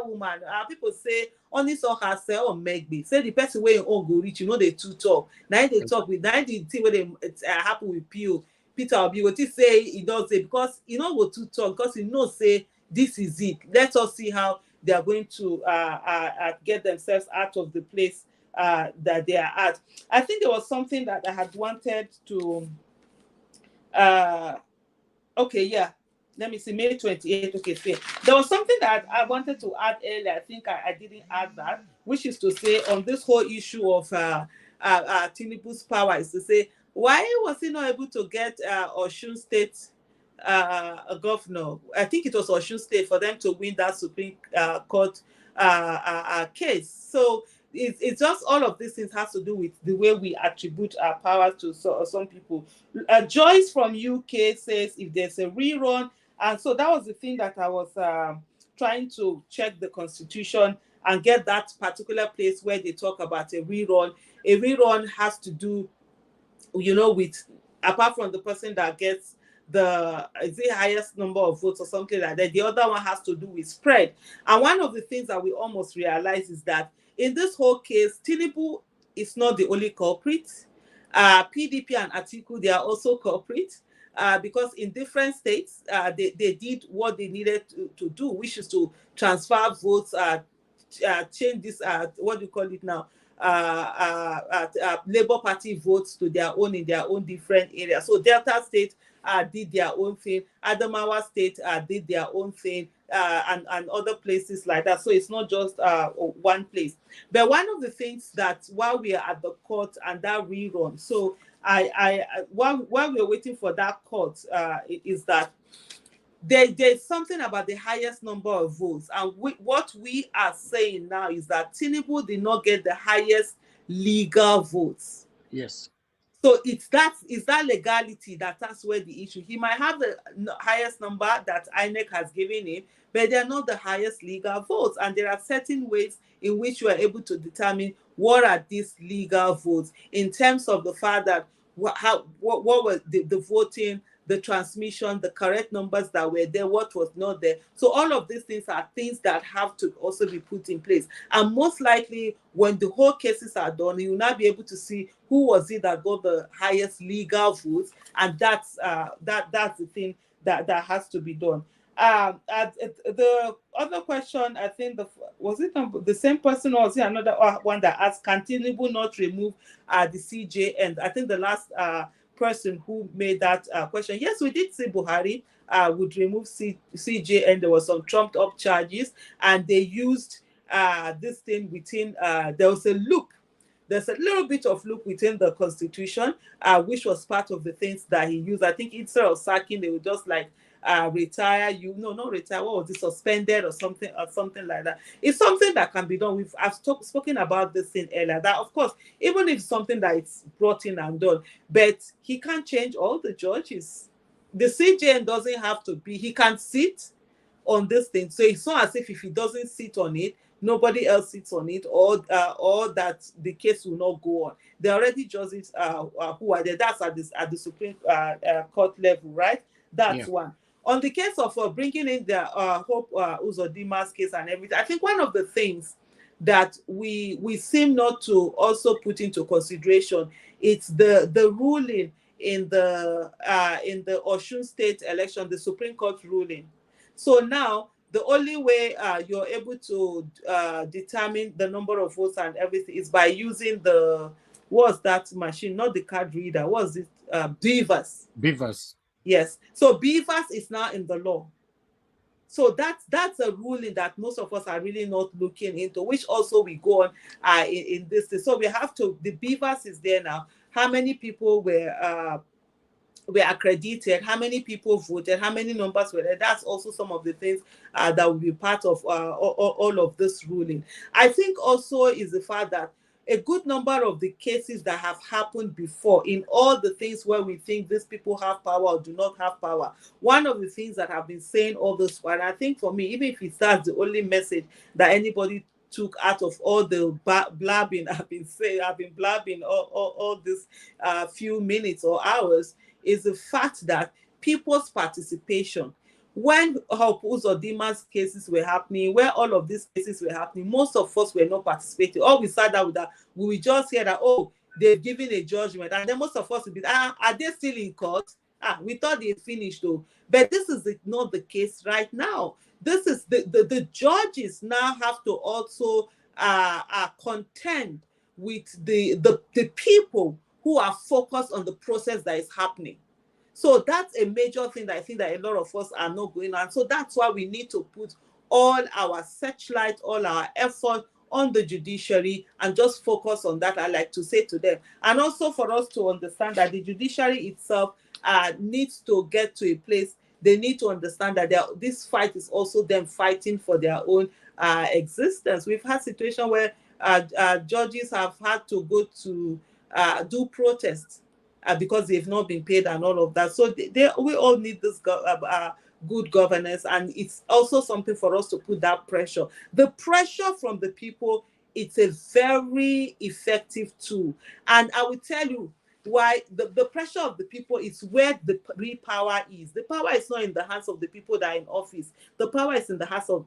Speaker 7: woman. People say only saw herself or make me. Say the person where you all go reach, they too talk. Now they talk with 90 thing where they happen with Peter Obi. What he say he does it because go to talk because say this is it. Let us see how they are going to get themselves out of the place that they are at. I think there was something that I had wanted to let me see, May 28th. Okay, see. There was something that I wanted to add earlier. I think I didn't add that, which is to say on this whole issue of Tinubu's power, is to say, why was he not able to get Osun State a governor? I think it was Osun State for them to win that Supreme Court case. So it's just all of these things has to do with the way we attribute our power to some people. Joyce from UK says if there's a rerun, and so that was the thing that I was trying to check the Constitution and get that particular place where they talk about a rerun. A rerun has to do, with, apart from the person that gets the highest number of votes or something like that, the other one has to do with spread. And one of the things that we almost realize is that in this whole case, Tinubu is not the only culprit. PDP and Atiku, they are also culprits because in different states, they did what they needed to do, which is to transfer votes, change this, what do you call it now, Labour Party votes to their own in their own different areas. So Delta State did their own thing. Adamawa State did their own thing, and other places like that. So it's not just one place. But one of the things that while we are at the court and that rerun, so while we are waiting for that court, is that there's something about the highest number of votes. And what we are saying now is that Tinubu did not get the highest legal votes.
Speaker 6: Yes.
Speaker 7: So it's that legality that's where the issue. He might have the highest number that INEC has given him, but they're not the highest legal votes. And there are certain ways in which you are able to determine what are these legal votes in terms of the fact that what was the voting, the transmission, the correct numbers that were there, what was not there. So all of these things are things that have to also be put in place. And most likely, when the whole cases are done, you will not be able to see who was it that got the highest legal votes, and that's the thing that has to be done. The other question, I think, was it the same person or was it another one that asked, can Tinubu not remove the CJ? And I think the last person who made that question. Yes, we did see Buhari would remove CJ, and there was some trumped up charges, and they used this thing within. There was a loop. There's a little bit of loop within the constitution, which was part of the things that he used. I think instead of sacking, they would just like retire you. No, not retire. What was it? Suspended or something like that. It's something that can be done. I've spoken about this thing earlier. That of course, even if it's something that it's brought in and done, but he can't change all the judges. The CJN doesn't have to be. He can sit on this thing. So it's not as if he doesn't sit on it, nobody else sits on it, or that the case will not go on. They already judges who are there. That's at the Supreme Court level, right? That's one. On the case of bringing in the Hope Uzodima's case and everything, I think one of the things that we seem not to also put into consideration, it's the ruling in the Osun State election, the Supreme Court ruling. So now the only way you're able to determine the number of votes and everything is by using what's that machine, not the card reader. What's it? Beavers.
Speaker 6: Beavers.
Speaker 7: Yes. So Beavers is now in the law. So that's a ruling that most of us are really not looking into, which also we go on in this. So we have to, the Beavers is there now. How many people were accredited, how many people voted, how many numbers were there? That's also some of the things that will be part of all of this ruling. I think also is the fact that a good number of the cases that have happened before, in all the things where we think these people have power or do not have power, one of the things that I've been saying all this while, I think for me, even if it's that's the only message that anybody took out of all the blabbing I've been saying, I've been blabbing all this few minutes or hours, is the fact that people's participation, when Uzodima's cases were happening, where all of these cases were happening, most of us were not participating. All we sat down with that, we will just hear that, oh, they've given a judgment, and then most of us will be, are they still in court? We thought they finished though. But this is not the case right now. This is the judges now have to also contend with the people who are focused on the process that is happening. So that's a major thing that I think that a lot of us are not going on. So that's why we need to put all our searchlight, all our effort on the judiciary and just focus on that, I like to say to them. And also for us to understand that the judiciary itself needs to get to a place. They need to understand that this fight is also them fighting for their own existence. We've had situations where judges have had to go to do protests because they've not been paid and all of that. So we all need this good governance, and it's also something for us to put that pressure. The pressure from the people, it's a very effective tool. And I will tell you why the pressure of the people is where the real power is. The power is not in the hands of the people that are in office. The power is in the hands of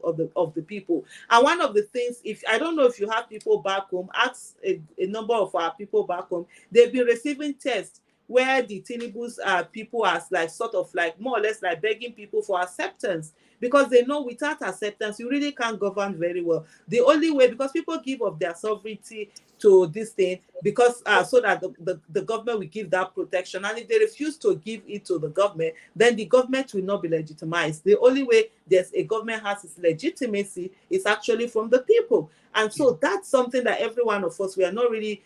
Speaker 7: the people. And one of the things, if I don't know if you have people back home, ask a number of our people back home, they've been receiving tests where the Tinubu's people are like sort of like more or less like begging people for acceptance, because they know without acceptance you really can't govern very well. The only way, because people give up their sovereignty to this thing because so that the government will give that protection, and if they refuse to give it to the government, then the government will not be legitimized. The only way there's a government has its legitimacy is actually from the people. And so that's something that every one of us, we are not really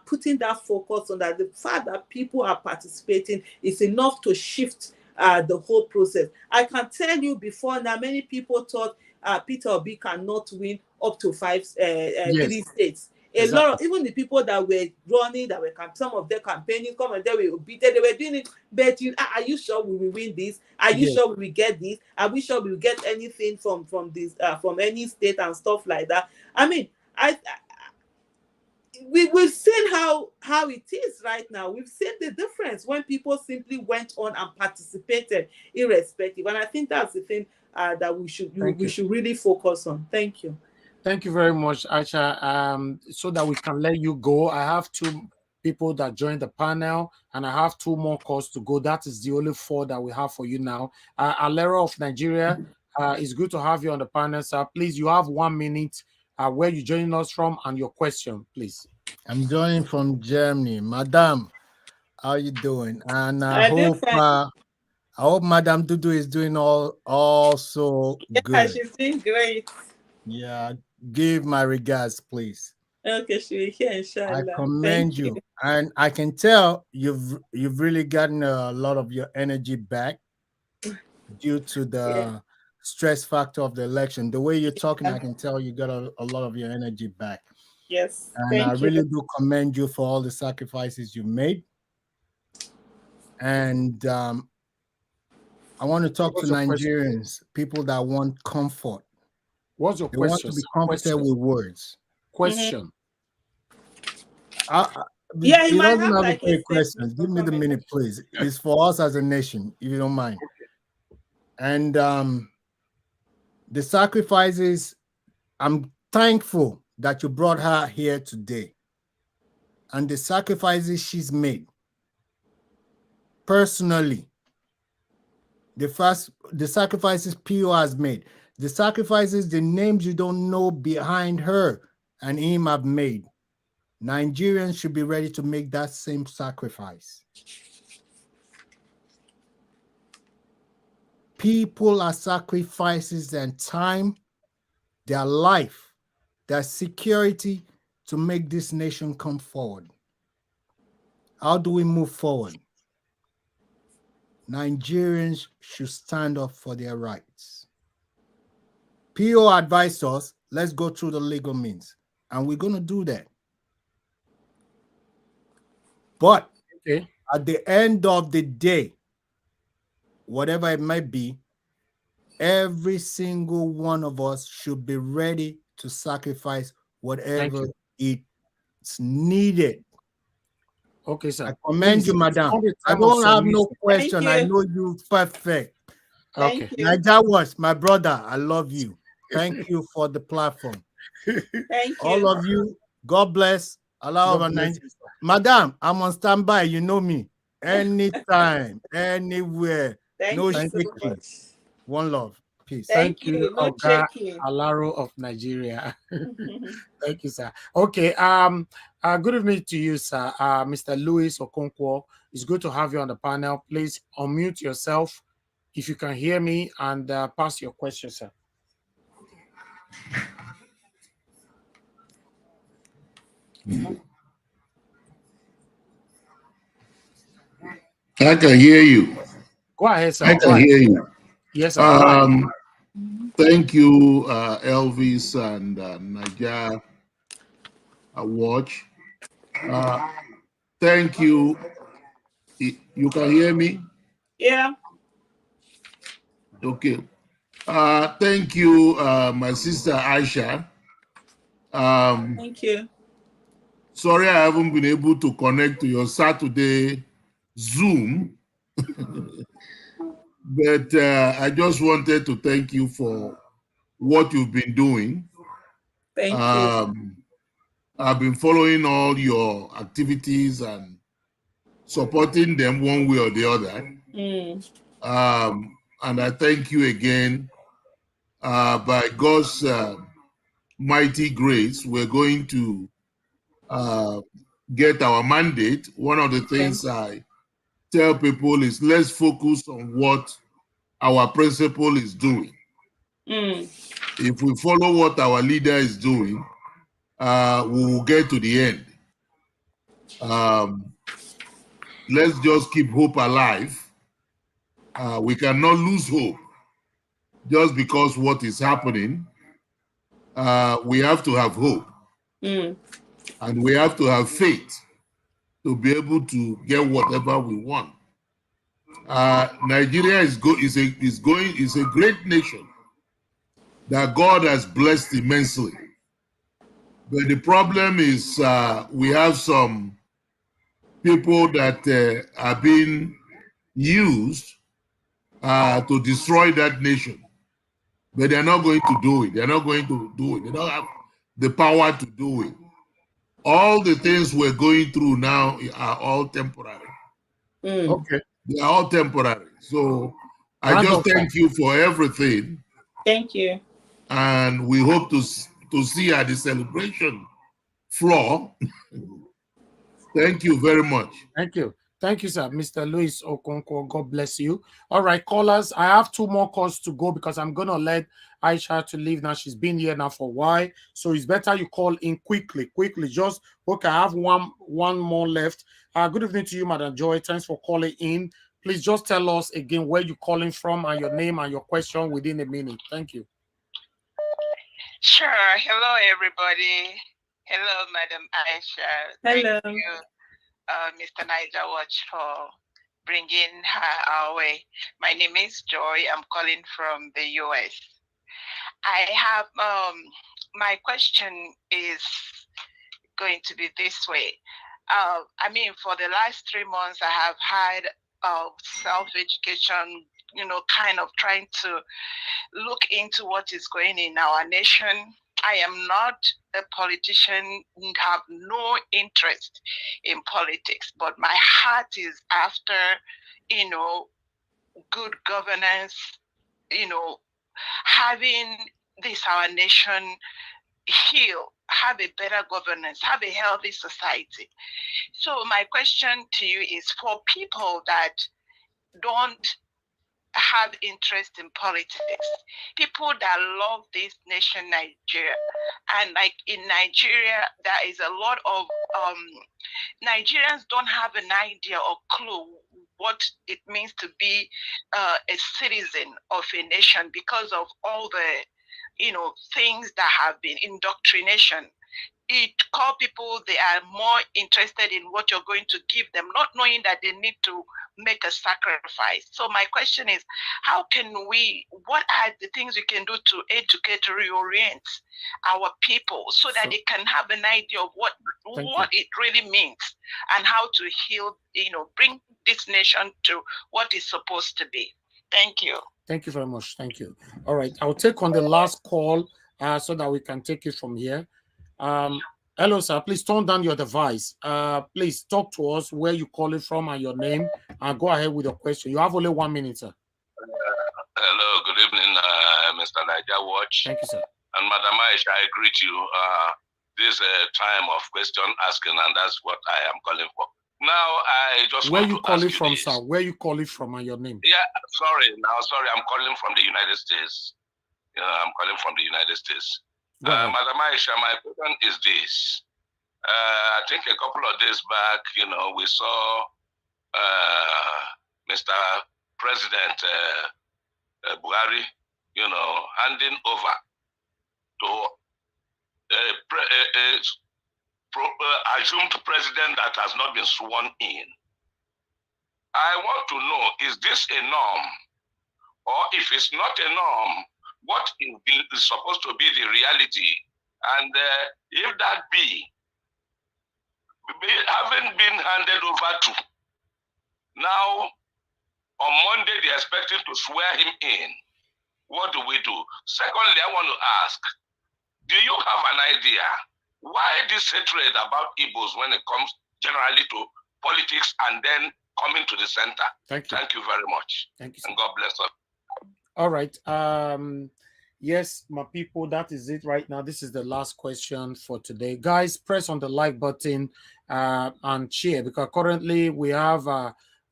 Speaker 7: putting that focus on, that the fact that people are participating is enough to shift the whole process. I can tell you before now, many people thought Peter Obi cannot win up to 3 states. A lot of, even the people that were running, that were some of them campaigning, some of them were obedient, they were doing it. But are you sure we will win this? Are you sure we will get this? Are we sure we will get anything from this from any state and stuff like that? I mean, we've seen how it is right now. We've seen the difference when people simply went on and participated irrespective. And I think that's the thing that we should really focus on. Thank you.
Speaker 6: Thank you very much, Aisha. So that we can let you go, I have 2 people that joined the panel, and I have 2 more calls to go. That is the only 4 that we have for you now. Alera of Nigeria, it's good to have you on the panel, sir. Please, you have 1 minute. Where you joining us from and your question, please.
Speaker 20: I'm joining from Germany. Madam, how you doing? And I hope
Speaker 6: I hope Madam Dudu is doing also good.
Speaker 7: she's doing great.
Speaker 6: Yeah, give my regards, please.
Speaker 7: Okay, she will hear,
Speaker 6: I
Speaker 7: inshallah.
Speaker 6: commend
Speaker 7: Thank you.
Speaker 6: you, and I can tell you've really gotten a lot of your energy back due to
Speaker 7: Yeah.
Speaker 6: the stress factor of the election. The way you're talking,
Speaker 7: Yeah.
Speaker 6: I can tell you got a lot of your energy back.
Speaker 7: Yes.
Speaker 6: And I
Speaker 7: Thank you.
Speaker 6: really do commend you for all the sacrifices you made. And I want to talk to What's your question? Nigerians, people that want comfort.
Speaker 4: What's your
Speaker 6: They want
Speaker 4: question?
Speaker 6: to be comforted with words.
Speaker 4: Question.
Speaker 7: Yeah, he
Speaker 6: He
Speaker 7: might
Speaker 6: doesn't
Speaker 7: have
Speaker 6: have to
Speaker 7: like
Speaker 6: pay
Speaker 7: a
Speaker 6: a question.
Speaker 7: statement or
Speaker 6: Give me the
Speaker 7: comment.
Speaker 6: minute, please. It's for us as a nation, if you don't mind. And the sacrifices, I'm thankful that you brought her here today. And the sacrifices she's made, personally, the sacrifices PO has made, the sacrifices, the names you don't know behind her and him have made. Nigerians should be ready to make that same sacrifice. People are sacrifices their time, their life, their security to make this nation come forward. How do we move forward? Nigerians should stand up for their rights. PO advised us, let's go through the legal means, and we're going to do that. But at the end of the day, whatever it might be, every single one of us should be ready to sacrifice whatever it's needed.
Speaker 4: Okay, sir.
Speaker 6: I commend you, madam. I don't have no question. I know you perfect.
Speaker 4: Okay.
Speaker 6: Naija was my brother. I love you. Thank you for the platform.
Speaker 7: Thank you.
Speaker 6: All of you, God bless. Allah
Speaker 4: bless you,
Speaker 6: Madam, I'm on standby. You know me. Anytime, anywhere.
Speaker 7: Thank
Speaker 6: No
Speaker 7: you so
Speaker 6: shaking.
Speaker 7: much.
Speaker 6: One love. Peace.
Speaker 7: Thank you. No
Speaker 4: Oga
Speaker 7: shaking.
Speaker 4: Alaro of Nigeria. Thank you, sir. Okay. Good evening to you, sir. Mr. Louis Okonkwo. It's good to have you on the panel. Please unmute yourself if you can hear me and pass your question, sir.
Speaker 20: I can hear you.
Speaker 4: Go ahead, sir.
Speaker 20: I can hear you.
Speaker 4: Yes, sir.
Speaker 20: Thank you, Elvis and Naija Watch. Thank you. You can hear me?
Speaker 7: Yeah.
Speaker 20: Okay. Thank you, my sister Aisha.
Speaker 7: Thank you.
Speaker 20: Sorry I haven't been able to connect to your Saturday Zoom. But I just wanted to thank you for what you've been doing.
Speaker 7: Thank you.
Speaker 20: I've been following all your activities and supporting them one way or the other. And I thank you again. By God's mighty grace, we're going to get our mandate. One of the things I tell people is let's focus on what our principal is doing. If we follow what our leader is doing, we will get to the end. Let's just keep hope alive. We cannot lose hope just because what is happening. We have to have hope. And we have to have faith to be able to get whatever we want. Nigeria is a great nation that God has blessed immensely. But the problem is we have some people that are being used to destroy that nation. But they're not going to do it. They're not going to do it. They don't have the power to do it. All the things we're going through now are all temporary.
Speaker 6: Okay.
Speaker 20: They are all temporary. So I just thank you for everything.
Speaker 7: Thank you.
Speaker 20: And we hope to see at the celebration floor. Thank you very much.
Speaker 4: Thank you. Thank you, sir. Mr. Louis Okonkwo, God bless you. All right, callers, I have 2 more calls to go because I'm going to let Aisha to leave now. She's been here now for a while. So it's better you call in quickly. Just, okay, I have one more left. Good evening to you, Madam Joy. Thanks for calling in. Please just tell us again where you're calling from and your name and your question within a minute. Thank you.
Speaker 21: Sure. Hello, everybody. Hello, Madam Aisha.
Speaker 7: Hello.
Speaker 21: Thank you, Mr. Naija Watch, for bringing her our way. My name is Joy. I'm calling from the US. I have, my question is going to be this way. I mean, for the last 3 months, I have had self-education, kind of trying to look into what is going in our nation. I am not a politician, have no interest in politics, but my heart is after, good governance, having this, our nation, heal, have a better governance, have a healthy society. So my question to you is, for people that don't have interest in politics, people that love this nation, Nigeria, and like in Nigeria, there is a lot of Nigerians don't have an idea or clue what it means to be a citizen of a nation because of all the things that have been indoctrination. It call people, they are more interested in what you're going to give them, not knowing that they need to make a sacrifice. So my question is, what are the things we can do to educate, reorient our people so that they can have an idea of what it really means and how to heal, bring this nation to what it's supposed to be. Thank you.
Speaker 4: Thank you very much. Thank you. All right. I'll take on the last call so that we can take it from here. Hello, sir. Please turn down your device. Please talk to us where you calling from and your name, and go ahead with your question. You have only 1 minute, sir.
Speaker 22: Hello, good evening, Mr. Naija Watch.
Speaker 4: Thank you, sir.
Speaker 22: And Madam Aisha, I greet you. This time of question asking, and that's what I am calling for. Now, I just
Speaker 4: where
Speaker 22: want
Speaker 4: you
Speaker 22: to
Speaker 4: calling
Speaker 22: ask
Speaker 4: from,
Speaker 22: you this.
Speaker 4: sir? Where you calling from and your name?
Speaker 22: Yeah, sorry, I'm calling from the United States. I'm calling from the United States. Madam Aisha, my question is this. I think a couple of days back, we saw Mr. President Buhari, handing over to assumed president that has not been sworn in. I want to know, is this a norm? Or if it's not a norm, what is supposed to be the reality? And if that be, having been handed over to, now on Monday they're expecting to swear him in. What do we do? Secondly, I want to ask, do you have an idea why this hatred about Igbos when it comes generally to politics and then coming to the center?
Speaker 4: Thank you.
Speaker 22: Thank you very much.
Speaker 4: Thank you,
Speaker 22: and God bless us.
Speaker 4: All right. Yes, my people, that is it right now. This is the last question for today. Guys, press on the like button and share, because currently we have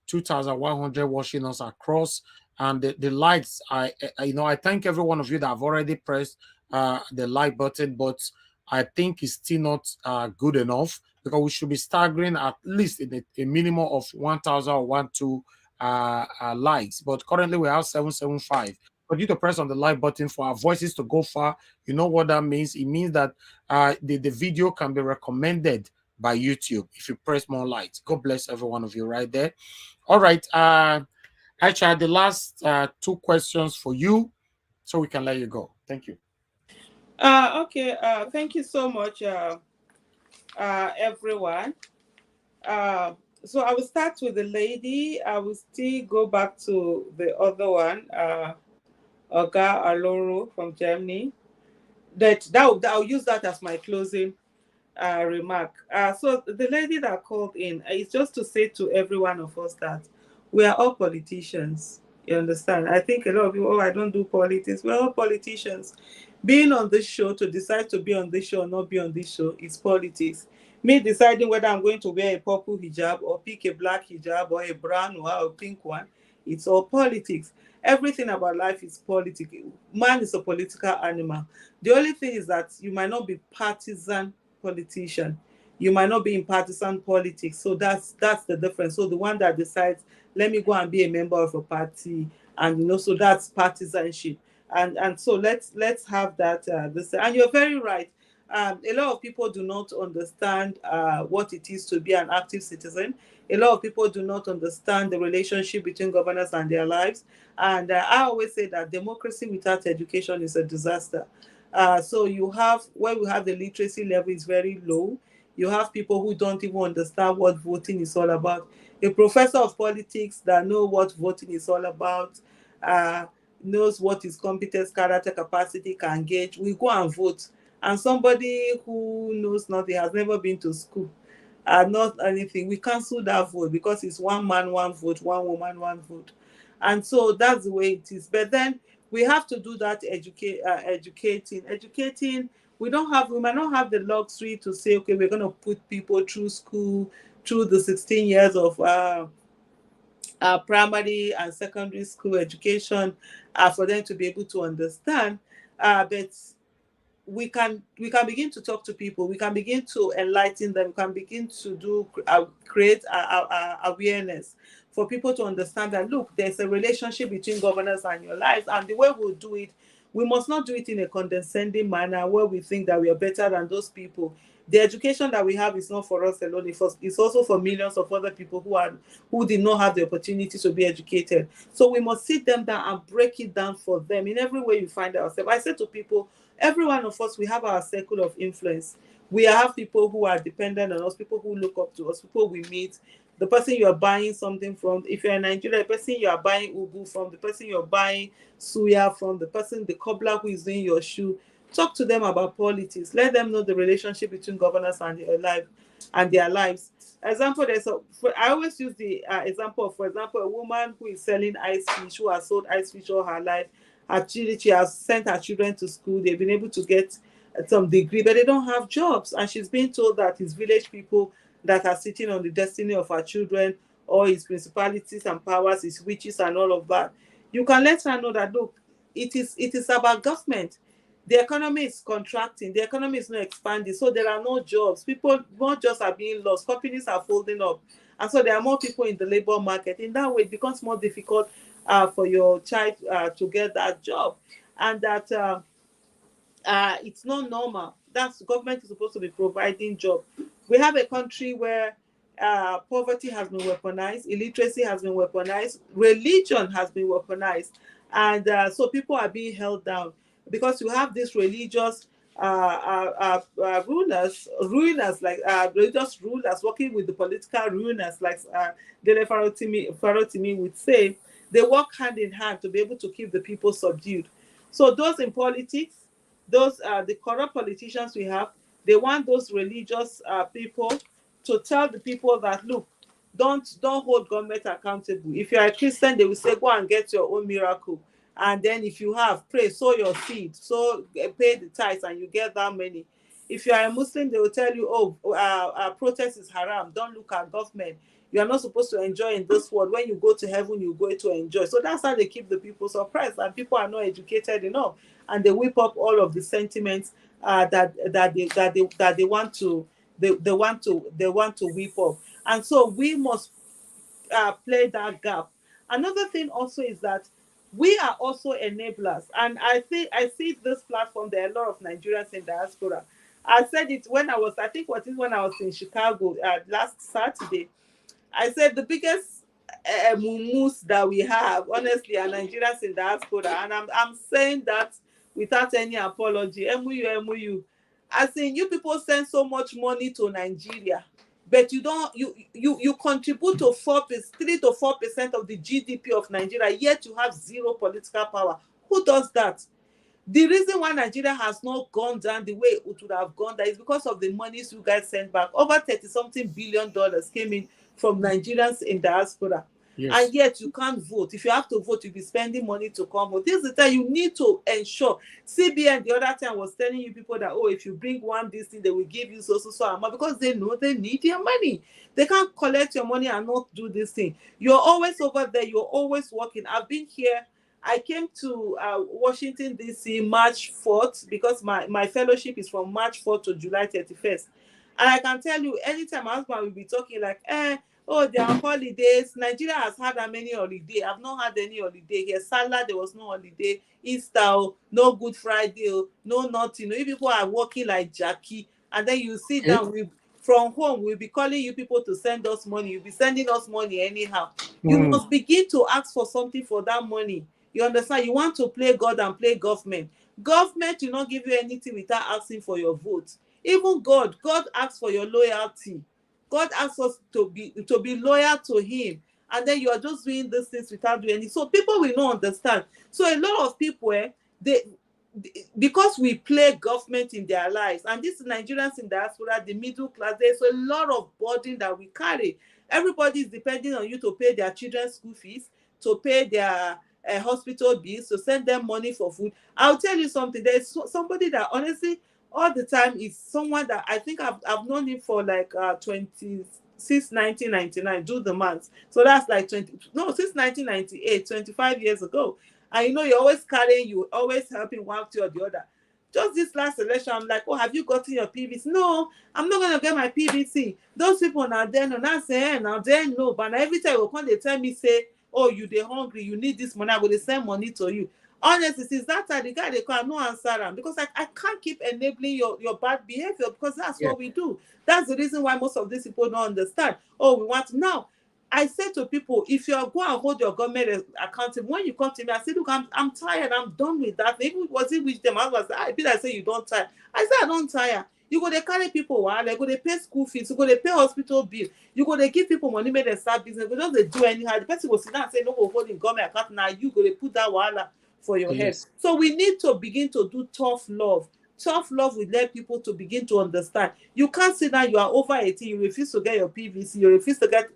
Speaker 4: 2,100 watching us across, and the likes, I thank every one of you that have already pressed the like button, but I think it's still not good enough, because we should be staggering at least in a minimum of 1,000 or 1,200 likes. But currently we have 775. But you to press on the like button for our voices to go far. You know what that means? It means that the video can be recommended by YouTube if you press more likes. God bless every one of you right there. All right. Aisha, the last 2 questions for you, so we can let you go. Thank you.
Speaker 7: Okay. Thank you so much, everyone. So I will start with the lady. I will still go back to the other one, Oga Aloro from Germany. I'll use that as my closing remark. So the lady that called in is just to say to every one of us that we are all politicians. You understand? I think a lot of people, I don't do politics. We're all politicians. Being on this show, to decide to be on this show or not be on this show, is politics. Me deciding whether I'm going to wear a purple hijab or pick a black hijab or a brown one or a pink one, it's all politics. Everything about life is politics. Man is a political animal. The only thing is that you might not be partisan politician. You might not be in partisan politics. So that's the difference. So the one that decides, let me go and be a member of a party, and so that's partisanship. And so let's have that this. And you're very right. A lot of people do not understand what it is to be an active citizen. A lot of people do not understand the relationship between governance and their lives. And I always say that democracy without education is a disaster. So where we have the literacy level is very low. You have people who don't even understand what voting is all about. A professor of politics that know what voting is all about, uh, knows what his competence, character, capacity can gauge, we go and vote. And somebody who knows nothing, has never been to school, not anything, we cancel that vote because it's one man, one vote, one woman, one vote. And so that's the way it is. But then we have to do that educating. We might not have the luxury to say, okay, we're going to put people through school, through the 16 years of primary and secondary school education for them to be able to understand. But we can begin to talk to people. We can begin to enlighten them. We can begin to create awareness for people to understand that, look, there's a relationship between governance and your lives, and the way we'll do it, we must not do it in a condescending manner where we think that we are better than those people. The education that we have is not for us alone. It's also for millions of other people who did not have the opportunity to be educated. So we must sit them down and break it down for them in every way you find ourselves. I say to people, every one of us, we have our circle of influence. We have people who are dependent on us, people who look up to us, people we meet. The person you are buying something from, if you're in Nigeria, the person you are buying ugu from, the person you're buying suya from, the cobbler who is doing your shoe. Talk to them about politics. Let them know the relationship between governance and their lives. Example, I always use the example of, for example, a woman who is selling ice fish, who has sold ice fish all her life. Actually, she has sent her children to school. They've been able to get some degree, but they don't have jobs. And she's being told that it's village people that are sitting on the destiny of her children, or his principalities and powers, his witches and all of that. You can let her know that, look, it is about government. The economy is contracting. The economy is not expanding. So there are no jobs. More jobs are being lost. Companies are folding up. And so there are more people in the labor market. In that way, it becomes more difficult for your child to get that job. And that it's not normal. That's government is supposed to be providing job. We have a country where poverty has been weaponized, illiteracy has been weaponized, religion has been weaponized, and so people are being held down because you have these religious rulers like religious rulers working with the political rulers, like Dele Farotimi would say. They work hand in hand to be able to keep the people subdued. So those in politics, those the corrupt politicians we have, they want those religious people to tell the people that, look, don't hold government accountable. If you are a Christian, they will say, go and get your own miracle. And then if you have, pray, sow your seed, pay the tithes, and you get that money. If you are a Muslim, they will tell you, protest is haram. Don't look at government. You are not supposed to enjoy in this world. When you go to heaven, you go to enjoy. So that's how they keep the people suppressed, and people are not educated enough, and they whip up all of the sentiments that they want to whip up. And so we must play that gap. Another thing also is that we are also enablers, and I see this platform. There are a lot of Nigerians in diaspora. I said it when I was in Chicago last Saturday. I said the biggest mumus that we have, honestly, are Nigerians in diaspora, and I'm saying that without any apology. MU. I saying you people send so much money to Nigeria, but you contribute to 3 to 4% of the GDP of Nigeria, yet you have zero political power. Who does that? The reason why Nigeria has not gone down the way it would have gone down is because of the monies you guys sent back. Over $30-something billion came in from Nigerians in diaspora.
Speaker 4: Yes.
Speaker 7: And yet you can't vote. If you have to vote, you'll be spending money to come vote. This is the time you need to ensure. CBN the other time was telling you people that, oh, if you bring one this thing, they will give you so amount, because they know they need your money. They can't collect your money and not do this thing. You're always over there. You're always working. I've been here. I came to Washington, D.C. March 4th, because my fellowship is from March 4th to July 31st. And I can tell you, anytime my husband will be talking like, oh, there are holidays. Nigeria has had that many holidays. I've not had any holiday here. Salah, there was no holiday. Easter, no Good Friday, no nothing. You people are working like Jackie. And then you sit down, from home, we'll be calling you people to send us money. You'll be sending us money anyhow. You must begin to ask for something for that money. You understand? You want to play God and play government. Government will not give you anything without asking for your vote. Even God asks for your loyalty. God asks us to be loyal to him. And then you are just doing these things without doing it. So people will not understand. So a lot of people, because we play government in their lives, and these Nigerians in diaspora, the middle class, there's a lot of burden that we carry. Everybody is depending on you to pay their children's school fees, to pay their hospital bills, to send them money for food. I'll tell you something. There's somebody that honestly all the time is someone that I think I've known him for like since 1999. Do the math. So that's like since 1998, 25 years ago. And you're always carrying, you always helping one thing or the other. Just this last election, I'm like, oh, have you gotten your PVC? No, I'm not going to get my PVC. Those people now there, now say, now there, no. But every time they tell me, say, oh, they're hungry, you need this money, I'm going to send money to you. Honestly, since that time, the guy, they can't no answer him, because I can't keep enabling your bad behavior, because that's what we do. That's the reason why most of these people don't understand. Oh, we want now. I say to people, if you are going and hold your government accountable, when you come to me, I say, look, I'm tired. I'm done with that. Even was it with them? I was like, I say you don't tire. I say I don't tire. You go to carry people while they go to pay school fees, you go to pay hospital bill, you go to give people money, make them start business. But don't they do anyhow? The person will sit down and say, no, go hold in government account now. You go to put that wahala for your head. So we need to begin to do tough love. Tough love will let people to begin to understand. You can't say that you are over 18, you refuse to get your PVC, you refuse to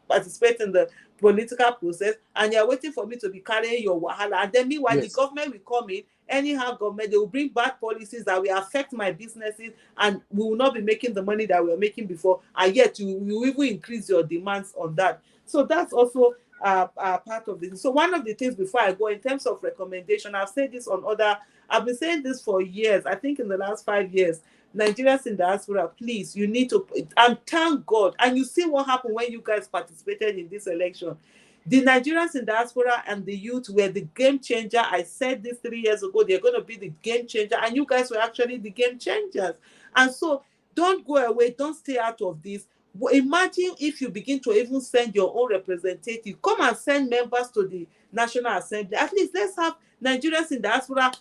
Speaker 7: participate in the political process, and you're waiting for me to be carrying your wahala. And then meanwhile, the government will come in, anyhow government, they will bring bad policies that will affect my businesses, and we will not be making the money that we were making before, and yet you even increase your demands on that. So that's also part of this. So one of the things, before I go, in terms of recommendation, I've been saying this for years. I think in the last 5 years, Nigerians in diaspora, please, you need to, and thank God. And you see what happened when you guys participated in this election. The Nigerians in diaspora and the youth were the game changer. I said this 3 years ago, they're going to be the game changer. And you guys were actually the game changers. And so don't go away. Don't stay out of this. Imagine if you begin to even send your own representative. Come and send members to the National Assembly. At least let's have Nigerians in diaspora.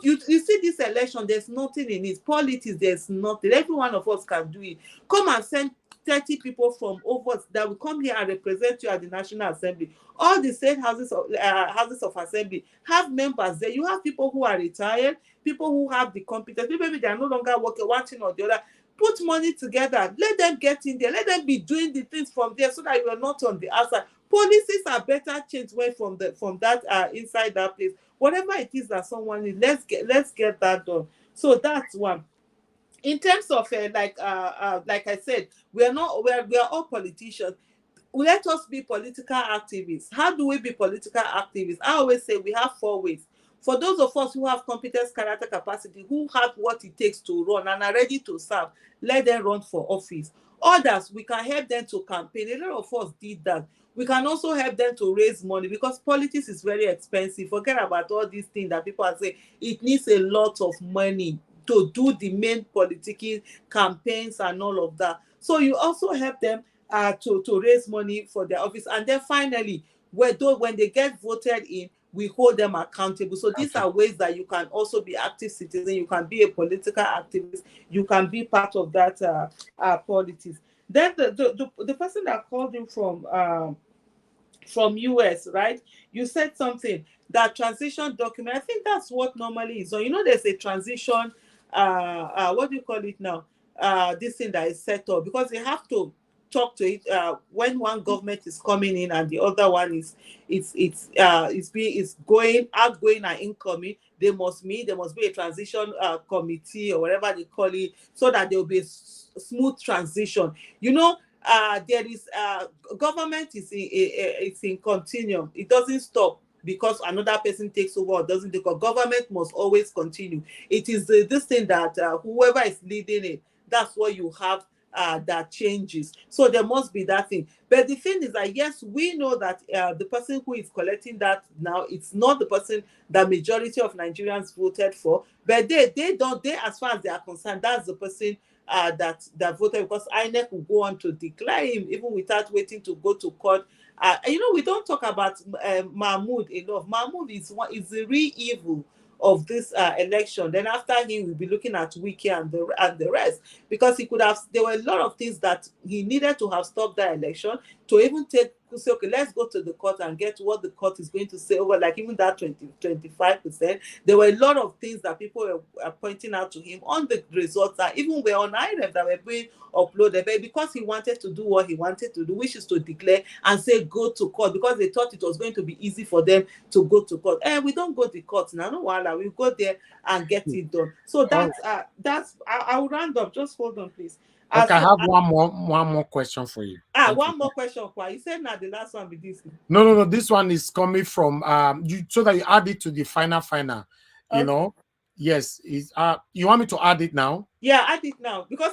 Speaker 7: You see this election, there's nothing in it. Politics, there's nothing. Every one of us can do it. Come and send 30 people from over that will come here and represent you at the National Assembly. All the state houses of assembly have members there. You have people who are retired, people who have the competence, maybe they are no longer working one thing or the other. Put money together. Let them get in there. Let them be doing the things from there, so that you are not on the outside. Policies are better changed away from that inside that place. Whatever it is that someone needs, let's get that done. So that's one. In terms of like I said, we are all politicians. Let us be political activists. How do we be political activists? I always say we have 4 ways. For those of us who have competence, character, capacity, who have what it takes to run and are ready to serve, let them run for office. Others, we can help them to campaign. A lot of us did that. We can also help them to raise money, because politics is very expensive. Forget about all these things that people are saying. It needs a lot of money to do the main political campaigns and all of that. So you also help them to raise money for their office. And then finally, when they get voted in, we hold them accountable. So these are ways that you can also be active citizen. You can be a political activist. You can be part of that politics. Then the person that called him from US, right? You said something, that transition document. I think that's what normally is. So there's a transition. What do you call it now? This thing that is set up, because they have to talk to it when one government is coming in and the other one is going outgoing and incoming. They must meet. There must be a transition committee or whatever they call it, so that there will be a smooth transition. You know, there is government is it's in continuum. It doesn't stop because another person takes over or doesn't take over. Government must always continue. It is this thing that whoever is leading it, that's what you have that changes. So there must be that thing. But the thing is that, yes, we know that the person who is collecting that now, it's not the person that majority of Nigerians voted for, but they as far as they are concerned, that's the person that voted, because INEC will go on to declare him even without waiting to go to court. You know, we don't talk about Mahmoud enough. Mahmoud is the real evil of this election. Then after him, we'll be looking at Wiki and the rest, because he could have. There were a lot of things that he needed to have stopped that election, to even say, okay, let's go to the court and get what the court is going to say over, like even that 25%. There were a lot of things that people were pointing out to him on the results that even were on IRF that were being uploaded, but because he wanted to do what he wanted to do, which is to declare and say go to court, because they thought it was going to be easy for them to go to court. We don't go to court now, no wala, we go there and get it done. So that's I will round up. Just hold on, please.
Speaker 4: Okay, I have one more question for you.
Speaker 7: One more question. Why you said now the last one with this?
Speaker 4: No. This one is coming from you, so that you add it to the final. You know, yes. Is you want me to add it now?
Speaker 7: Yeah, add it now, because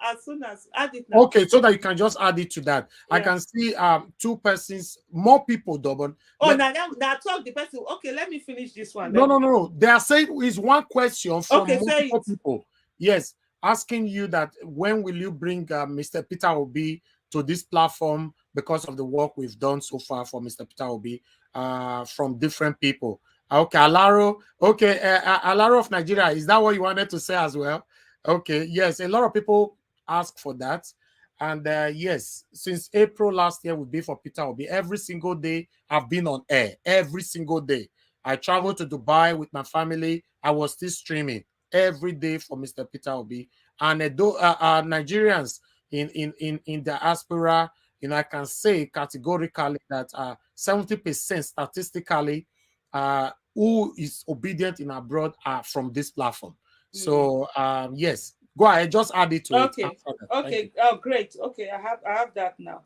Speaker 7: as soon as add it now.
Speaker 4: Okay, so that you can just add it to that. Yeah. I can see two persons, more people double.
Speaker 7: Oh, now talk the person. Okay, let me finish this one.
Speaker 4: No. They are saying is one question from multiple people. Yes, asking you that when will you bring Mr. Peter Obi to this platform, because of the work we've done so far for Mr. Peter Obi from different people. Okay, Alaro. Okay, Alaro of Nigeria. Is that what you wanted to say as well? Okay, yes, a lot of people ask for that. And yes, since April last year, we've been for Peter Obi. Every single day, I've been on air. Every single day. I traveled to Dubai with my family. I was still streaming every day for Mr. Peter Obi. And Nigerians in diaspora, you know, I can say categorically that 70% statistically who is obedient in abroad are from this platform. So yes, go ahead, just add it to it.
Speaker 7: Okay. Oh, great. Okay, I have that now.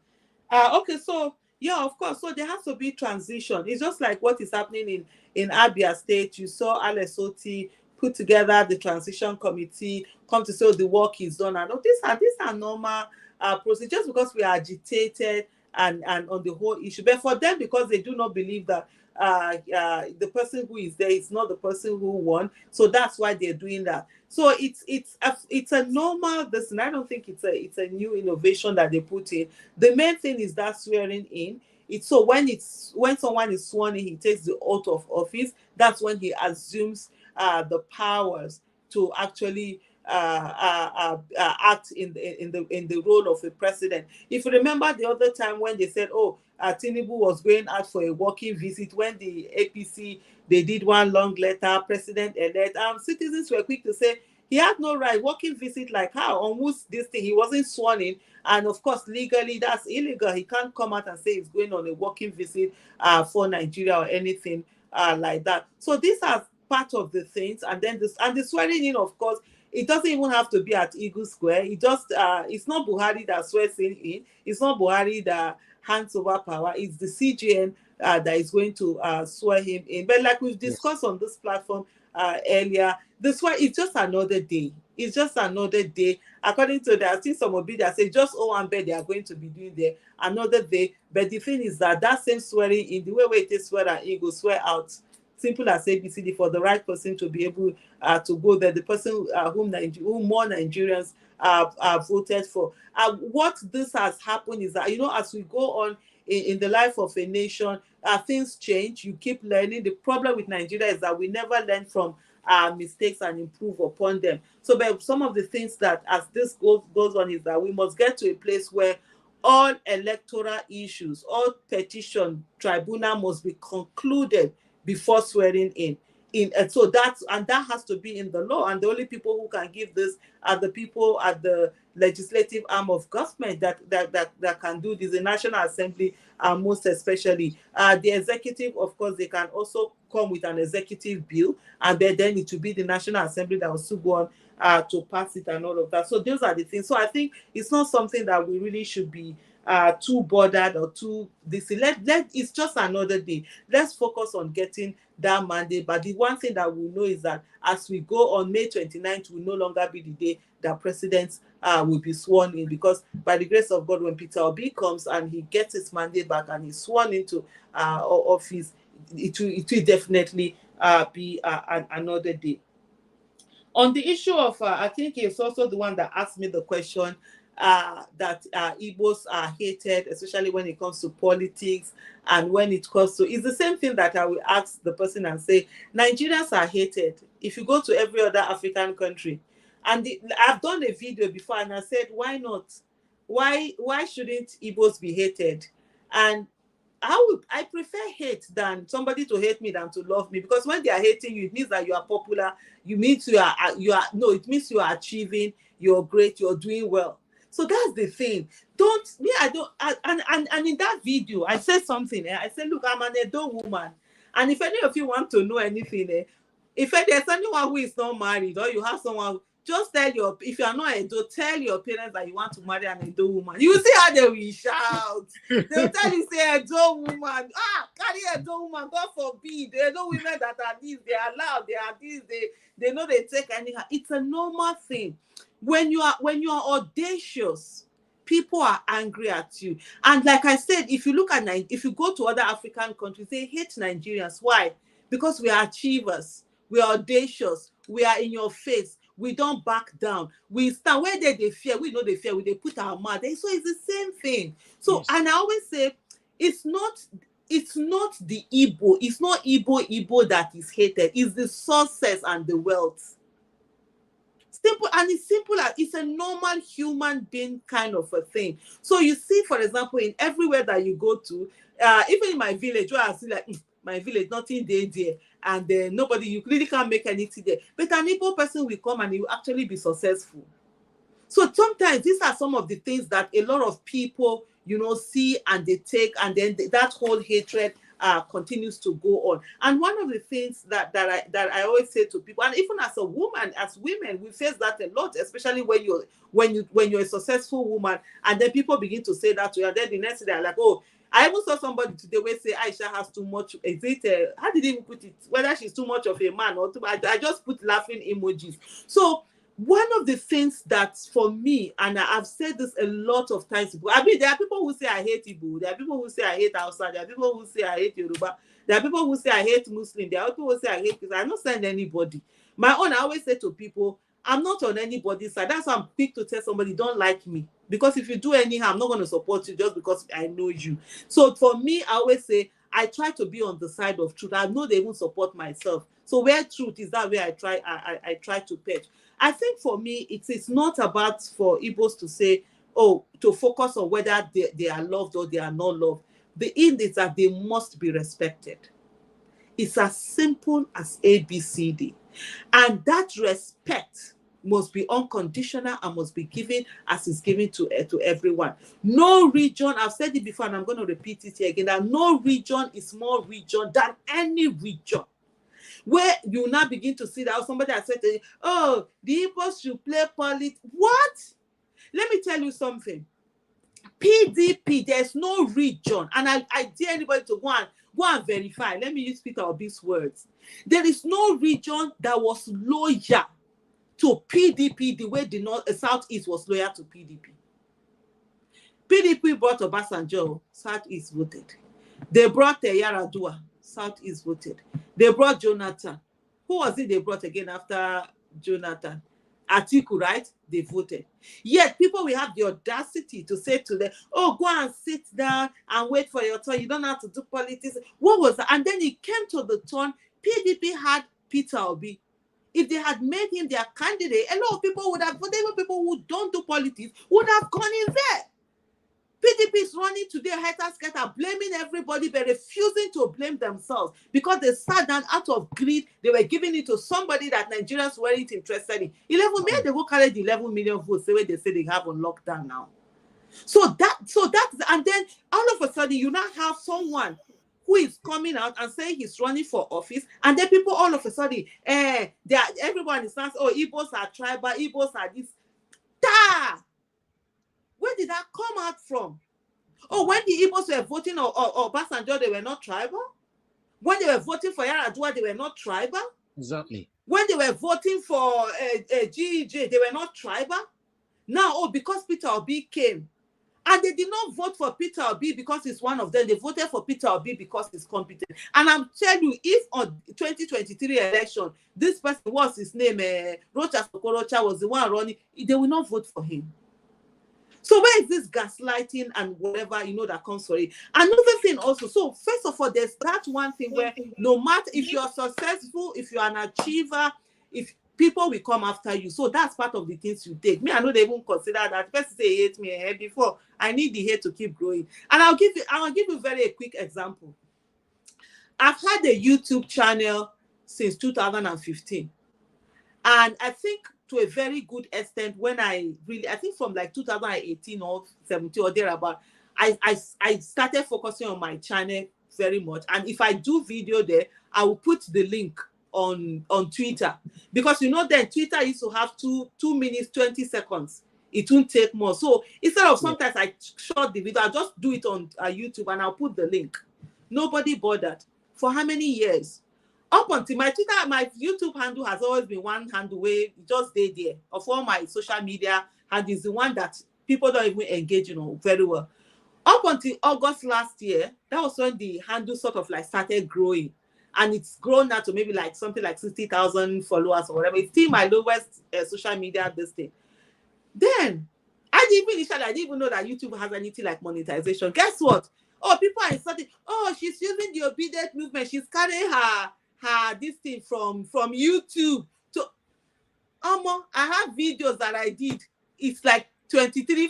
Speaker 7: Okay, so yeah, of course. So there has to be transition. It's just like what is happening in Abia State. You saw Alex Oti put together the transition committee, come to say the work is done, and these are normal procedures, just because we are agitated and on the whole issue. But for them, because they do not believe that the person who is there is not the person who won, so that's why they're doing that. So it's a normal this, and I don't think it's a new innovation that they put in. The main thing is that swearing in. It's so when someone is sworn in, he takes the oath of office. That's when he assumes the powers to actually act in the role of a president. If you remember the other time when they said, Tinubu was going out for a working visit, when the APC, they did one long letter, president-elect, citizens were quick to say he had no right. Working visit like how? On who's this thing? He wasn't sworn in. And of course, legally, that's illegal. He can't come out and say he's going on a working visit for Nigeria or anything like that. So these are part of the things. And then the swearing in, of course, it doesn't even have to be at Eagle Square. It just it's not Buhari that swears in. It's not Buhari that hands over power. It's the CGN that is going to swear him in. But like we've discussed on this platform earlier, the swear is just another day. It's just another day. According to that, I think some of that say just one bed they are going to be doing there another day. But the thing is that same swearing in, the way it is swear and it go swear out. Simple as ABCD, for the right person to be able to go there, the person whom more Nigerians have voted for. What this has happened is that, you know, as we go on in the life of a nation, things change. You keep learning. The problem with Nigeria is that we never learn from mistakes and improve upon them. So, but some of the things that as this goes on is that we must get to a place where all electoral issues, all petition tribunal must be concluded before swearing in. so that has to be in the law, and the only people who can give this are the people at the legislative arm of government that can do this, the National Assembly, most especially. The executive, of course, they can also come with an executive bill, and then it will be the National Assembly that will still go on to pass it and all of that. So those are the things. So I think it's not something that we really should be too bothered or too this. It's just another day. Let's focus on getting that mandate. But the one thing that we know is that as we go on May 29th, will no longer be the day that presidents will be sworn in, because by the grace of God, when Peter Obi comes and he gets his mandate back and he's sworn into office, it will definitely be another day. On the issue of, I think it's also the one that asked me the question that Igbos are hated, especially when it comes to politics and when it comes to, it's the same thing that I will ask the person and say, Nigerians are hated. If you go to every other African country, and I've done a video before and I said, why not? Why shouldn't Igbos be hated? And I prefer hate than somebody to hate me than to love me, because when they are hating you, it means that you are popular. It means you are achieving, you're great, you're doing well. So that's the thing. And in that video, I said something. I said, look, I'm an Edo woman. And if any of you want to know anything, if there's anyone who is not married, or you have someone, just tell if you are not Edo, tell your parents that you want to marry an Edo woman. You will see how they will shout. They will tell you, say, Edo woman, carry Edo woman, God forbid. The Edo women that are this, they are loud, they are this, they know they take anyhow. It's a normal thing. When you are audacious, people are angry at you. And like I said, if you go to other African countries, they hate Nigerians. Why? Because we are achievers, we are audacious, we are in your face, we don't back down, we stand where they fear, we know they fear, we put our mouth. So it's the same thing. So yes. And I always say, it's not the Igbo, it's not Igbo that is hated, it's the sources and the wealth. Simple, and it's simple as it's a normal human being kind of a thing. So you see, for example, in everywhere that you go to, even in my village, where I see like my village, nothing there, and nobody, you really can't make anything there. But an Igbo person will come and he will actually be successful. So sometimes these are some of the things that a lot of people, see and they take, and then that whole hatred continues to go on. And one of the things that I always say to people, and even as a woman, as women, we face that a lot, especially when you're a successful woman, and then people begin to say that to you, and then the next day they're like, oh, I even saw somebody today where say Aisha has too much. Is it? How did he even put it? Whether she's too much of a man or too much. I just put laughing emojis. So one of the things that for me, and I've said this a lot of times, I mean, there are people who say I hate Igbo, there are people who say I hate Hausa, there are people who say I hate Yoruba, there are people who say I hate Muslim, there are people who say I hate Christian. I'm not saying anybody. My own, I always say to people, I'm not on anybody's side. That's why I'm quick to tell somebody, don't like me. Because if you do anyhow, I'm not going to support you just because I know you. So for me, I always say, I try to be on the side of truth. I know they even support myself. So where truth is, that way I try to pitch. I think for me, it's not about for Igbos to say, oh, to focus on whether they are loved or they are not loved. The end is that they must be respected. It's as simple as ABCD. And that respect must be unconditional and must be given as is given to everyone. No region, I've said it before and I'm going to repeat it here again, that no region is more region than any region. Where you now begin to see that somebody has said, oh, the Igbos should play politics. What? Let me tell you something. PDP, there's no region, and I dare anybody to go and verify. Let me use Peter Obi's words. There is no region that was loyal to PDP the way the Southeast was loyal to PDP. PDP brought Obasanjo, Southeast voted. They brought Yaradua, Southeast voted. They brought Jonathan. Who was it they brought again after Jonathan? Atiku, right? They voted. Yet people will have the audacity to say to them, oh, go and sit down and wait for your turn. You don't have to do politics. What was that? And then it came to the turn. PDP had Peter Obi. If they had made him their candidate, a lot of people would have voted. People who don't do politics would have gone in there. PDP is running today, helter-skelter, blaming everybody, but refusing to blame themselves because they sat down out of greed. They were giving it to somebody that Nigerians weren't interested in. 11 million, they go carry the 11 million votes the way they say they have on lockdown now. So that's, and then all of a sudden, you now have someone who is coming out and saying he's running for office, and then people all of a sudden, everyone is saying, oh, Igbos are tribal, Igbos are this. Where did that come out from? Oh, when the Igbos were voting or Obasanjo, they were not tribal? When they were voting for Yar'Adua, they were not tribal?
Speaker 6: Exactly.
Speaker 7: When they were voting for GEJ, they were not tribal? Now, oh, because Peter Obi came, and they did not vote for Peter Obi because he's one of them. They voted for Peter Obi because he's competent. And I'm telling you, if on 2023 election, this person, what's his name, Rocha Sokorocha was the one running, they will not vote for him. So where is this gaslighting and whatever, that comes for it? Another thing also, so first of all, there's that one thing where no matter if you're successful, if you're an achiever, if people will come after you. So that's part of the things you take. Me, I know they won't consider that. Person say hate me before. I need the hate to keep growing. And I'll give you very a quick example. I've had a YouTube channel since 2015. And I think to a very good extent, when I think from like 2018 or 17 or thereabout, I started focusing on my channel very much. And if I do video there, I will put the link on Twitter, because then Twitter used to have 2 minutes 20 seconds. It won't take more. So instead of sometimes I short the video, I'll just do it on YouTube and I'll put the link. Nobody bothered. For how many years? Up until my Twitter, my YouTube handle has always been one handle where it just stay there. Of all my social media, and is the one that people don't even engage very well. Up until August last year, that was when the handle sort of like started growing. And it's grown now to maybe like something like 60,000 followers or whatever. It's still my lowest social media this thing. Then, I didn't even know that YouTube has anything like monetization. Guess what? Oh, people are insulting. Oh, she's using the obedient movement. She's carrying her this thing from YouTube to I have videos that I did. It's like 23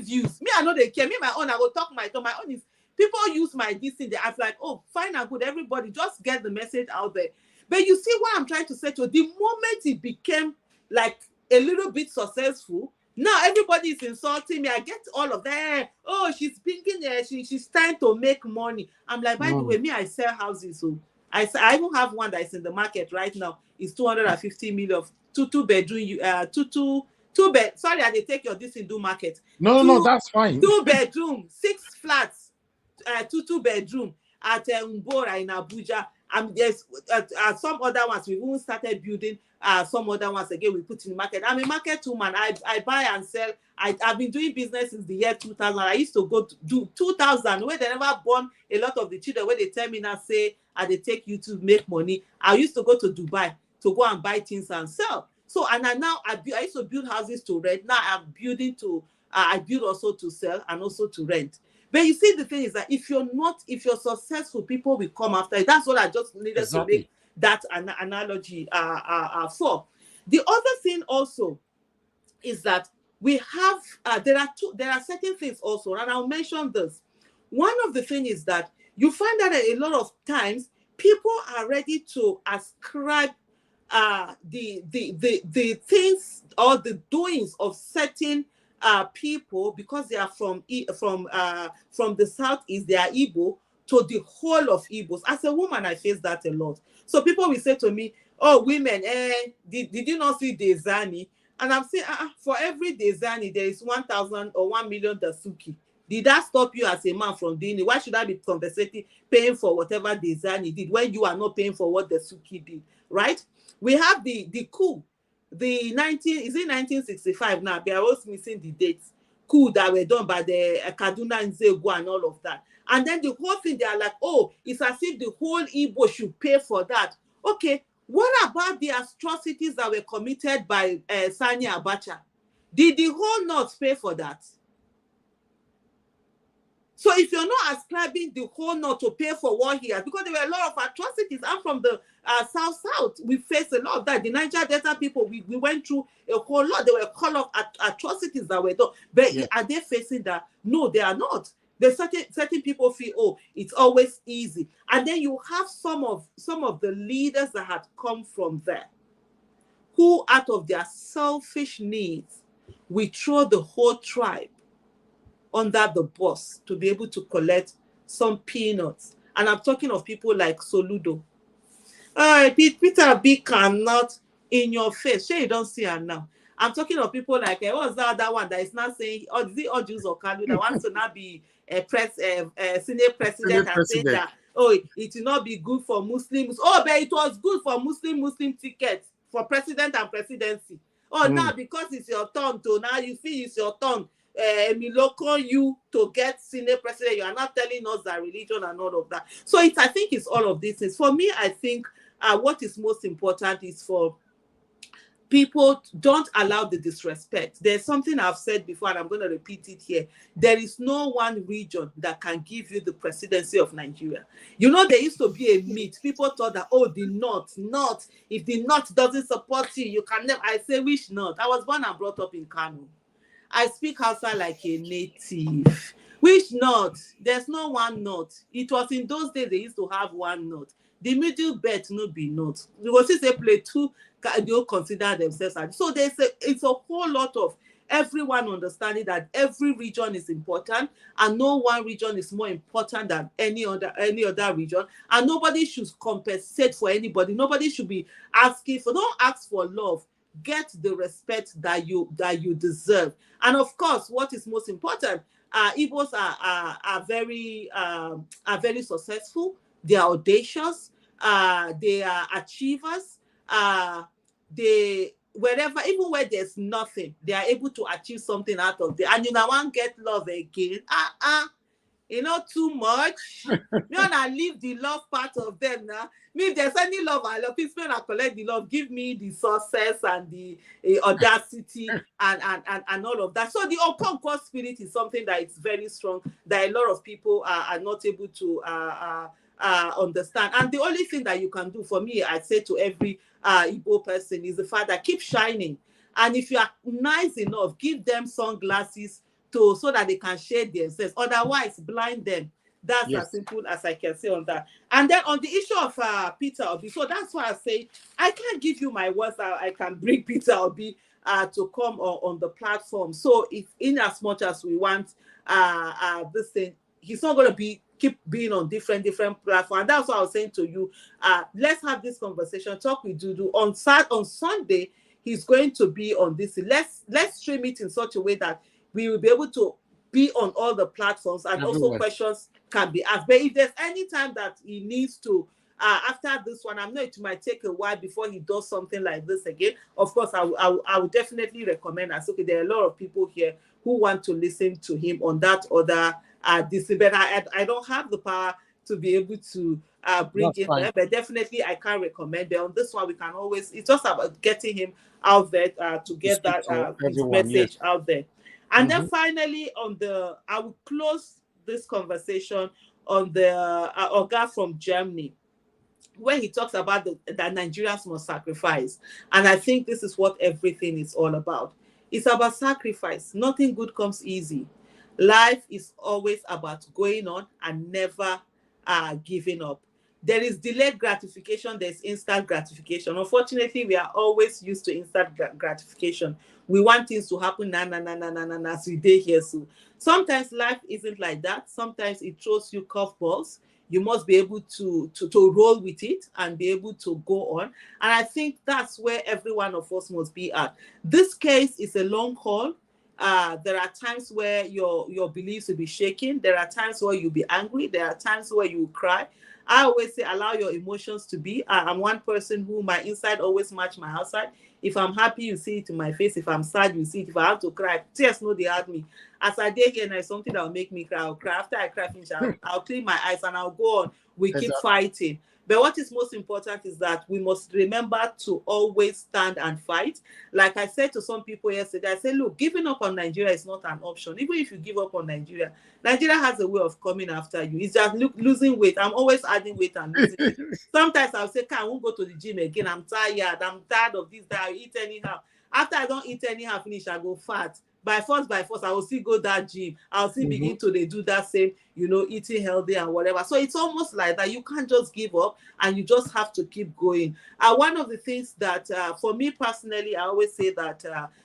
Speaker 7: views. Me, I know they care. Me, my own, I will talk my own is people use my this thing. I'm like, oh, fine and good. Everybody just get the message out there. But you see what I'm trying to say to you, the moment it became like a little bit successful, now everybody is insulting me. I get all of that. Oh, she's thinking she's trying to make money. I'm like, by the way, me, I sell houses. So I even have one that's in the market right now. It's 250 million, two bedroom, two bed. Sorry, I did take your this in do market.
Speaker 6: No, that's fine.
Speaker 7: 2 bedroom, 6 flats, two bedroom at Mbora in Abuja. There's some other ones we even started building. Some other ones again we put in the market. I'm a market woman. I buy and sell. I've been doing business since the year 2000. I used to go to do 2000 where they never born a lot of the children where they tell me now say they take you to make money. I used to go to Dubai to go and buy things and sell. So I used to build houses to rent. Now I'm building to I build also to sell and also to rent. But you see, the thing is that if you're successful, people will come after you. That's what I just needed to make that analogy for. The other thing also is that we have there are certain things also, and I'll mention this. One of the things is that you find that a lot of times people are ready to ascribe the things or the doings of certain people because they are from the southeast, they are Igbo, to the whole of Igbos. As a woman, I face that a lot. So people will say to me, "Oh, women, did you not see Dezani?" And I'm saying, for every Dezani, there is 1,000 or 1 million Dasuki. Did that stop you as a man from doing it? Why should I be compensating, paying for whatever Dezani did when you are not paying for what Dasuki did, right? We have the coup, is it 1965 now? They are also missing the dates. Coup that were done by the Kaduna and Nzego and all of that. And then the whole thing, they are like, oh, it's as if the whole Igbo should pay for that. Okay, what about the atrocities that were committed by Sani Abacha? Did the whole North pay for that? So if you're not ascribing the whole North to pay for what he has, because there were a lot of atrocities. I'm from the South. We faced a lot of that. The Niger Delta people, we went through a whole lot. There were a whole lot of atrocities that were done. But are they facing that? No, they are not. There's certain people feel, oh, it's always easy. And then you have some of the leaders that had come from there, who out of their selfish needs, we throw the whole tribe under the bus to be able to collect some peanuts. And I'm talking of people like Soludo. Peter B cannot in your face. Sure, you don't see her now. I'm talking of people like, what's that other one that is not saying, is it Ojus or Kalu that wants to not be a Senate president and saying that, oh, it will not be good for Muslims. Oh, but it was good for Muslim tickets for president and presidency. Oh, now because it's your turn to, now you feel it's your turn. You to get Senate president, you are not telling us that religion and all of that. So I think it's all of these things. For me, I think what is most important is for people, don't allow the disrespect. There's something I've said before, and I'm going to repeat it here. There is no one region that can give you the presidency of Nigeria. You know, there used to be a myth. People thought that, oh, the North, if the North doesn't support you, you can never. I say, which North? I was born and brought up in Kano. I speak Hausa like a native. Which North? There's no one North. It was in those days they used to have one North. The middle belt no be North. You will see they play two, they don't consider themselves. So it's a whole lot of everyone understanding that every region is important and no one region is more important than any other region, and nobody should compensate for anybody. Nobody should be asking for, don't ask for love. Get the respect that you deserve. And of course, what is most important, Igbos are very successful. They are audacious. They are achievers. Wherever, even where there's nothing, they are able to achieve something out of it. And you now want get love again. You know, too much. Me wanna leave the love part of them now. Me, if there's any love I love, please when I collect the love, give me the success and the audacity and all of that. So the Okonkwo spirit is something that is very strong, that a lot of people are not able to understand. And the only thing that you can do, for me, I say to every Igbo person, is the fact that keep shining. And if you are nice enough, give them sunglasses so that they can shade themselves. Otherwise, blind them. That's as simple as I can say on that. And then on the issue of Peter Obi, so that's why I say I can't give you my words. I can bring Peter Obi to come on the platform. So if in as much as we want this thing, he's not going to keep being on different platforms. And that's what I was saying to you. Let's have this conversation. Talk with Dudu on Sunday. He's going to be on this. Let's stream it in such a way that we will be able to be on all the platforms, and also questions can be asked. But if there's any time that he needs to, after this one, I know it might take a while before he does something like this again. Of course, I would definitely recommend us. Okay, there are a lot of people here who want to listen to him on that other but I don't have the power to be able to bring it there. But definitely, I can recommend. But on this one, we can always. It's just about getting him out there to get that message out there. And then finally, I will close this conversation on the Oga from Germany, where he talks about that Nigerians must sacrifice. And I think this is what everything is all about. It's about sacrifice. Nothing good comes easy. Life is always about going on and never giving up. There is delayed gratification. There's instant gratification. Unfortunately, we are always used to instant gratification. We want things to happen as we day here. So sometimes life isn't like that. Sometimes it throws you curveballs. You must be able to roll with it and be able to go on. And I think that's where every one of us must be at. This case is a long haul. There are times where your beliefs will be shaken. There are times where you'll be angry. There are times where you will cry. I always say, allow your emotions to be. I'm one person who my inside always match my outside. If I'm happy, you see it in my face. If I'm sad, you see it. If I have to cry, tears no, they hurt me. As I did here, and there's something that will make me cry. I'll cry. After I cry, finish, I'll clean my eyes and I'll go on. We keep fighting. But what is most important is that we must remember to always stand and fight. Like I said to some people yesterday, I said, look, giving up on Nigeria is not an option. Even if you give up on Nigeria, Nigeria has a way of coming after you. It's just losing weight. I'm always adding weight and losing weight. Sometimes I'll say, I won't go to the gym again. I'm tired of this, that I eat anyhow. After I don't eat anyhow, finish, I go fat. By force, I will still go that gym. I'll still begin to do that same, eating healthy and whatever. So it's almost like that. You can't just give up and you just have to keep going. One of the things that, for me personally, I always say that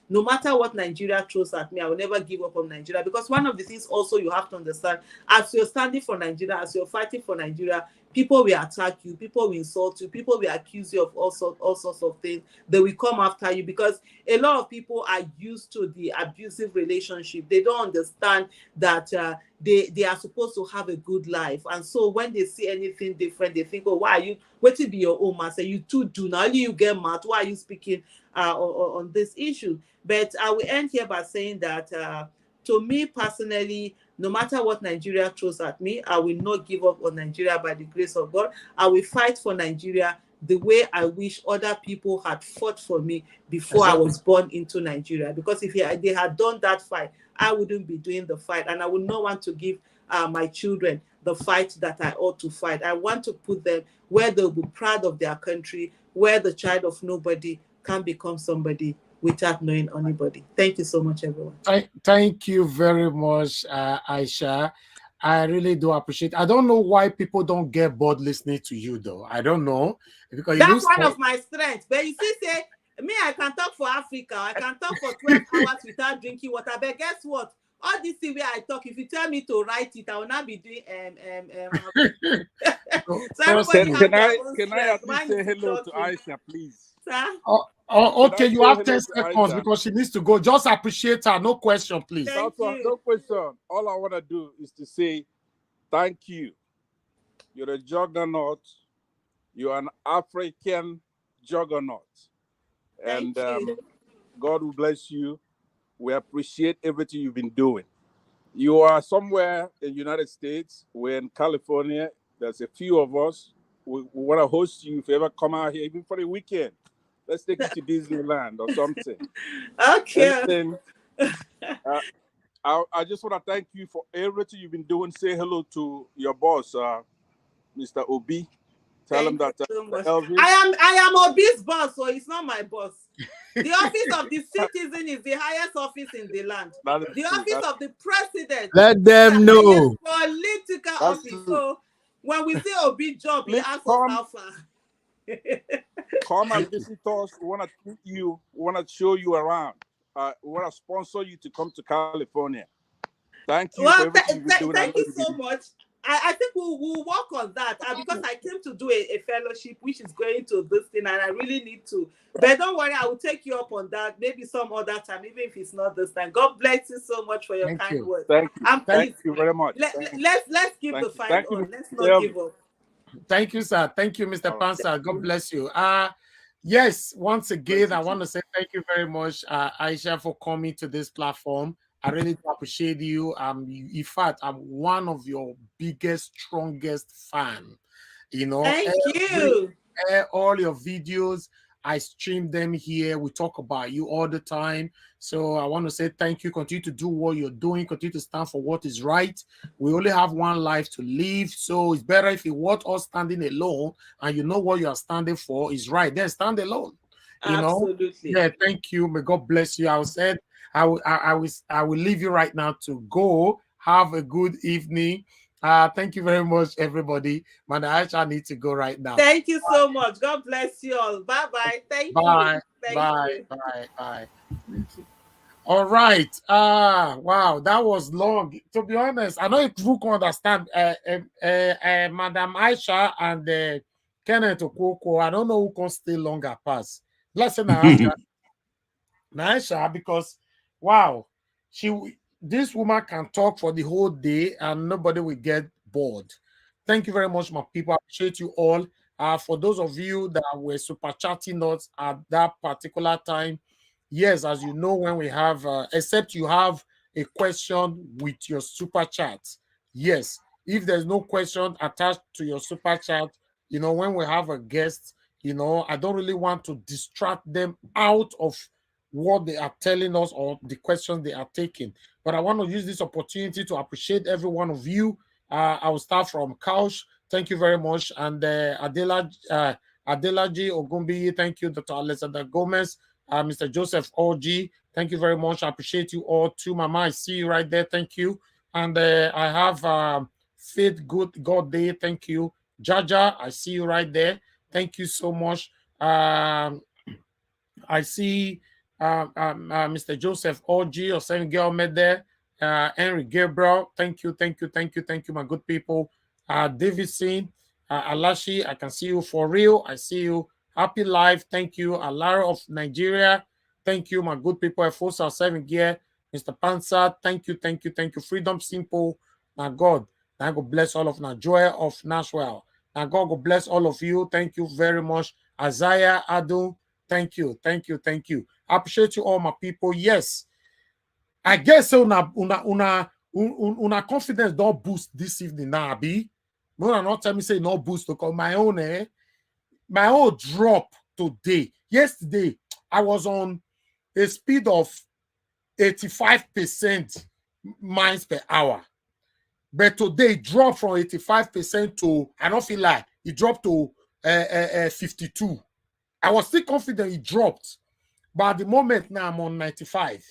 Speaker 7: no matter what Nigeria throws at me, I will never give up on Nigeria. Because one of the things also you have to understand, as you're standing for Nigeria, as you're fighting for Nigeria, people will attack you, people will insult you, people will accuse you of all sorts of things. They will come after you because a lot of people are used to the abusive relationship. They don't understand that they are supposed to have a good life. And so when they see anything different, they think, oh, why are you waiting to be your own man? Say you too do. Now you get mad. Why are you speaking on this issue? But I will end here by saying that to me personally, no matter what Nigeria throws at me, I will not give up on Nigeria by the grace of God. I will fight for Nigeria the way I wish other people had fought for me before I was born into Nigeria. Because if they had done that fight, I wouldn't be doing the fight. And I would not want to give my children the fight that I ought to fight. I want to put them where they'll be proud of their country, where the child of nobody can become somebody without knowing anybody. Thank you so much, everyone.
Speaker 4: Thank you very much, Aisha. I really do appreciate it. I don't know why people don't get bored listening to you, though. I don't know. Because
Speaker 7: that's one of my strengths. But you see, me, I can talk for Africa. I can talk for 12 hours without drinking water. But guess what? All this thing where I talk, if you tell me to write it, I will not be doing So everybody
Speaker 3: can I at least say hello to Aisha, please?
Speaker 7: Sir?
Speaker 4: Okay, you have 10 seconds because she needs to go. Just appreciate her. No question, please.
Speaker 3: No question. All I want to do is to say thank you. You're a juggernaut. You're an African juggernaut. And God will bless you. We appreciate everything you've been doing. You are somewhere in the United States. We're in California. There's a few of us. We want to host you if you ever come out here, even for the weekend. Let's take you to Disneyland or something.
Speaker 7: Okay.
Speaker 3: I just want to thank you for everything you've been doing. Say hello to your boss, Mr. Obi. Tell him that
Speaker 7: so much.
Speaker 3: Elvis.
Speaker 7: I am Obi's boss, so it's not my boss. The office of the citizen is the highest office in the land. The office of the president.
Speaker 1: Let them know.
Speaker 7: Political office. True. So when we say Obi job, he asks us how far.
Speaker 3: Come and visit us. We want to treat you. We want to show you around. We want to sponsor you to come to California. Thank you for everything you've been doing.
Speaker 7: Thank you so much. I think we'll work on that because I came to do a fellowship which is going to this thing and I really need to. But don't worry, I will take you up on that maybe some other time, even if it's not this time. God bless you so much for your kind words.
Speaker 3: Thank you. Thank you very much.
Speaker 7: Let's keep the fight on. Let's not give up.
Speaker 4: Thank you, sir. Thank you, Mr. Pansa. God bless you. Yes, once again, I want to say thank you very much, Aisha, for coming to this platform. I really appreciate you. In fact, I'm one of your biggest, strongest fan.
Speaker 7: Thank you.
Speaker 4: All your videos, I stream them here. We talk about you all the time. So I want to say thank you. Continue to do what you're doing. Continue to stand for what is right. We only have one life to live. So it's better if you want us standing alone and you know what you are standing for is right. Then stand alone.
Speaker 7: Absolutely.
Speaker 4: Yeah, thank you. May God bless you. I will leave you right now to go. Have a good evening. Thank you very much, everybody. Man, I actually need to go right now.
Speaker 7: Thank you so much. God bless you all. Bye-bye. Thank you.
Speaker 4: Bye.
Speaker 7: Thank
Speaker 4: you. All right. Wow, that was long. To be honest, I know if you can understand Madam Aisha and Kenneth Okoko, I don't know who can stay longer past. Let's say Naisha, because wow, this woman can talk for the whole day and nobody will get bored. Thank you very much, my people. I appreciate you all. For those of you that were super chatting us at that particular time, yes, as you know, when we have, except you have a question with your super chat. Yes, if there's no question attached to your super chat, You know, when we have a guest, you know, I don't really want to distract them out of what they are telling us or the questions they are taking. But I want to use this opportunity to appreciate every one of you. I will start from Kaush. Thank you very much. And Adelaji Ogumbi, thank you. Dr. Alexander Gomez, Mr. Joseph OG, thank you very much. I appreciate you all too. Mama, I see you right there. Thank you. And I have Faith Good God Day. Thank you. Jaja, I see you right there. Thank you so much. I see Mr. Joseph OG or Saint Girl met there. Henry Gabriel, thank you, my good people. Davidson, Alashi, I can see you for real. I see you. Happy Life, thank you. Alara of Nigeria, thank you, my good people. Fosa 7 Gear, Mr. Pansa, thank you. Freedom Simple, now God bless all of now. Joy of Nashville, now God bless all of you. Thank you very much. Isaiah Adu, thank you. I appreciate you all, my people. Yes, I guess so. Una confidence don't boost this evening now, Abi. No, not tell me say no boost because my own drop today. Yesterday, I was on a speed of 85% miles per hour. But today it dropped from 85% to, I don't feel like it dropped to 52. I was still confident it dropped. But at the moment now I'm on 95.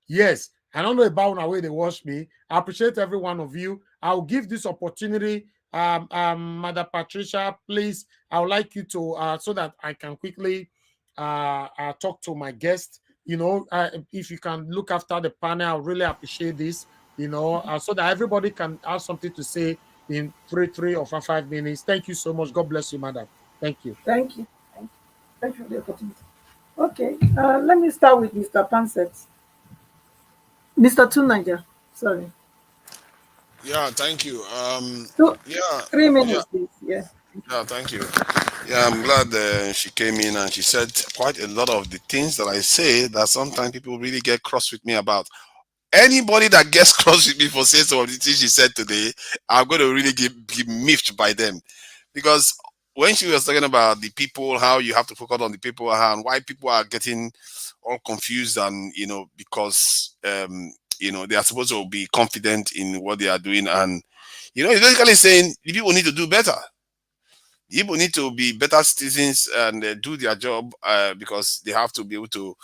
Speaker 4: Yes, I don't know about the way they watch me. I appreciate every one of you. I'll give this opportunity. Mother Patricia, please, I would like you to, so that I can quickly talk to my guest. You know, if you can look after the panel, I really appreciate this, you know, so that everybody can have something to say in 3 or 5 minutes. Thank you so much. God bless you, madam. Thank you.
Speaker 11: Thank you. Thank you for the opportunity. Okay, let me start with Mr. Pansett. Mr. Tunaja, sorry.
Speaker 12: Yeah, thank you. Yeah,
Speaker 11: 3 minutes, please. Yeah.
Speaker 12: Yeah, thank you. Yeah, I'm glad she came in and she said quite a lot of the things that I say that sometimes people really get cross with me about. Anybody that gets cross with me for saying some of the things she said today, I'm going to really be miffed by them. Because when she was talking about the people, how you have to focus on the people, and why people are getting all confused, and, you know, because, you know, they are supposed to be confident in what they are doing. And, you know, it's basically saying the people need to do better. People need to be better citizens and do their job because they have to be able to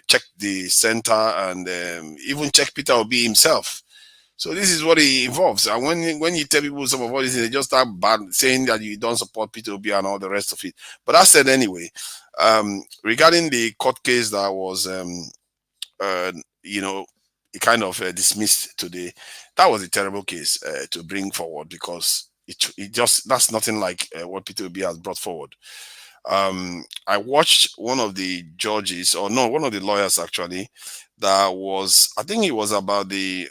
Speaker 12: check the center and even check Peter Obi himself. So this is what it involves. And when you tell people some of what this is, they just start saying that you don't support Peter Obi and all the rest of it. But that said, anyway, regarding the court case that was, you know, kind of dismissed today, that was a terrible case to bring forward because it just, that's nothing like what Peter Obi has brought forward. I watched one of the judges, or no, one of the lawyers actually, that was, I think it was about the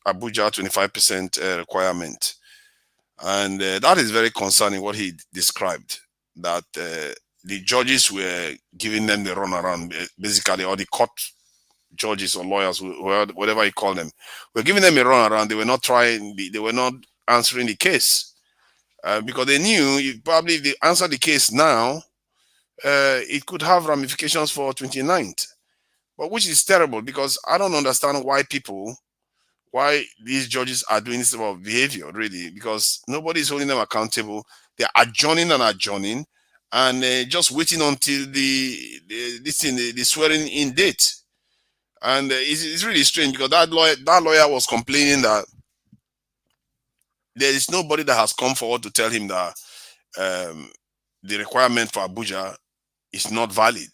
Speaker 12: Abuja 25% requirement. And that is very concerning what he described, that the judges were giving them the runaround, basically, or the court judges or lawyers, whatever you call them, were giving them a runaround. They were not they were not answering the case because they knew probably if they answer the case now, it could have ramifications for 29th, but which is terrible because I don't understand why these judges are doing this type of behavior, really, because nobody is holding them accountable. They're adjourning and just waiting until the swearing in date. And it's really strange because that lawyer was complaining that there is nobody that has come forward to tell him that the requirement for Abuja is not valid.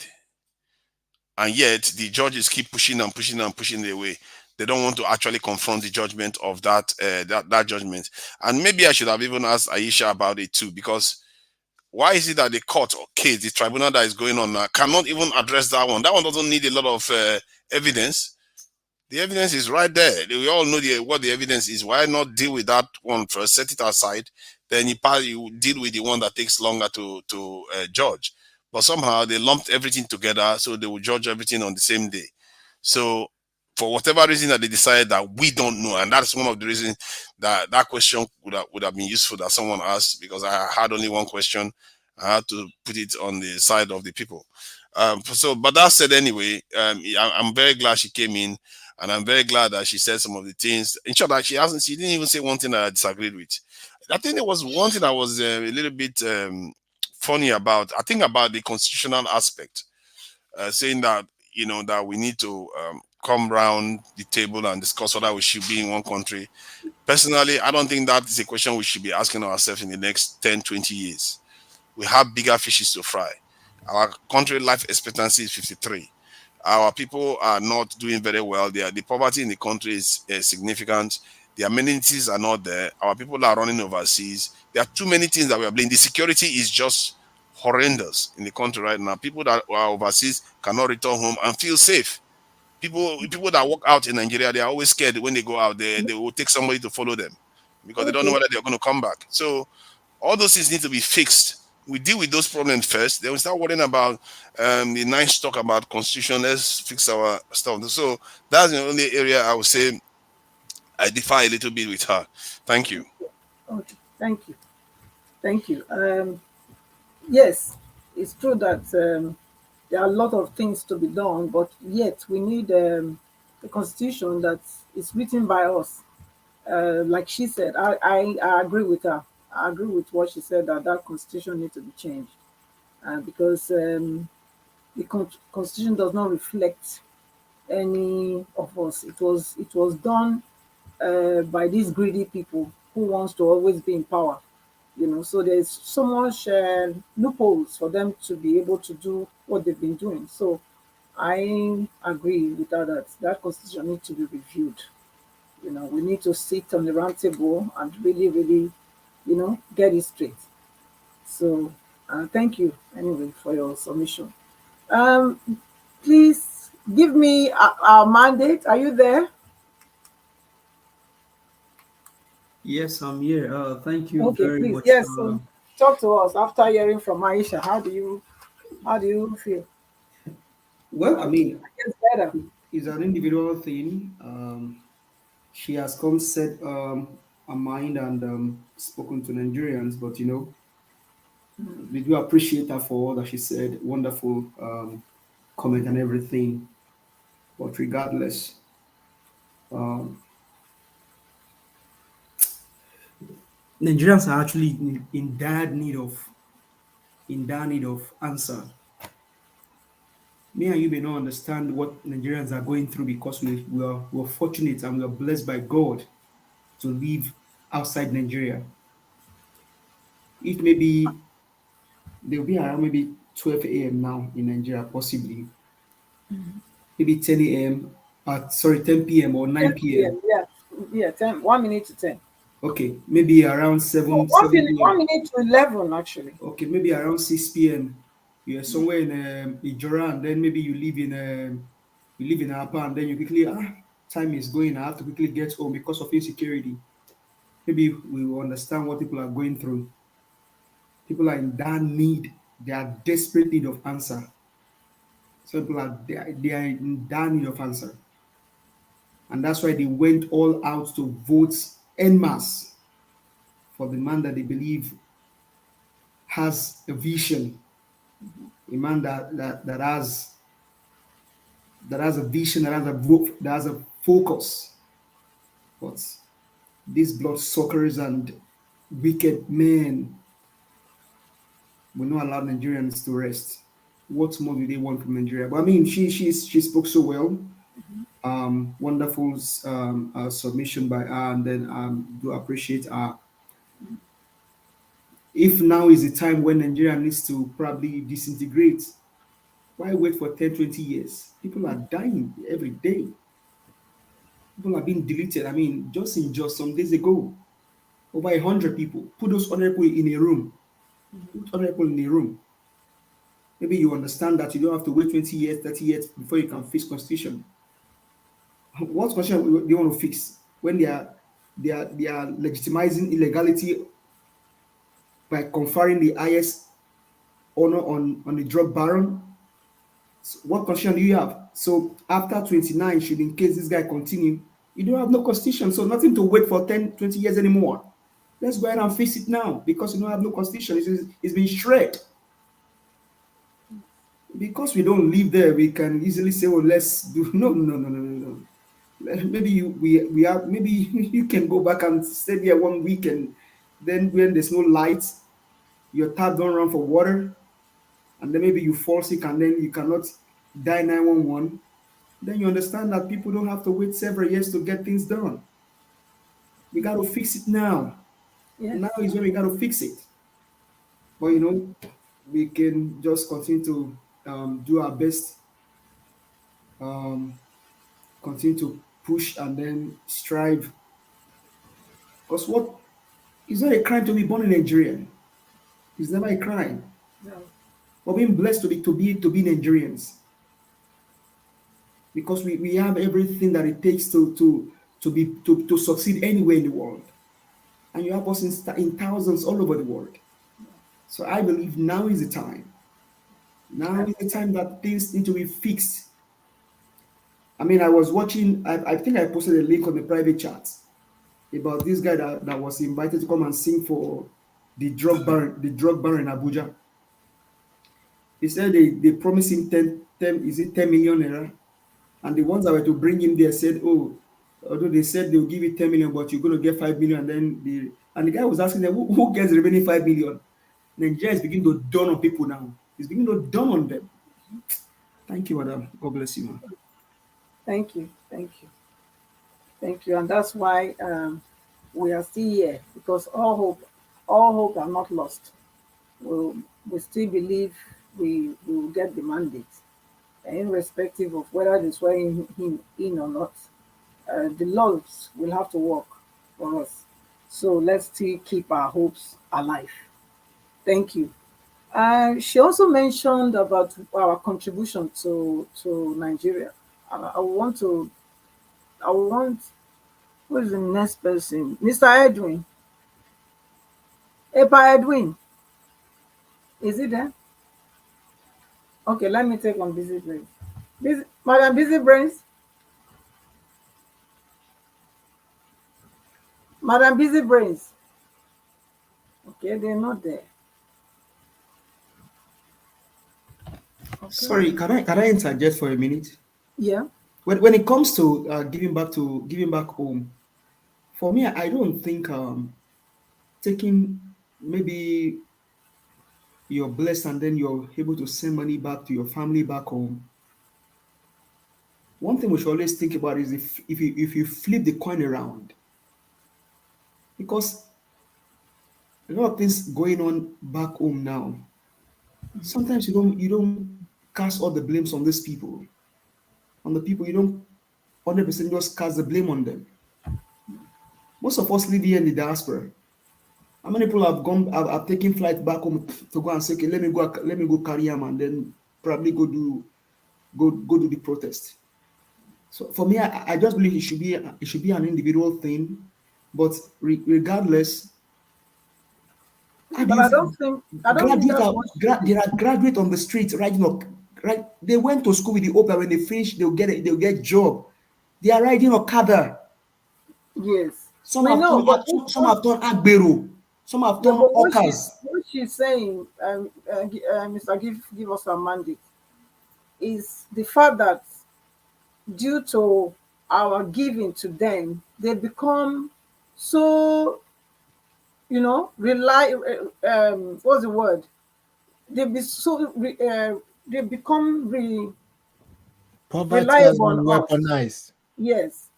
Speaker 12: And yet the judges keep pushing and pushing and pushing their way. They don't want to actually confront the judgment of that judgment. And maybe I should have even asked Aisha about it too, because why is it that the court or case, the tribunal that is going on now, cannot even address that one? That one doesn't need a lot of evidence. The evidence is right there. We all know what the evidence is. Why not deal with that one first, set it aside, then you deal with the one that takes longer to judge. But somehow they lumped everything together, so they will judge everything on the same day. So for whatever reason that they decided that we don't know. And that's one of the reasons that that question would have been useful that someone asked, because I had only one question. I had to put it on the side of the people. But that said, anyway, I'm very glad she came in, and I'm very glad that she said some of the things. In short, that she didn't even say one thing that I disagreed with. I think there was one thing I was a little bit funny about. I think about the constitutional aspect, saying that that we need to come round the table and discuss whether we should be in one country. Personally, I don't think that is a question we should be asking ourselves in the next 10, 20 years. We have bigger fishes to fry. Our country life expectancy is 53. Our people are not doing very well. The poverty in the country is significant. The amenities are not there. Our people are running overseas. There are too many things that we are blaming. The security is just horrendous in the country right now. People that are overseas cannot return home and feel safe. People that walk out in Nigeria, they are always scared when they go out. They will take somebody to follow them because they don't know whether they're going to come back. So all those things need to be fixed. We deal with those problems first, then we start worrying about the nice talk about constitution. Let's fix our stuff. So that's the only area I would say I differ a little bit with her. Thank you.
Speaker 11: Okay, thank you. Thank you. Yes, it's true that there are a lot of things to be done, but yet we need a constitution that is written by us. Like she said, I agree with her. I agree with what she said, that that constitution needs to be changed, because the constitution does not reflect any of us. It was done by these greedy people who wants to always be in power. So there's so much loopholes for them to be able to do what they've been doing. So I agree with her that that constitution needs to be reviewed. We need to sit on the round table and really, really, get it straight. So thank you anyway for your submission. Um, please give me our mandate. Are you there?
Speaker 8: Yes, I'm here. Thank you
Speaker 11: Okay,
Speaker 8: very
Speaker 11: please.
Speaker 8: much.
Speaker 11: Yes. So talk to us after hearing from Aisha. How do you feel?
Speaker 8: Well, I mean,
Speaker 11: It's better.
Speaker 8: it's an individual thing. She has come set a mind and spoken to Nigerians, but we do appreciate her for all that she said. Wonderful comment and everything. But regardless, um, Nigerians are actually in dire need of answer. Me and you may not understand what Nigerians are going through because we're fortunate and we are blessed by God to live outside Nigeria. If maybe they'll be around maybe 12 a.m. now in Nigeria, possibly maybe 10 a.m. Sorry, 10 p.m. or 9
Speaker 11: 10
Speaker 8: p.m.
Speaker 11: p.m. Yeah, 10. 1 minute to 10.
Speaker 8: Okay, maybe around 7
Speaker 11: One
Speaker 8: 7
Speaker 11: minute, one
Speaker 8: p.m.
Speaker 11: minute to 11 actually.
Speaker 8: Okay, maybe around 6 p.m. You're somewhere in Ijora, and then maybe you live in Apa, and then you quickly time is going. I have to quickly get home because of insecurity. Maybe we will understand what people are going through. People are in that need. They are desperate need of answer. Some people they are in that need of answer, and that's why they went all out to vote en masse for the man that they believe has a vision, a man that has a vision, that has a focus. But these bloodsuckers and wicked men will not allow Nigerians to rest. What more do they want from Nigeria? But I mean, she spoke so well. Wonderful submission by her, and then do appreciate her. If now is the time when Nigeria needs to probably disintegrate, why wait for 10, 20 years? People are dying every day. People are being deleted. I mean, just some days ago, over 100 people. Put those 100 people in a room. Put 100 people in a room. Maybe you understand that you don't have to wait 20 years, 30 years before you can fix constitution. What constitution do you want to fix when they are legitimizing illegality by conferring the highest honor on the drug baron? So what constitution do you have? So after 29, should in case this guy continue, you don't have no constitution. So nothing to wait for 10, 20 years anymore. Let's go ahead and fix it now because you don't have no constitution. It's been shredded. Because we don't live there, we can easily say, "Oh, let's do." No, no, no, no, no, no. Maybe we have. Maybe you can go back and stay there 1 week, and then when there's no lights, your tap don't run for water, and then maybe you fall sick, and then you cannot die 911. Then you understand that people don't have to wait several years to get things done. We got to fix it now.
Speaker 11: Yes.
Speaker 8: Now is when we got to fix it. But we can just continue to do our best. Continue to push and then strive. Because what it's not a crime to be born in Nigeria. It's never a crime.
Speaker 11: No.
Speaker 8: We're being blessed to be Nigerians. Because we have everything that it takes to succeed anywhere in the world. And you have us in thousands all over the world. So I believe now is the time. Now is the time that things need to be fixed. I mean, I was watching, I think I posted a link on the private chat about this guy that was invited to come and sing for the drug baron in Abuja. He said they promised him 10 million naira, and the ones that were to bring him there said, "Oh, although they said they'll give you 10 million, but you're going to get 5 million." And the guy was asking them, who gets the remaining 5 million? Nigeria is beginning to dawn on people now. It's beginning to dawn on them. Thank you, madam. God bless you, man.
Speaker 11: Thank you. And that's why we are still here, because all hope are not lost. We still believe we will get the mandate, irrespective of whether they swear him in or not. The laws will have to work for us. So let's still keep our hopes alive. Thank you. She also mentioned about our contribution to Nigeria. I want, who is the next person? Mr. Edwin. Epa Edwin. Is it there? Okay, let me take on Busy Brains. Madam Busy Brains. Madam Busy Brains. Okay, they're not there.
Speaker 8: Okay. Sorry, can I interject for a minute?
Speaker 11: Yeah.
Speaker 8: When it comes to giving back home, for me, I don't think taking maybe you're blessed and then you're able to send money back to your family back home. One thing we should always think about is if you flip the coin around, because a lot of things going on back home now. Sometimes you don't cast all the blames on these people. On the people, you don't 100% just cast the blame on them. Most of us live here in the diaspora. How many people have taken flight back home to go and say, okay, let me go carry him and then probably go do the protest. So for me, I just believe it should be an individual thing, but regardless.
Speaker 11: But I don't think that's what
Speaker 8: there are graduates on the street riding up. Right, they went to school with the hope that when they finish, they'll get job. They are riding Okada.
Speaker 11: Yes.
Speaker 8: Some have done Agbero. Some have done Okas.
Speaker 11: What she's saying, Mr. Give us a mandate, is the fact that due to our giving to them, they become so, what's the word? They become
Speaker 4: poverty has been weaponized.
Speaker 11: Yes,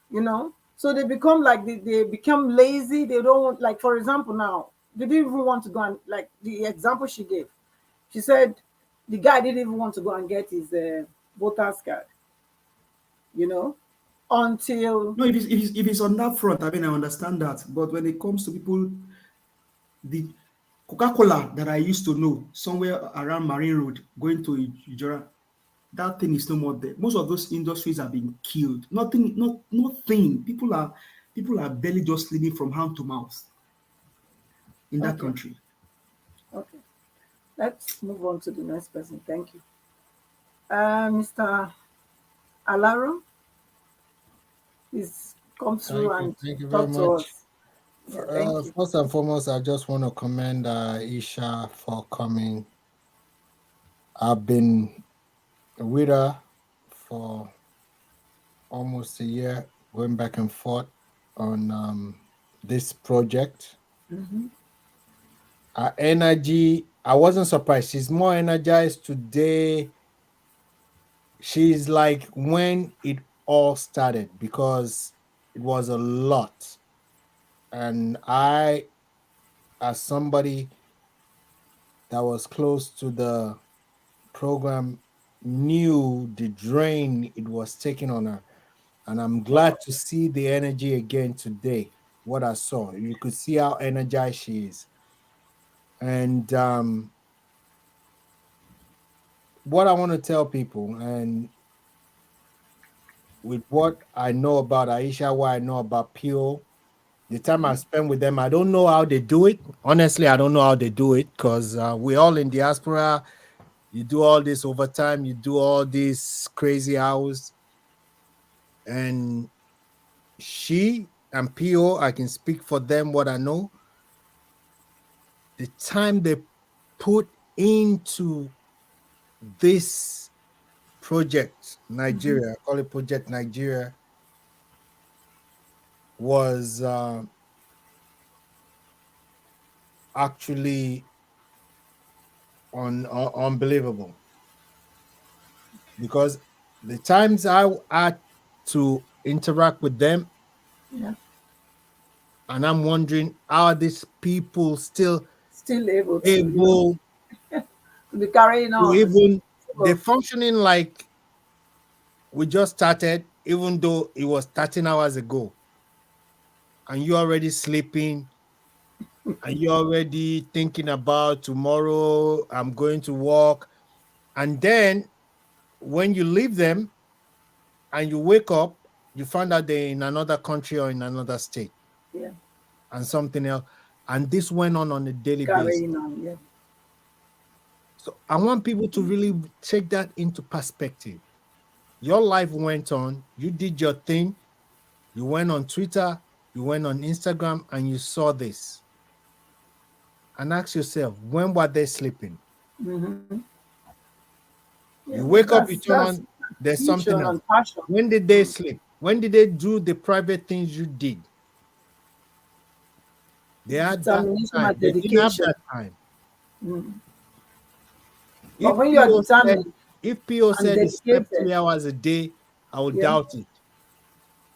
Speaker 11: so they become like they become lazy. They don't want, like, for example, now they didn't even want to go and, like the example she gave. She said the guy didn't even want to go and get his voter's card. Until
Speaker 8: no, if it's on that front, I mean, I understand that. But when it comes to people, the Coca-Cola that I used to know somewhere around Marine Road going to Ijora, that thing is no more there. Most of those industries are being killed. Nothing. People are barely just living from hand to mouth in that country.
Speaker 11: Okay. Let's move on to the next person. Thank you. Mr. Alaro, please come through and
Speaker 2: Thank you very
Speaker 11: talk to
Speaker 2: much.
Speaker 11: us. Yeah, thank you.
Speaker 2: First and foremost, I just want to commend Aisha for coming. I've been with her for almost a year, going back and forth on this project.
Speaker 11: Mm-hmm.
Speaker 2: Her energy, I wasn't surprised. She's more energized today. She's like when it all started because it was a lot. And I, as somebody that was close to the program, knew the drain it was taking on her. And I'm glad to see the energy again today. What I saw, you could see how energized she is. And what I want to tell people, and with what I know about Aisha, what I know about Pio, the time I spend with them, I don't know how they do it. Honestly, I don't know how they do it because we're all in diaspora. You do all this overtime, you do all these crazy hours. And she and Pio, I can speak for them what I know. The time they put into this project, Nigeria, I call it Project Nigeria, was actually unbelievable. Because the times I had to interact with them,
Speaker 11: Yeah.
Speaker 2: and I'm wondering, are these people still
Speaker 11: able to,
Speaker 2: able
Speaker 11: to be carrying
Speaker 2: to
Speaker 11: on?
Speaker 2: even, they're functioning like we just started, even though it was 13 hours ago, and you're already sleeping, and you're already thinking about tomorrow, I'm going to work. And then when you leave them and you wake up, you find out they're in another country or in another state.
Speaker 11: Yeah.
Speaker 2: And something else. And this went on a daily basis.
Speaker 11: Carrying on, yeah.
Speaker 2: So I want people to really take that into perspective. Your life went on, you did your thing, you went on Twitter, you went on Instagram, and you saw this. And ask yourself, when were they sleeping?
Speaker 11: Mm-hmm. Yeah,
Speaker 2: You
Speaker 11: well,
Speaker 2: wake up, you turn
Speaker 11: that's
Speaker 2: on, there's something
Speaker 11: vision
Speaker 2: else.
Speaker 11: and passion.
Speaker 2: When did they sleep? When did they do the private things you did? They had that
Speaker 11: Determination
Speaker 2: time.
Speaker 11: and
Speaker 2: They didn't have
Speaker 11: dedication.
Speaker 2: that time.
Speaker 11: Mm. But
Speaker 2: If
Speaker 11: when you are
Speaker 2: PO said,
Speaker 11: determined
Speaker 2: if PO
Speaker 11: and
Speaker 2: said he slept
Speaker 11: dedicated,
Speaker 2: 3 hours a day, I would
Speaker 11: yeah,
Speaker 2: doubt it.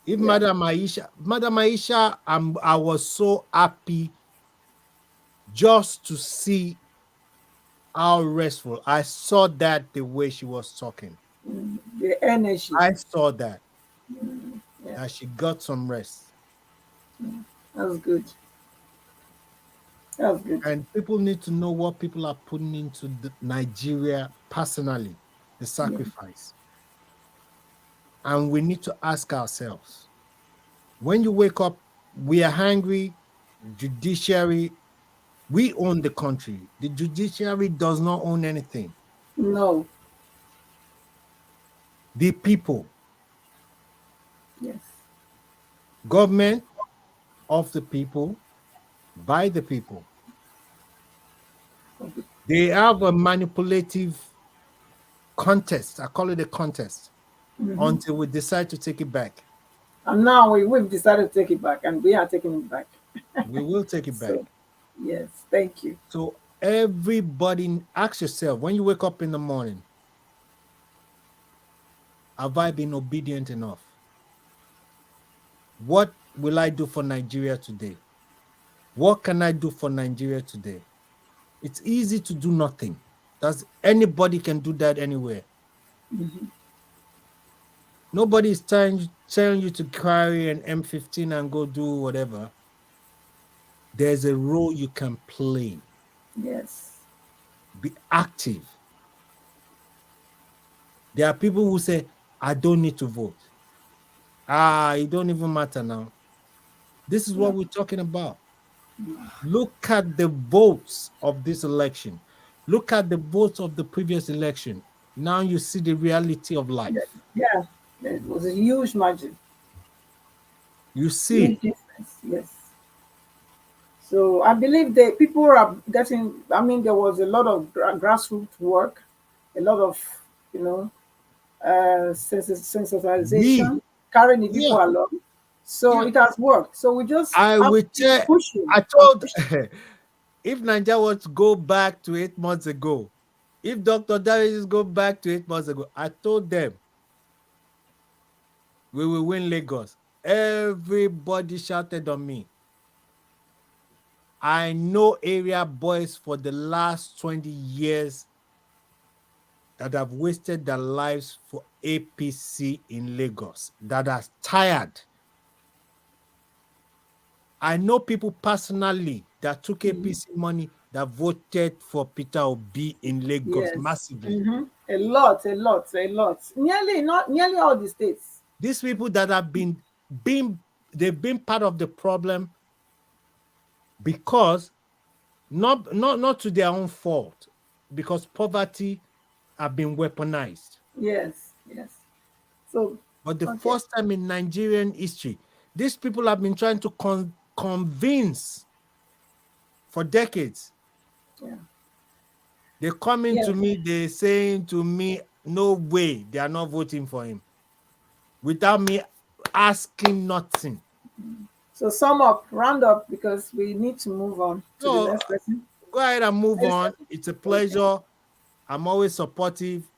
Speaker 2: If
Speaker 11: yeah,
Speaker 2: Madam Aisha, I was so happy just to see how restful. I saw that the way she was talking.
Speaker 11: the energy.
Speaker 2: I saw that
Speaker 11: Yeah,
Speaker 2: that she got some rest.
Speaker 11: that's good. That's good.
Speaker 2: And people need to know what people are putting into Nigeria personally, the
Speaker 11: Yeah.
Speaker 2: sacrifice. And we need to ask ourselves, when you wake up, we are hungry, judiciary, we own the country. The judiciary does not own anything.
Speaker 11: No.
Speaker 2: The people,
Speaker 11: Yes.
Speaker 2: government of the people, by the people. They have a manipulative contest. I call it a contest until we decide to take it back.
Speaker 11: And now we've decided to take it back, and we are taking it back.
Speaker 2: We will take it back.
Speaker 11: So, yes, thank you.
Speaker 2: So everybody, ask yourself, when you wake up in the morning, have I been obedient enough? What will I do for Nigeria today? What can I do for Nigeria today? It's easy to do nothing. Anybody can do that anywhere. Nobody is telling you to carry an M15 and go do whatever. There's a role you can play.
Speaker 11: Yes.
Speaker 2: Be active. There are people who say, I don't need to vote. It don't even matter now. This is what we're talking about. Look at the votes of this election. Look at the votes of the previous election. Now you see the reality of life.
Speaker 11: Yeah, it was a huge margin.
Speaker 2: You see
Speaker 11: Huge
Speaker 2: it.
Speaker 11: difference, yes. So I believe that people are getting. I mean, there was a lot of grassroots work, a lot of, you know,
Speaker 2: Yeah.
Speaker 11: sensitization, carrying the
Speaker 2: Yeah.
Speaker 11: people along. So
Speaker 2: Yeah.
Speaker 11: it has worked. So we just
Speaker 2: I
Speaker 11: have
Speaker 2: will
Speaker 11: to keep
Speaker 2: tell.
Speaker 11: pushing
Speaker 2: I
Speaker 11: and
Speaker 2: told
Speaker 11: pushing.
Speaker 2: if Naija was to go back to 8 months ago, if Dr. Darius go back to 8 months ago, I told them we will win Lagos. Everybody shouted on me. I know area boys for the last 20 years that have wasted their lives for APC in Lagos, that are tired. I know people personally that took APC money that voted for Peter Obi in Lagos
Speaker 11: Yes.
Speaker 2: massively.
Speaker 11: A lot, a lot, a lot. Nearly all the states.
Speaker 2: These people that have they've been part of the problem because not to their own fault, because poverty have been weaponized.
Speaker 11: Yes, yes. So,
Speaker 2: But the
Speaker 11: okay.
Speaker 2: first time in Nigerian history, these people have been trying to convince for decades.
Speaker 11: Yeah.
Speaker 2: They're coming
Speaker 11: Yeah.
Speaker 2: to me, they're saying to me, no way, they are not voting for him without me asking nothing.
Speaker 11: So sum up, round up, because we need to move on to the
Speaker 2: So
Speaker 11: next person.
Speaker 2: go ahead and move
Speaker 11: Aisha.
Speaker 2: on. It's a
Speaker 11: Okay.
Speaker 2: pleasure. I'm always supportive.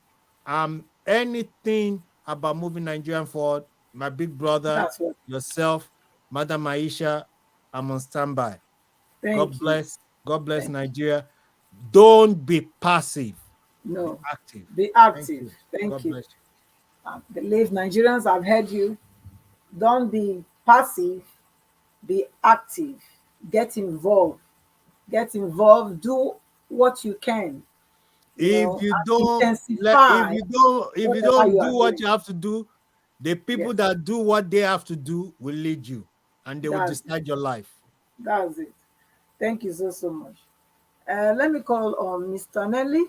Speaker 2: Anything about moving Nigerian forward, my big brother,
Speaker 11: That's what.
Speaker 2: yourself, Madam Aisha, I'm on standby. God
Speaker 11: Thank you.
Speaker 2: bless. God bless
Speaker 11: Thank
Speaker 2: Nigeria. Don't be passive.
Speaker 11: you.
Speaker 2: Be
Speaker 11: No,
Speaker 2: active.
Speaker 11: be
Speaker 2: Thank
Speaker 11: active.
Speaker 2: you.
Speaker 11: Thank
Speaker 2: God
Speaker 11: you.
Speaker 2: bless
Speaker 11: Believe Nigerians, I've heard you. Don't be passive, be active. Get involved. Get involved. Do what you can,
Speaker 2: you. If you
Speaker 11: and
Speaker 2: don't
Speaker 11: intensify
Speaker 2: if you
Speaker 11: whatever
Speaker 2: don't
Speaker 11: you
Speaker 2: do
Speaker 11: are
Speaker 2: what
Speaker 11: doing.
Speaker 2: you have to do, the people
Speaker 11: Yes,
Speaker 2: that do what they have to do will lead you and they will
Speaker 11: that's it.
Speaker 2: decide your life.
Speaker 11: That's it. Thank you so, so much. Let me call on Mr. Nelly.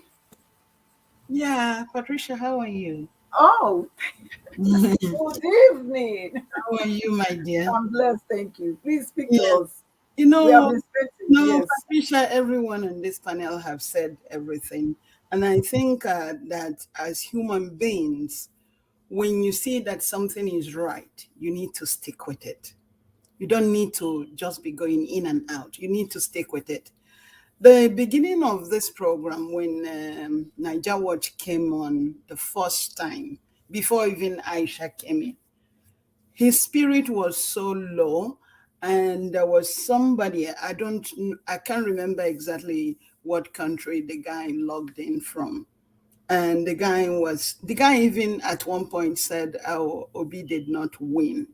Speaker 5: Yeah, Patricia, how are you?
Speaker 11: Oh,
Speaker 5: How
Speaker 11: good evening.
Speaker 5: are you, my dear?
Speaker 11: I'm blessed, thank you. Please speak to
Speaker 5: Yeah,
Speaker 11: us.
Speaker 5: you
Speaker 11: We have
Speaker 5: know,
Speaker 11: been waiting, yes.
Speaker 5: Patricia, everyone on this panel have said everything. And I think that as human beings, when you see that something is right, you need to stick with it. You don't need to just be going in and out. You need to stick with it. The beginning of this program, when Naija Watch came on the first time, before even Aisha came in, his spirit was so low, and there was somebody, I can't remember exactly what country the guy logged in from. And the guy even at one point said, oh, Obi did not win.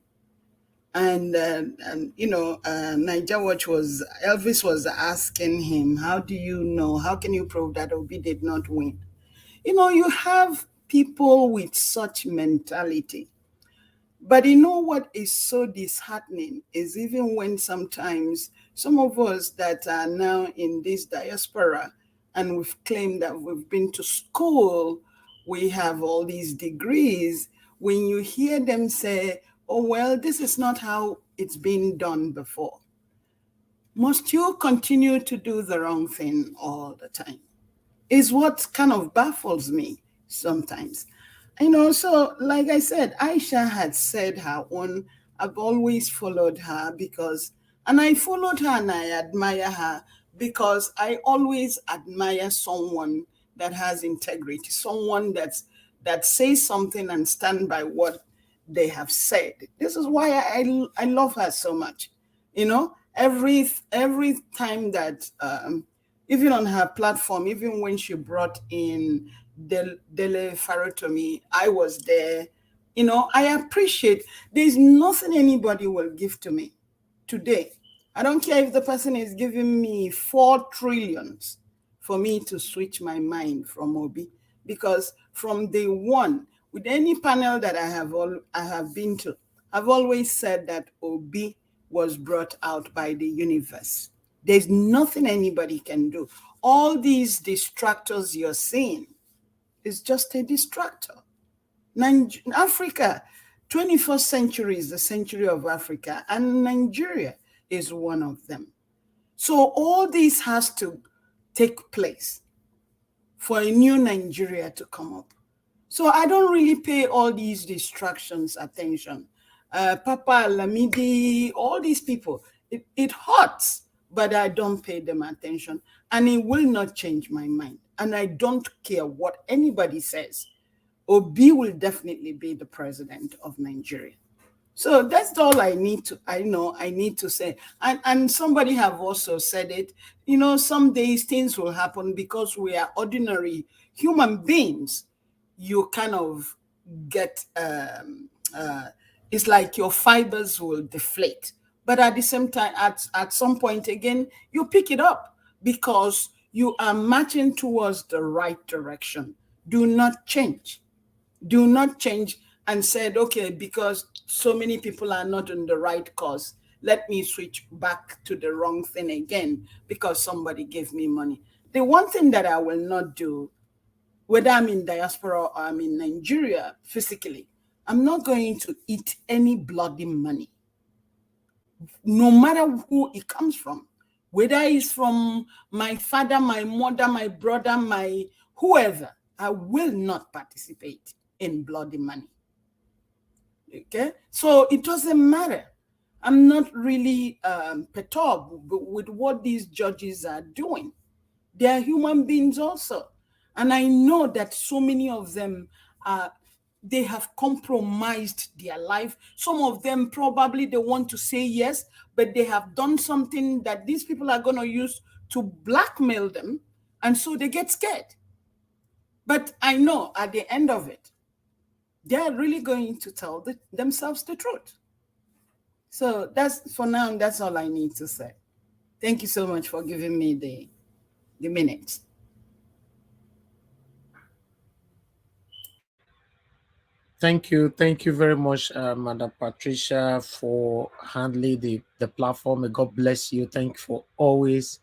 Speaker 5: And Naija Watch Elvis was asking him, how do you know, how can you prove that Obi did not win? You have people with such mentality. But you know what is so disheartening is even when sometimes some of us that are now in this diaspora and we've claimed that we've been to school, we have all these degrees, when you hear them say, oh, well, this is not how it's been done before, must you continue to do the wrong thing all the time? Is what kind of baffles me sometimes. So like I said, Aisha had said her own. I've always followed her and I followed her and I admire her because I always admire someone that has integrity, someone that says something and stand by what they have said. This is why I love her so much. Every time that even on her platform, even when she brought in Dele Farotomi, I was there. I appreciate there's nothing anybody will give to me today. I don't care if the person is giving me 4 trillions for me to switch my mind from Obi, because from day one, with any panel that I have been to, I've always said that Obi was brought out by the universe. There's nothing anybody can do. All these distractors you're seeing, is just a distractor. Africa, 21st century is the century of Africa, and Nigeria is one of them. So all this has to take place for a new Nigeria to come up. So I don't really pay all these distractions attention. Papa Lamidi, all these people, it hurts, but I don't pay them attention. And it will not change my mind. And I don't care what anybody says. Obi will definitely be the president of Nigeria. So that's all I need to say. And somebody have also said it, some days things will happen because we are ordinary human beings. You kind of get, it's like your fibers will deflate. But at the same time, at some point again, you pick it up because you are marching towards the right direction. Do not change. Do not change and said, okay, because so many people are not on the right cause, let me switch back to the wrong thing again because somebody gave me money. The one thing that I will not do, whether I'm in diaspora or I'm in Nigeria physically, I'm not going to eat any bloody money, no matter who it comes from. Whether it's from my father, my mother, my brother, my whoever, I will not participate in bloody money. Okay, so it doesn't matter. I'm not really perturbed with what these judges are doing. They are human beings also, and I know that so many of them they have compromised their life. Some of them probably they want to say yes, but they have done something that these people are going to use to blackmail them, and so they get scared. But I know at the end of it, they're really going to tell themselves the truth. So that's for now, that's all I need to say. Thank you so much for giving me the minutes.
Speaker 6: Thank you very much, Madam Patricia, for handling the platform. May God bless you. Thank you for always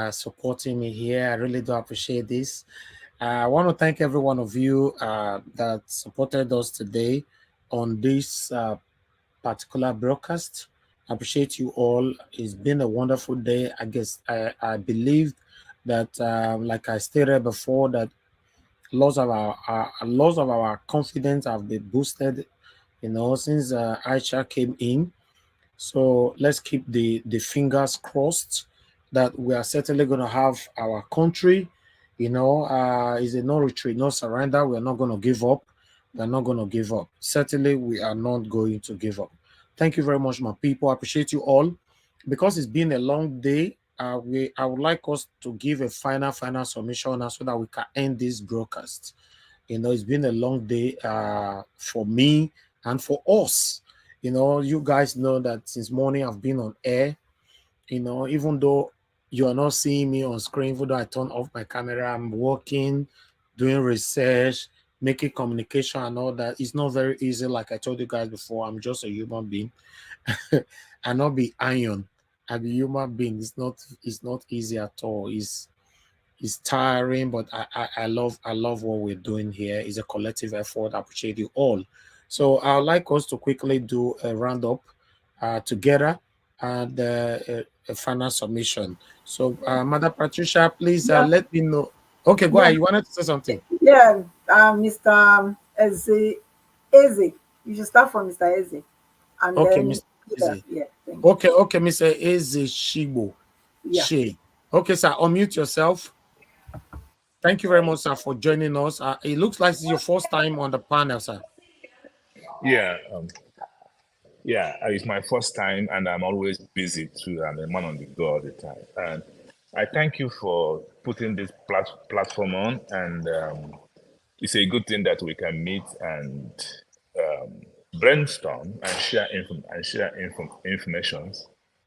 Speaker 6: supporting me here. I really do appreciate this. I want to thank every one of you that supported us today on this particular broadcast. I appreciate you all. It's been a wonderful day. I guess I believe that, like I stated before, that lots of our confidence have been boosted, since Aisha came in. So let's keep the fingers crossed that we are certainly going to have our country. Is a no retreat, no surrender. We are not going to give up. We are not going to give up. Certainly, we are not going to give up. Thank you very much, my people. I appreciate you all. Because it's been a long day, I would like us to give a final submission so that we can end this broadcast. It's been a long day for me and for us. You guys know that since morning I've been on air. Even though you are not seeing me on screen, even though I turn off my camera, I'm working, doing research, making communication and all that. It's not very easy. Like I told you guys before, I'm just a human being. I not be iron. I'm a human being. It's not easy at all. It's tiring, but I love what we're doing here. It's a collective effort. I appreciate you all. So I'd like us to quickly do a roundup together and a final submission. So Madam Patricia, please let me know. Okay, go ahead. You wanted to say something?
Speaker 11: Yeah, Mr. Eze. You should start from Mr. Eze. And
Speaker 6: okay,
Speaker 11: then,
Speaker 6: Mr. Eze.
Speaker 11: Yeah,
Speaker 6: okay, Mr. Eze Shibo.
Speaker 11: Yeah.
Speaker 6: Okay, sir, unmute yourself. Thank you very much, sir, for joining us. It looks like this is your first time on the panel, sir.
Speaker 9: Yeah, it's my first time, and I'm always busy too. I'm a man on the go all the time, and I thank you for putting this platform on. And it's a good thing that we can meet and brainstorm and share information.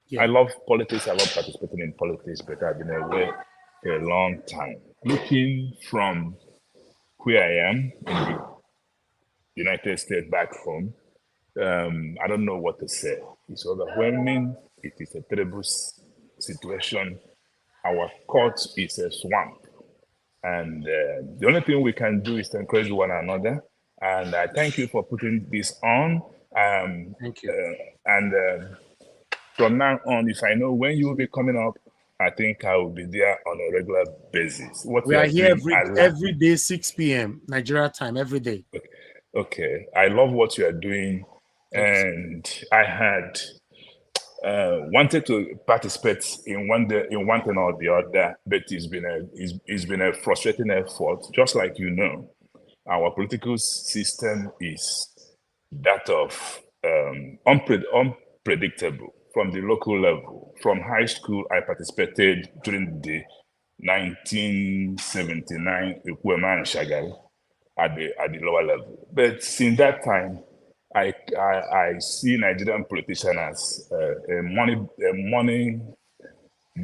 Speaker 9: Yeah. I love politics. I love participating in politics, but I've been away for a long time. Looking from where I am in the United States back home, I don't know what to say. It's overwhelming. It is a terrible situation. Our court is a swamp. And the only thing we can do is to encourage one another. And I thank you for putting this on.
Speaker 6: Thank you.
Speaker 9: From now on, if I know when you will be coming up, I think I will be there on a regular basis. What
Speaker 6: We
Speaker 9: you
Speaker 6: are
Speaker 9: are
Speaker 6: here
Speaker 9: doing,
Speaker 6: every day, 6 p.m. Nigeria time, every day.
Speaker 9: Okay, I love what you are doing, and I had wanted to participate in one thing or the other, but it's been a frustrating effort. Just like you know, our political system is that of unpredictable from the local level. From high school, I participated during the 1979 Ekwema and Shagai at the lower level. But since that time, I see Nigerian politicians as a money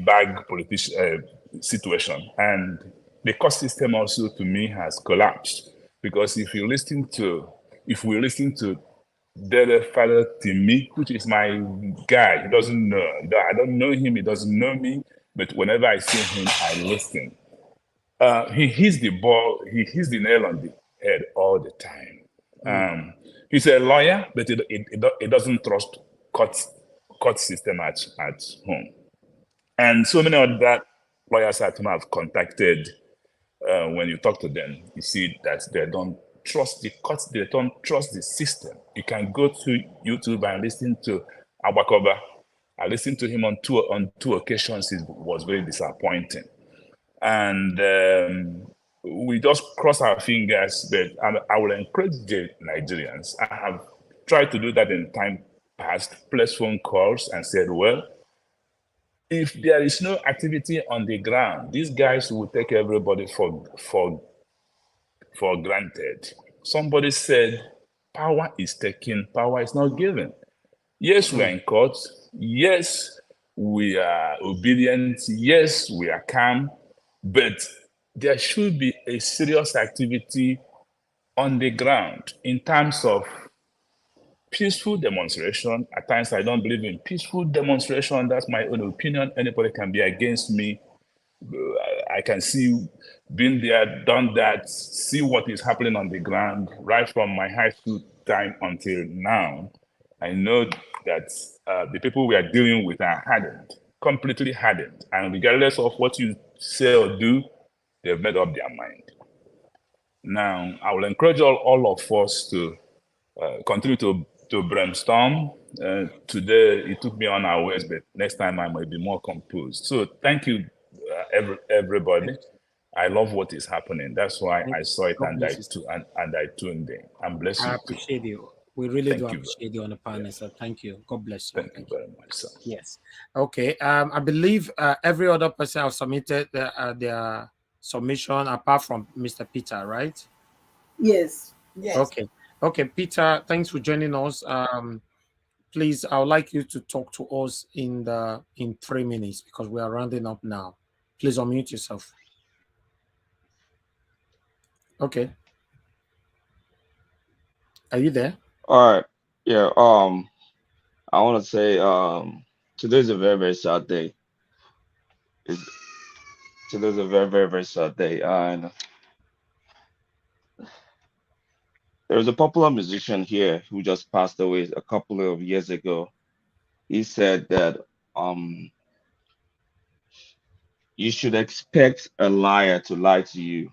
Speaker 9: bag politician situation, and the cost system also to me has collapsed, because if we listen to Dele Father Timi, which is my guy, he doesn't know, I don't know him, he doesn't know me, but whenever I see him, I listen. He hits the ball, he hits the nail on the head all the time. He's a lawyer, but it doesn't trust court system at home. And so many other lawyers at home have contacted. When you talk to them, you see that they don't trust the courts, they don't trust the system. You can go to YouTube and listen to Abakoba. I listened to him on two occasions. It was very disappointing. And we just cross our fingers, but I will encourage the Nigerians. I have tried to do that in time past, placed phone calls and said, well, if there is no activity on the ground, these guys will take everybody for granted. Somebody said, power is taken, power is not given. Yes, we are in court. Yes, we are obedient. Yes, we are calm. But there should be a serious activity on the ground in terms of peaceful demonstration. At times, I don't believe in peaceful demonstration. That's my own opinion. Anybody can be against me. I can see, been there, done that, see what is happening on the ground right from my high school time until now. I know that the people we are dealing with are hardened, completely hardened. And regardless of what you say or do, they've made up their mind. Now, I will encourage all of us to continue to brainstorm. Today, it took me unawares, but next time I might be more composed. So thank you, everybody. I love what is happening. That's why I saw it and I tuned in. And bless you.
Speaker 6: I appreciate you. We really do
Speaker 9: Thank you.
Speaker 6: appreciate you on the panel, sir. Thank you. God bless you.
Speaker 9: Thank you very much, sir.
Speaker 6: Yes. Okay. I believe every other person have submitted their submission apart from Mr. Peter, right?
Speaker 11: Yes. Yes.
Speaker 6: Okay. Okay, Peter, thanks for joining us. Please, I would like you to talk to us in 3 minutes because we are rounding up now. Please unmute yourself. Okay. Are you there?
Speaker 10: All right. Yeah. I want to say today's a very, very sad day. Today's a very, very, very sad day. And there was a popular musician here who just passed away a couple of years ago. He said that you should expect a liar to lie to you.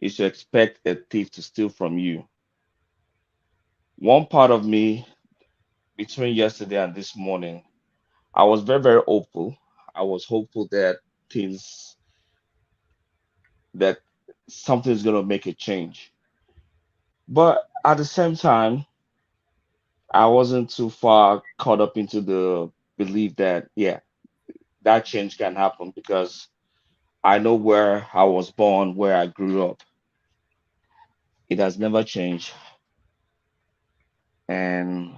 Speaker 10: You should expect a thief to steal from you. One part of me between yesterday and this morning, I was very, very hopeful. I was hopeful that things that something's gonna make a change. But at the same time, I wasn't too far caught up into the belief that yeah, that change can happen because I know where I was born, where I grew up. It has never changed. And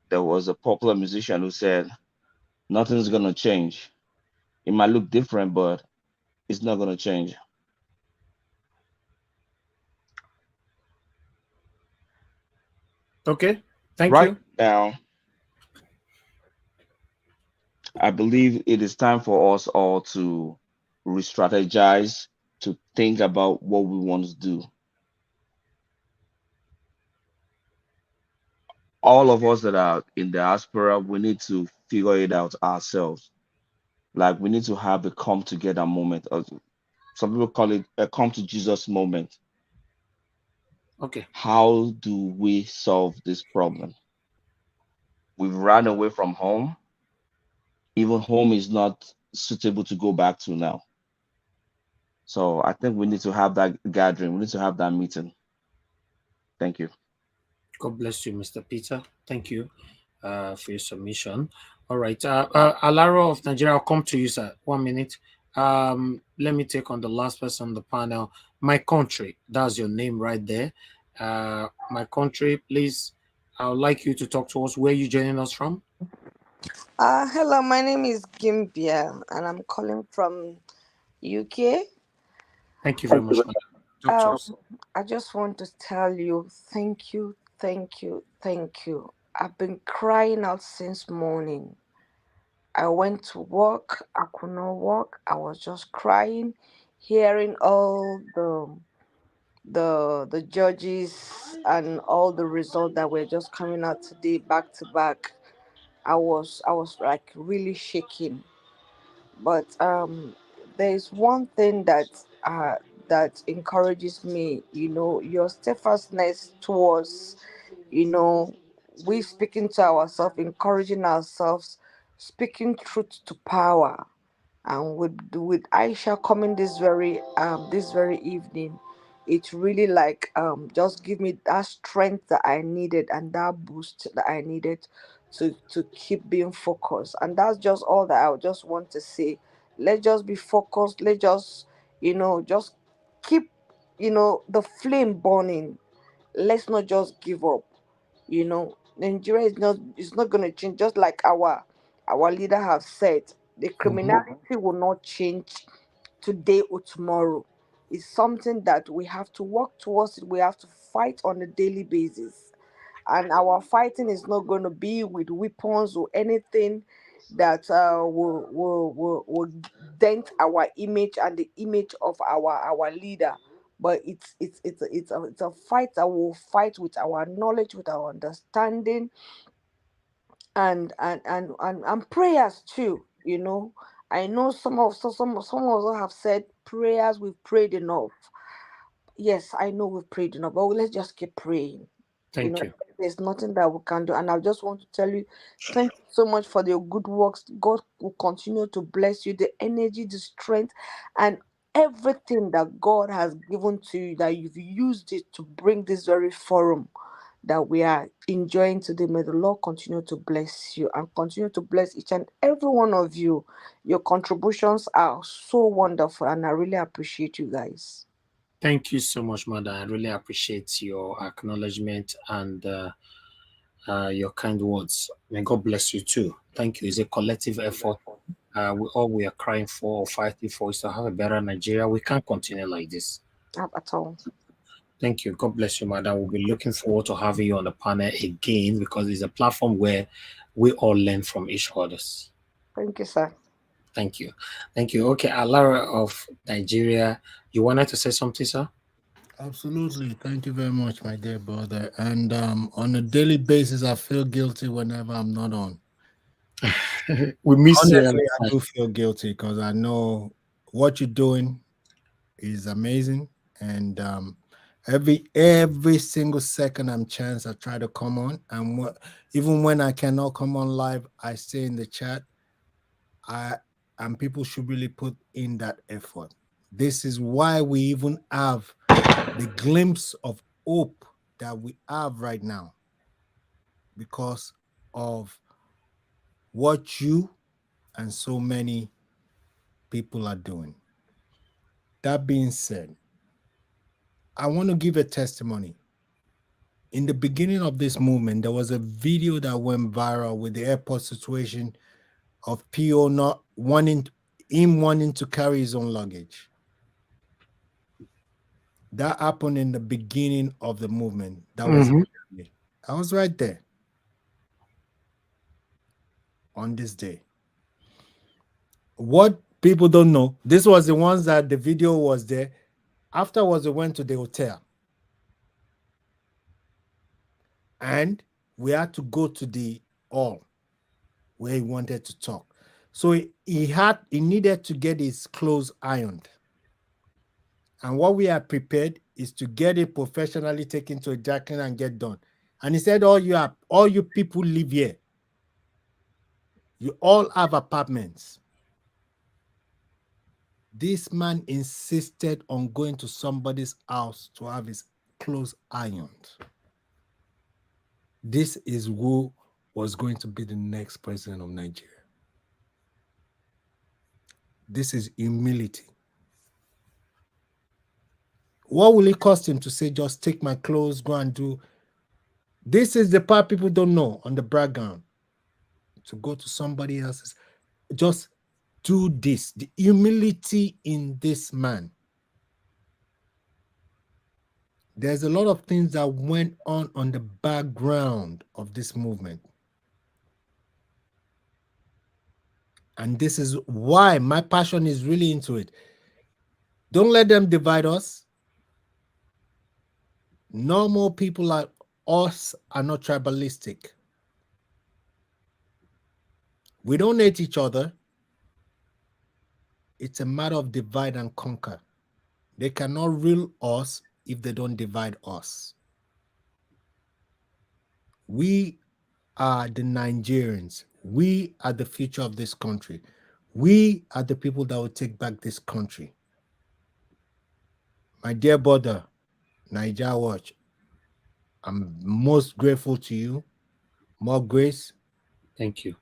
Speaker 10: there was a popular musician who said, nothing's gonna change. It might look different, but it's not gonna change.
Speaker 6: Okay. Thank
Speaker 10: Right
Speaker 6: you.
Speaker 10: now, I believe it is time for us all to re-strategize to think about what we want to do. All of us that are in diaspora, we need to figure it out ourselves. Like we need to have a come together moment. Or some people call it a come to Jesus moment.
Speaker 6: Okay.
Speaker 10: How do we solve this problem? We've run away from home. Even home is not suitable to go back to now. So I think we need to have that gathering. We need to have that meeting. Thank you.
Speaker 6: God bless you, Mr. Peter. Thank you for your submission. All right. Alaro of Nigeria, I'll come to you, sir. 1 minute. Let me take on the last person on the panel. My country, that's your name right there. My country, please, I would like you to talk to us. Where you joining us from?
Speaker 13: Hello, my name is Gimbia, and I'm calling from UK.
Speaker 6: Thank you very much, madam. Talk to us.
Speaker 13: I just want to tell you, thank you, thank you, thank you. I've been crying out since morning. I went to work, I could not walk. I was just crying, hearing all the judges and all the results that were just coming out today back to back. I was like really shaking. But there's one thing that encourages me, your steadfastness towards, you know, we speaking to ourselves, encouraging ourselves, speaking truth to power. And with Aisha coming this very evening, it really like just give me that strength that I needed and that boost that I needed to keep being focused. And that's just all that I would just want to say. Let's just be focused. Let's just just keep the flame burning. Let's not just give up. Nigeria is not going to change, just like our leader have said. The criminality will not change today or tomorrow. It's something that we have to work towards. We have to fight on a daily basis, and our fighting is not going to be with weapons or anything that will dent our image and the image of our leader. But it's a fight that will fight with our knowledge, with our understanding, and prayers too. I know some of us have said prayers, we've prayed enough. Yes, I know we've prayed enough, but let's just keep praying.
Speaker 6: Thank you.
Speaker 13: There's nothing that we can do. And I just want to tell you, thank you so much for your good works. God will continue to bless you, the energy, the strength, and everything that God has given to you, that you've used it to bring this very forum that we are enjoying today. May the Lord continue to bless you and continue to bless each and every one of you. Your contributions are so wonderful, and I really appreciate you guys.
Speaker 6: Thank you so much, mother. I really appreciate your acknowledgement and your kind words. May God bless you too. Thank you. It's a collective effort. We are crying for or fighting for is to have a better Nigeria. We can't continue like this.
Speaker 13: Not at all.
Speaker 6: Thank you. God bless you, madam. We'll be looking forward to having you on the panel again because it's a platform where we all learn from each others.
Speaker 13: Thank you, sir.
Speaker 6: Thank you. Thank you. Okay, Alara of Nigeria, you wanted to say something, sir?
Speaker 2: Absolutely. Thank you very much, my dear brother. And on a daily basis, I feel guilty whenever I'm not on.
Speaker 6: We miss you.
Speaker 2: Honestly, I do feel guilty because I know what you're doing is amazing. And every single second I'm chance, I try to come on. And even when I cannot come on live, I stay in the chat. And people should really put in that effort. This is why we even have the glimpse of hope that we have right now, because of what you and so many people are doing. That being said, I want to give a testimony. In the beginning of this movement, there was a video that went viral with the airport situation of PO not wanting to carry his own luggage. That happened in the beginning of the movement. That was I was right there on this day. What People don't know. This was the ones that the video was there. Afterwards, we went to the hotel. And we had to go to the hall where he wanted to talk. So he needed to get his clothes ironed. And what we had prepared is to get it professionally taken to a jacqueline and get done. And he said, all you people live here. You all have apartments. This man insisted on going to somebody's house to have his clothes ironed. This is who was going to be the next president of Nigeria. This is humility. What will it cost him to say, just take my clothes, go and do? This is the part people don't know on the background. To go to somebody else's, just do this. The humility in this man. There's a lot of things that went on the background of this movement. And this is why my passion is really into it. Don't let them divide us. Normal people like us are not tribalistic. We don't hate each other. It's a matter of divide and conquer. They cannot rule us if they don't divide us. We are the Nigerians. We are the future of this country. We are the people that will take back this country. My dear brother, Naija Watch, I'm most grateful to you. More grace.
Speaker 6: Thank you.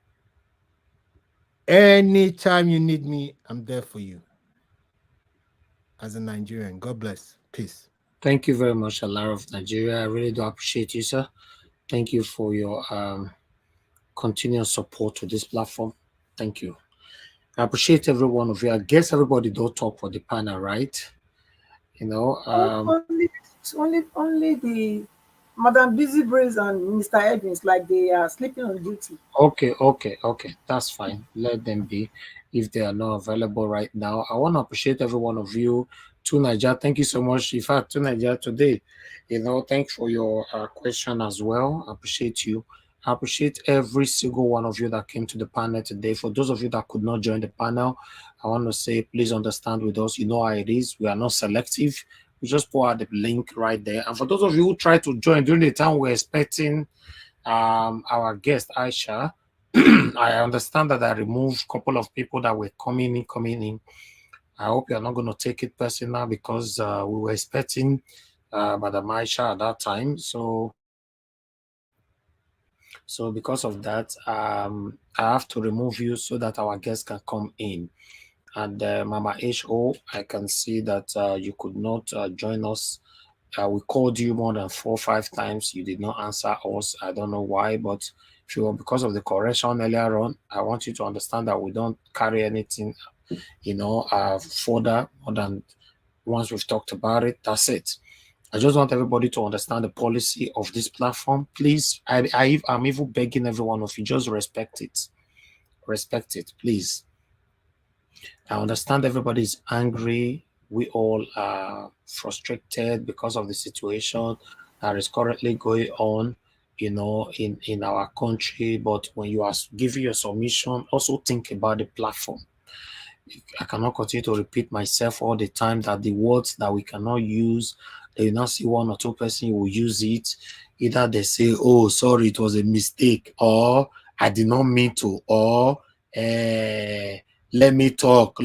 Speaker 2: Anytime you need me, I'm there for you. As a Nigerian, God bless. Peace.
Speaker 6: Thank you very much, Alara of Nigeria. I really do appreciate you, sir. Thank you for your continuous support to this platform. Thank you. I appreciate every one of you. I guess everybody don't talk for the panel, right? You know,
Speaker 11: only the Madam Busy Brains and Mr. Evans, like they are sleeping on duty.
Speaker 6: Okay. That's fine. Let them be if they are not available right now. I want to appreciate every one of you. To Naija, thank you so much. In fact, to Naija today, you know, thanks for your question as well. I appreciate you. I appreciate every single one of you that came to the panel today. For those of you that could not join the panel, I want to say, please understand with us. You know how it is. We are not selective. We just put out the link right there. And for those of you who try to join during the time we're expecting our guest Aisha, I understand that I removed a couple of people that were coming in. I hope you're not going to take it personal because we were expecting Madam Aisha at that time. So because of that, I have to remove you so that our guests can come in. And Mama H.O., I can see that you could not join us. We called you more than 4 or 5 times. You did not answer us. I don't know why, but because of the correction earlier on, I want you to understand that we don't carry anything, further more than once we've talked about it. That's it. I just want everybody to understand the policy of this platform. Please, I'm even begging every one of you, just respect it. Respect it, please. I understand everybody's angry. We all are frustrated because of the situation that is currently going on, in our country. But when you are giving your submission, also think about the platform. I cannot continue to repeat myself all the time that the words that we cannot use, they will not see 1 or 2 persons will use it. Either they say, oh, sorry, it was a mistake, or I did not mean to, or let me talk.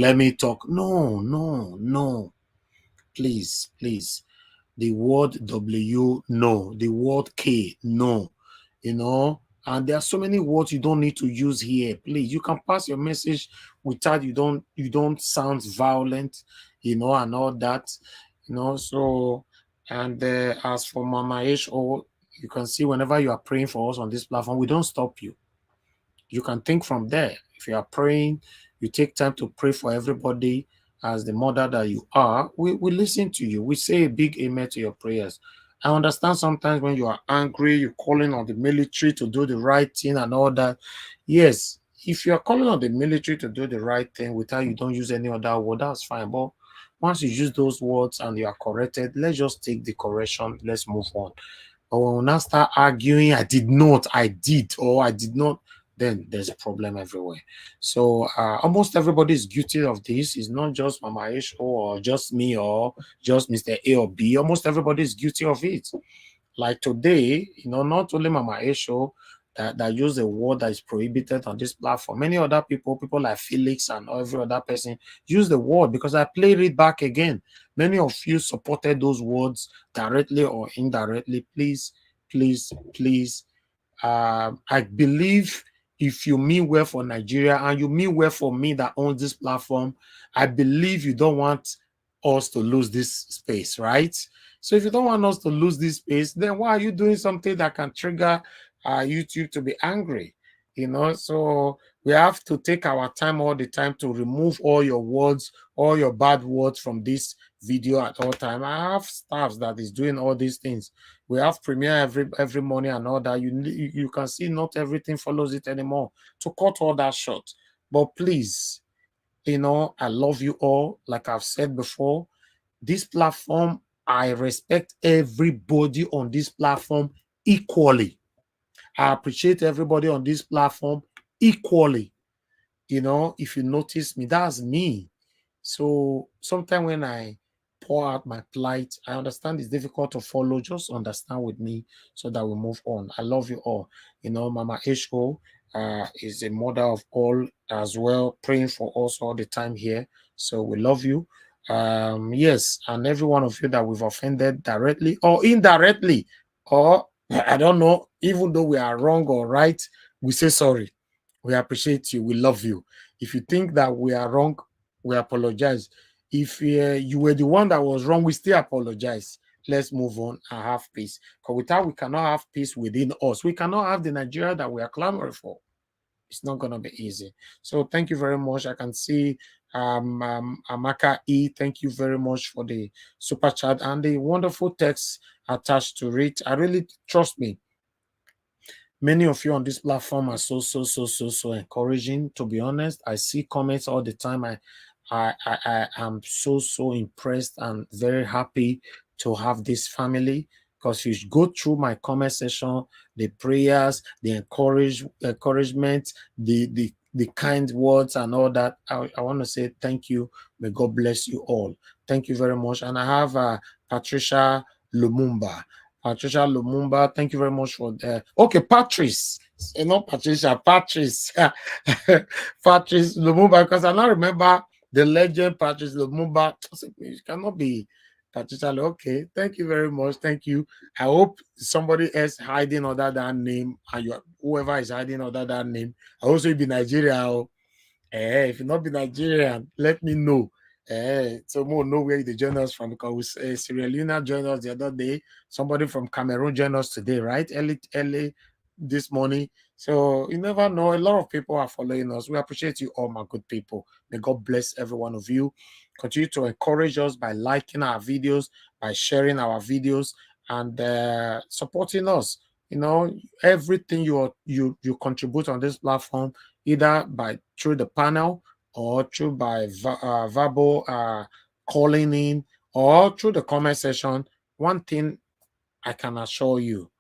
Speaker 6: No. Please. The word W, no. The word K, no. And there are so many words you don't need to use here. Please, you can pass your message without you don't sound violent, and all that. So, and as for Mama H.O., you can see whenever you are praying for us on this platform, we don't stop you. You can think from there. If you are praying, you take time to pray for everybody as the mother that you are. We listen to you. We say a big amen to your prayers. I understand sometimes when you are angry, you're calling on the military to do the right thing and all that. Yes, if you're calling on the military to do the right thing without you don't use any other word, that's fine. But once you use those words and you are corrected, let's just take the correction. Let's move on. But when we now start arguing, I did not, I did, or I did not, then there's a problem everywhere. So almost everybody is guilty of this. It's not just Mama Aisha or just me or just Mr. A or B. Almost everybody is guilty of it. Like today, not only Mama Aisha that use a word that is prohibited on this platform. Many other people like Felix and every other person use the word because I played it back again. Many of you supported those words directly or indirectly. Please, please, please. I believe if you mean well for Nigeria and you mean well for me that owns this platform, I believe you don't want us to lose this space, right? So if you don't want us to lose this space, then why are you doing something that can trigger YouTube to be angry? So we have to take our time all the time to remove all your words, all your bad words from this video at all time. I have staffs that is doing all these things. We have premiere every morning and all that. You can see not everything follows it anymore. To cut all that short, but please, I love you all. Like I've said before, this platform, I respect everybody on this platform equally. I appreciate everybody on this platform equally. If you notice me, that's me. So sometimes when I pour out my plight, I understand it's difficult to follow. Just understand with me so that we move on. I love you all. Mama Esho is a mother of all as well, praying for us all the time here. So we love you. Yes, and every one of you that we've offended directly or indirectly, or I don't know, even though we are wrong or right, we say sorry. We appreciate you. We love you. If you think that we are wrong, we apologize. If you were the one that was wrong, we still apologize. Let's move on and have peace. Because without we cannot have peace within us. We cannot have the Nigeria that we are clamoring for. It's not going to be easy. So thank you very much. I can see Amaka E. Thank you very much for the super chat and the wonderful text attached to it. I really trust me. Many of you on this platform are so encouraging. To be honest, I see comments all the time. I am so impressed and very happy to have this family, because you go through my comment section, the prayers, the encouragement, the kind words and all that. I want to say thank you. May God bless you all. Thank you very much. And I have Patricia Lumumba. Patricia Lumumba, thank you very much for that. Okay, Patrice, not Patricia, Patrice. Patrice Lumumba, because I now remember the legend Patrice Lumumba. It cannot be Patricia. Okay, thank you very much. Thank you. I hope somebody else hiding under that name, and whoever is hiding under that name, I also be Nigeria. If you not be Nigerian, let me know. So more know where the join us from, because Sierra Leone joined us the other day. Somebody from Cameroon joined us today, right? Early this morning. So you never know. A lot of people are following us. We appreciate you all, my good people. May God bless every one of you. Continue to encourage us by liking our videos, by sharing our videos, and supporting us. Everything you contribute on this platform, either through the panel or through by verbal calling in or through the comment section. One thing I can assure you,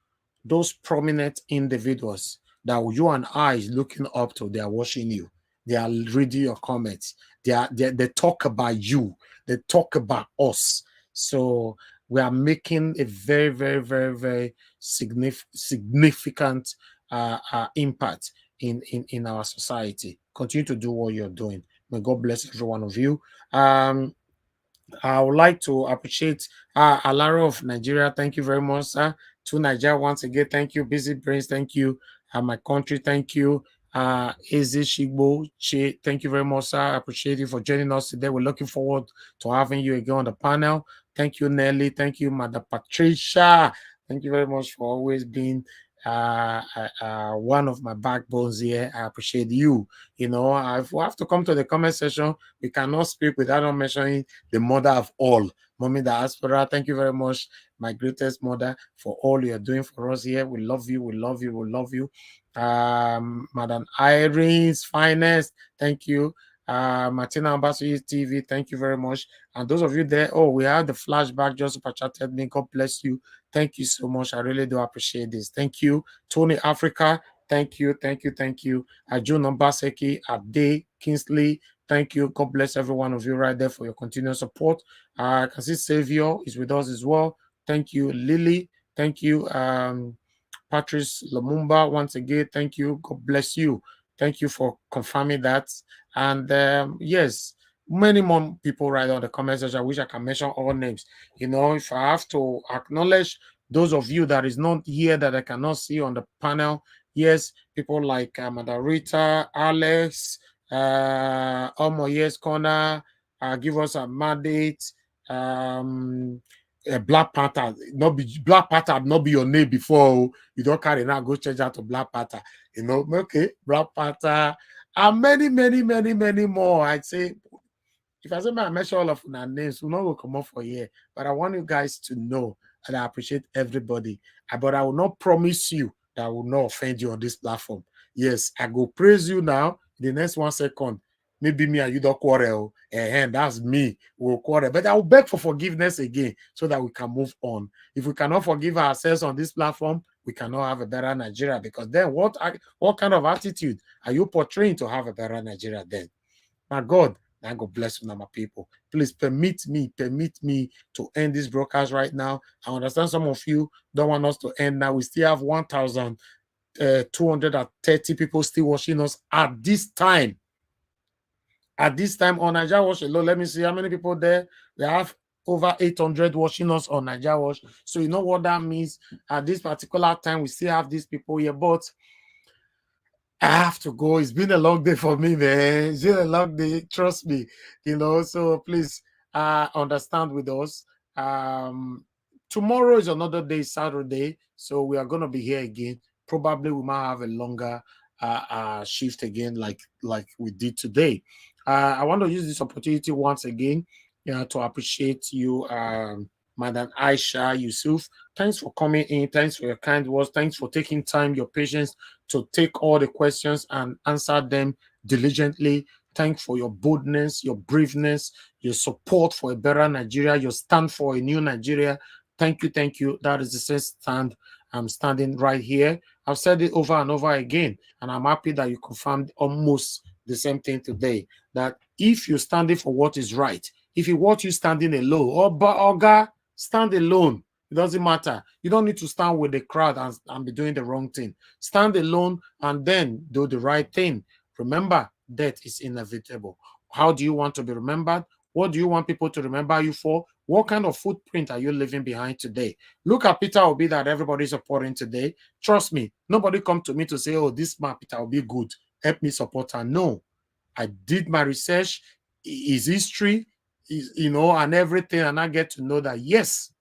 Speaker 6: those prominent individuals that you and I is looking up to, they are watching you. They are reading your comments. They talk about you. They talk about us. So we are making a very significant impact in our society. Continue to do what you're doing. May God bless every one of you. I would like to appreciate Alaro of Nigeria. Thank you very much, sir. To Nigeria once again, thank you. Busy Brains, thank you. My country, thank you. Eze Shigbo Che, thank you very much, sir. I appreciate you for joining us today. We're looking forward to having you again on the panel. Thank you, Nelly. Thank you, Mother Patricia. Thank you very much for always being one of my backbones here. I appreciate you. If we have to come to the comment section, we cannot speak without mentioning the mother of all,
Speaker 4: Mommy Diaspora, thank you very much, my greatest mother, for all you're doing for us here. We love you, we love you, we love you. Madam Irene's Finest, thank you. Martina Ambassador TV, thank you very much. And those of you there, oh, we have the flashback just super chatted me. God bless you. Thank you so much. I really do appreciate this. Thank you. Tony Africa, thank you, thank you, thank you. Ajun Ambaseki, Ade, Kingsley, thank you. God bless every one of you right there for your continued support. I can see Savior is with us as well. Thank you, Lily. Thank you, Patrice Lumumba. Once again, thank you. God bless you. Thank you for confirming that. And yes, many more people right on the comment section. I wish I can mention all names. You know, if I have to acknowledge those of you that is not here that I cannot see on the panel, yes, people like Madarita, Alex, Omo Yes Corner, give us a mandate. Black Panther, not be Black Panther, not be your name before you don't carry now, go change out to Black Panther. You know, okay, Black Panther, and many, many, many, many more. I'd say if I say I mention all of our names, we'll not will come up for here. But I want you guys to know and I appreciate everybody. But I will not promise you that I will not offend you on this platform. Yes, I go praise you now. The next 1 second, maybe me and you don't quarrel, and that's me. We'll quarrel. But I will beg for forgiveness again so that we can move on. If we cannot forgive ourselves on this platform, we cannot have a better Nigeria. Because then what kind of attitude are you portraying to have a better Nigeria then? My God, and God bless you, my people. Please permit me to end this broadcast right now. I understand some of you don't want us to end now. We still have 1,230 people still watching us at this time. At this time on Naija Watch alone, let me see how many people there. We have over 800 watching us on Naija Watch. So you know what that means. At this particular time, we still have these people here, but I have to go. It's been a long day for me, man. It's been a long day. Trust me. You know, so please understand with us. Tomorrow is another day, Saturday. So we are going to be here again. Probably we might have a longer shift again like we did today. I want to use this opportunity once again to appreciate you, Madam Aisha Yesufu. Thanks for coming in. Thanks for your kind words. Thanks for taking time, your patience to take all the questions and answer them diligently. Thanks for your boldness, your braveness, your support for a better Nigeria, your stand for a new Nigeria. Thank you, thank you. That is the same stand I'm standing right here. I've said it over and over again, and I'm happy that you confirmed almost the same thing today, that if you're standing for what is right, if you want you standing alone, or God, stand alone. It doesn't matter. You don't need to stand with the crowd and be doing the wrong thing. Stand alone and then do the right thing. Remember, death is inevitable. How do you want to be remembered? What do you want people to remember you for? What kind of footprint are you leaving behind today? Look at Peter Obi that everybody's supporting today. Trust me, nobody come to me to say, oh, this man, Peter Obi, good. Help me support her. No. I did my research, his history, you know, and everything, and I get to know that, yes,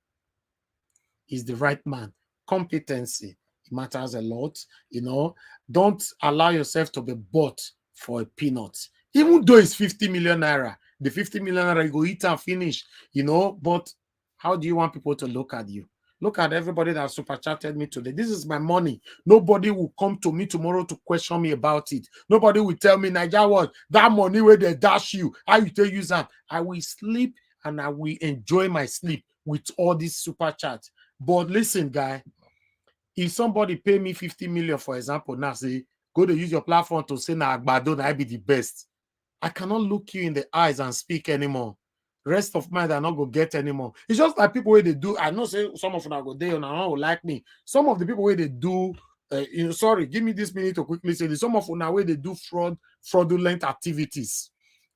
Speaker 4: is the right man. Competency matters a lot. You know, don't allow yourself to be bought for a peanut. Even though it's 50 million naira, the 50 million naira you go eat and finish, you know, but how do you want people to look at you? Look at everybody that super chatted me today. This is my money. Nobody will come to me tomorrow to question me about it. Nobody will tell me, Naija, what that money where they dash you, how you take use that. I will sleep and I will enjoy my sleep with all these super chats. But listen, guy, if somebody pay me 50 million, for example, now say, go to use your platform to say, nah, Agbado, I be the best. I cannot look you in the eyes and speak anymore. Rest of mind, I'm not going to get anymore. It's just like people where they do, I know say some of them are go there and I don't like me. Some of the people where they do, you know, sorry, give me this minute to quickly say this. Some of them now where they do fraudulent activities.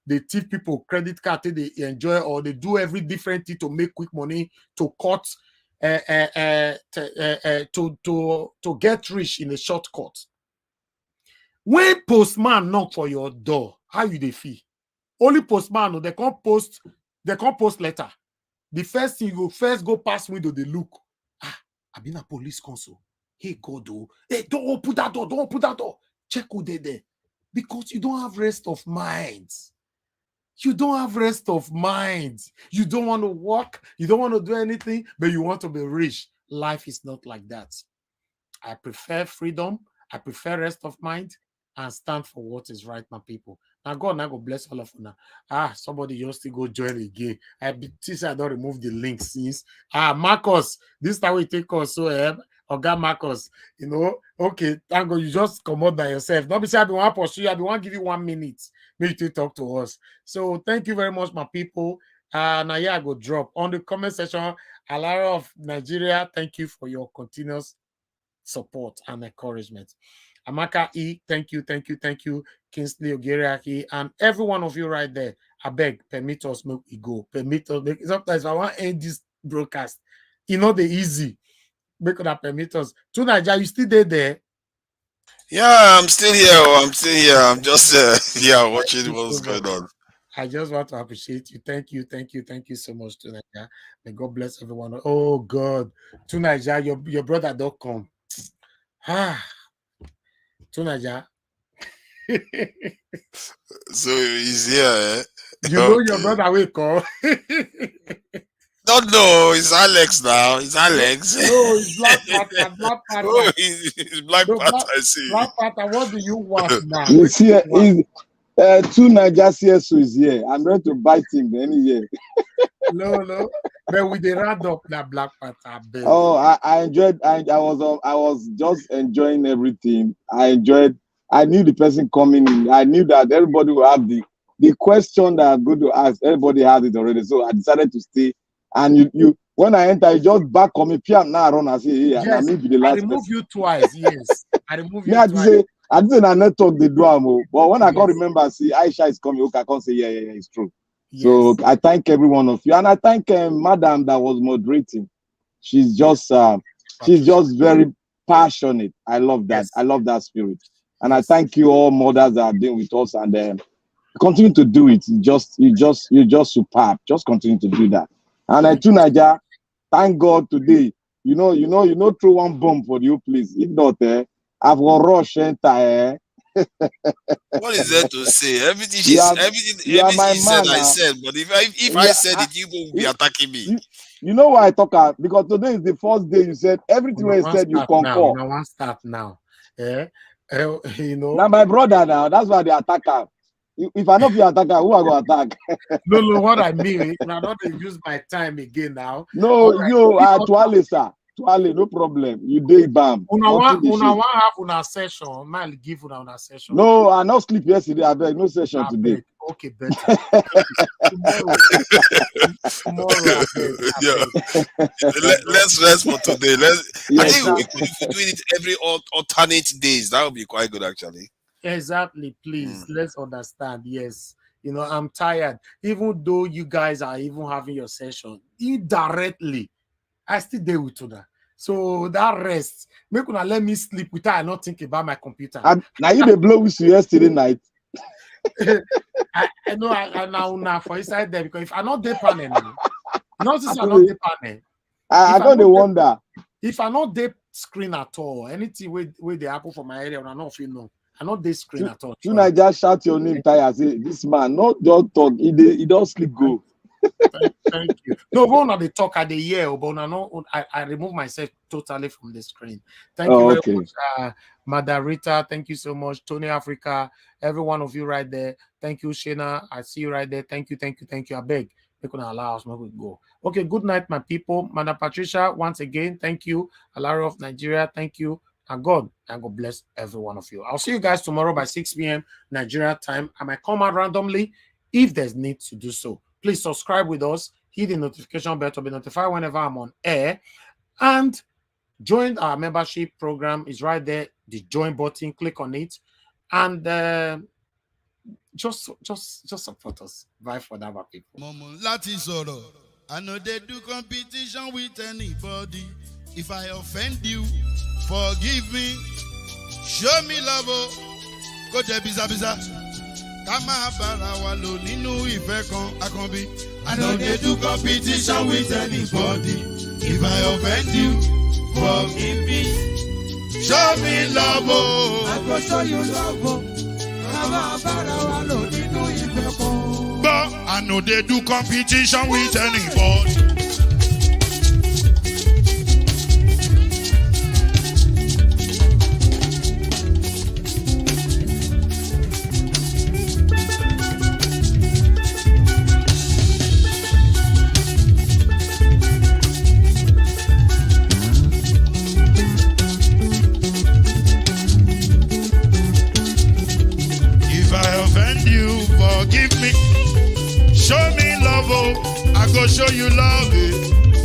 Speaker 4: They tip people credit card, they enjoy, or they do every different thing to make quick money, to cut, to get rich in a shortcut. When postman knock for your door, how you dey feel? Only postman, they can't post letter. The first thing you go first go past window, they look. I've been a police console. Hey God, oh, hey, don't open that door, don't open that door. Check who they there. Because you don't have rest of mind. You don't have rest of mind. You don't want to work. You don't want to do anything, but you want to be rich. Life is not like that. I prefer freedom. I prefer rest of mind and stand for what is right, my people. Now, God, now go bless all of you now. Somebody just to go join again. I don't remove the link since. Marcus, this time we take us. So, Oga Marcus, okay, thank God you just come out by yourself. Don't be say I be one pursue you. I be one give you 1 minute. Maybe to talk to us. So, thank you very much, my people. Now, I go drop on the comment section. Alara of Nigeria, thank you for your continuous support and encouragement. Amaka E, thank you. Kingsley Ogeriaki, and every one of you right there. I beg, permit us make we go. Permit us. Sometimes if I want to end this broadcast, the easy. Make that permit us. To Naija, you still there?
Speaker 12: Yeah, I'm still here. I'm just here watching what's going on.
Speaker 4: I just want to appreciate you. Thank you so much, to Naija. May God bless everyone. Oh God, to Naija, your brother don't come. To Naija.
Speaker 12: So he's here. Eh?
Speaker 4: You know your brother will call.
Speaker 12: No, it's Alex now. It's Alex.
Speaker 4: No, it's Black Panther. Black Panther.
Speaker 12: Oh, it's Black Panther. I see.
Speaker 4: Black Panther, what do you want now?
Speaker 14: He's here. Two Naija Yesufu is here. I'm going to bite him any year.
Speaker 4: No. But with the round up that Black Panther. Baby.
Speaker 14: Oh, I enjoyed. I was just enjoying everything. I knew the person coming in. I knew that everybody will have the question that I'm going to ask. Everybody has it already. So I decided to stay. And you when I enter, you just back on me. Now run and say, yeah,
Speaker 4: yes,
Speaker 14: I be the last
Speaker 4: I remove you twice. Yes, I remove you
Speaker 14: twice. I didn't network the drama, but when I can't remember, see Aisha is coming. Okay, I can't say yeah, it's true. Yes. So I thank every one of you, and I thank Madam that was moderating. She's just very passionate. I love that. Yes. I love that spirit, and I thank you all mothers that have been with us, and continue to do it. You're just superb. Just continue to do that. And to Naija, thank God today. You know, throw one bomb for you, please. If not, I've got rush enter.
Speaker 12: What is there to say? Everything she said, I said. But if I said it, you will be attacking me.
Speaker 14: You know why I talk about? Because today is the first day you said everything you said you concur.
Speaker 4: Now, I want start now.
Speaker 14: Now my brother now. That's why they attack her. If I know if you attack her, who I go attack?
Speaker 4: No, what I mean, I don't use my time again now.
Speaker 14: No, right. Tuale, sir. Tuale, no problem. You day bam.
Speaker 4: Una have una session. I'll give una session.
Speaker 14: No, I not sleep yesterday. I beg no session today.
Speaker 4: Okay, better. Tomorrow.
Speaker 12: Let's rest for today. I think we could do it every alternate days. That would be quite good, actually.
Speaker 4: Exactly, please. Let's understand. Yes, I'm tired. Even though you guys are even having your session indirectly, I still deal with that. So that rest, make una let me sleep without not thinking about my computer.
Speaker 14: Now you the blow with you yesterday night.
Speaker 4: I know I now for inside there because if I not dey panel, notice I not dey panel.
Speaker 14: I don't wonder.
Speaker 4: If I not dey screen at all, anything where they happen for my area, I not feel no. I not dey screen at all.
Speaker 14: Should I just shout your name, Ty? Say this man, not just talk. He don't sleep go.
Speaker 4: Thank you. No, when I talk at the year, but I remove myself totally from the screen. Thank you very much, Madarita. Thank you so much, Tony Africa. Every one of you right there. Thank you, Shena. I see you right there. Thank you. I beg. They couldn't allow us to go. Okay, good night, my people. Madam Patricia, once again, thank you. Alara of Nigeria, thank you. And God bless every one of you. I'll see you guys tomorrow by 6 p.m. Nigeria time. I might come out randomly if there's need to do so. Please subscribe with us, hit the notification bell to be notified whenever I'm on air, and join our membership program. Is right there, the join button. Click on it, and just support us. Bye for now, my people.
Speaker 15: I know they do competition with anybody. If I offend you, forgive me. Show me love. Go to biza. Kama bara wa lo nínú ìfẹ́ kan Akanbi. I know they do competition with anybody. If I offend you, forgive me. Show me love. I go show you love. Kama bara wa lo nínú ìfẹ́ kan. I know they do competition with anybody. Forgive me, show me love, oh, I go show you love, eh.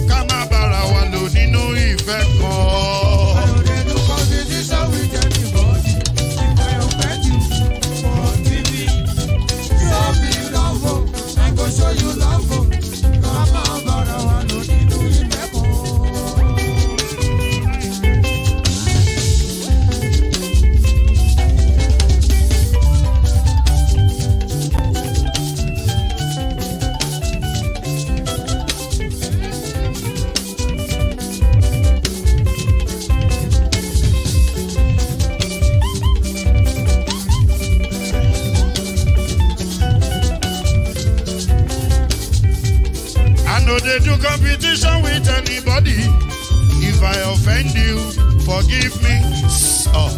Speaker 15: Kama bara wa lo nínú ìfẹ́ kan. I know they do competition with anybody. If I offend you, forgive me, show me love, oh, I go show you love, oh. Kama bara wa lo nínú ìfẹ́ kan. No, they do competition with anybody. If I offend you, forgive me. Oh,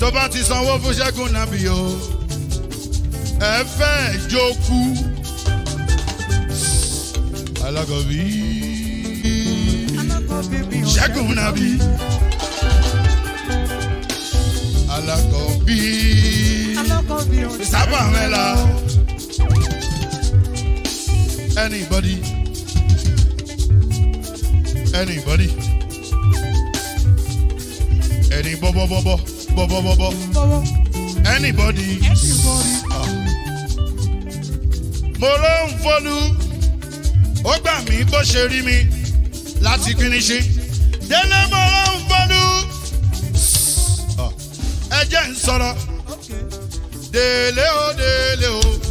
Speaker 15: tó bá ti sanwó fún Ṣẹ́gun Nàbí o. Ẹ fẹ́ jókù. Alákọ̀bí. Ṣẹ́gun Nàbí. Alákọ̀bí. Sábà mẹ́la. Anybody? Anybody? Any bobo. Anybody? Mo ló ń fọlú, ó gbà mí bó ṣe rí mi láti finishi. Délé mo ló ń fọlú, ẹ jẹ́ ń sọ̀rọ̀. Délé o.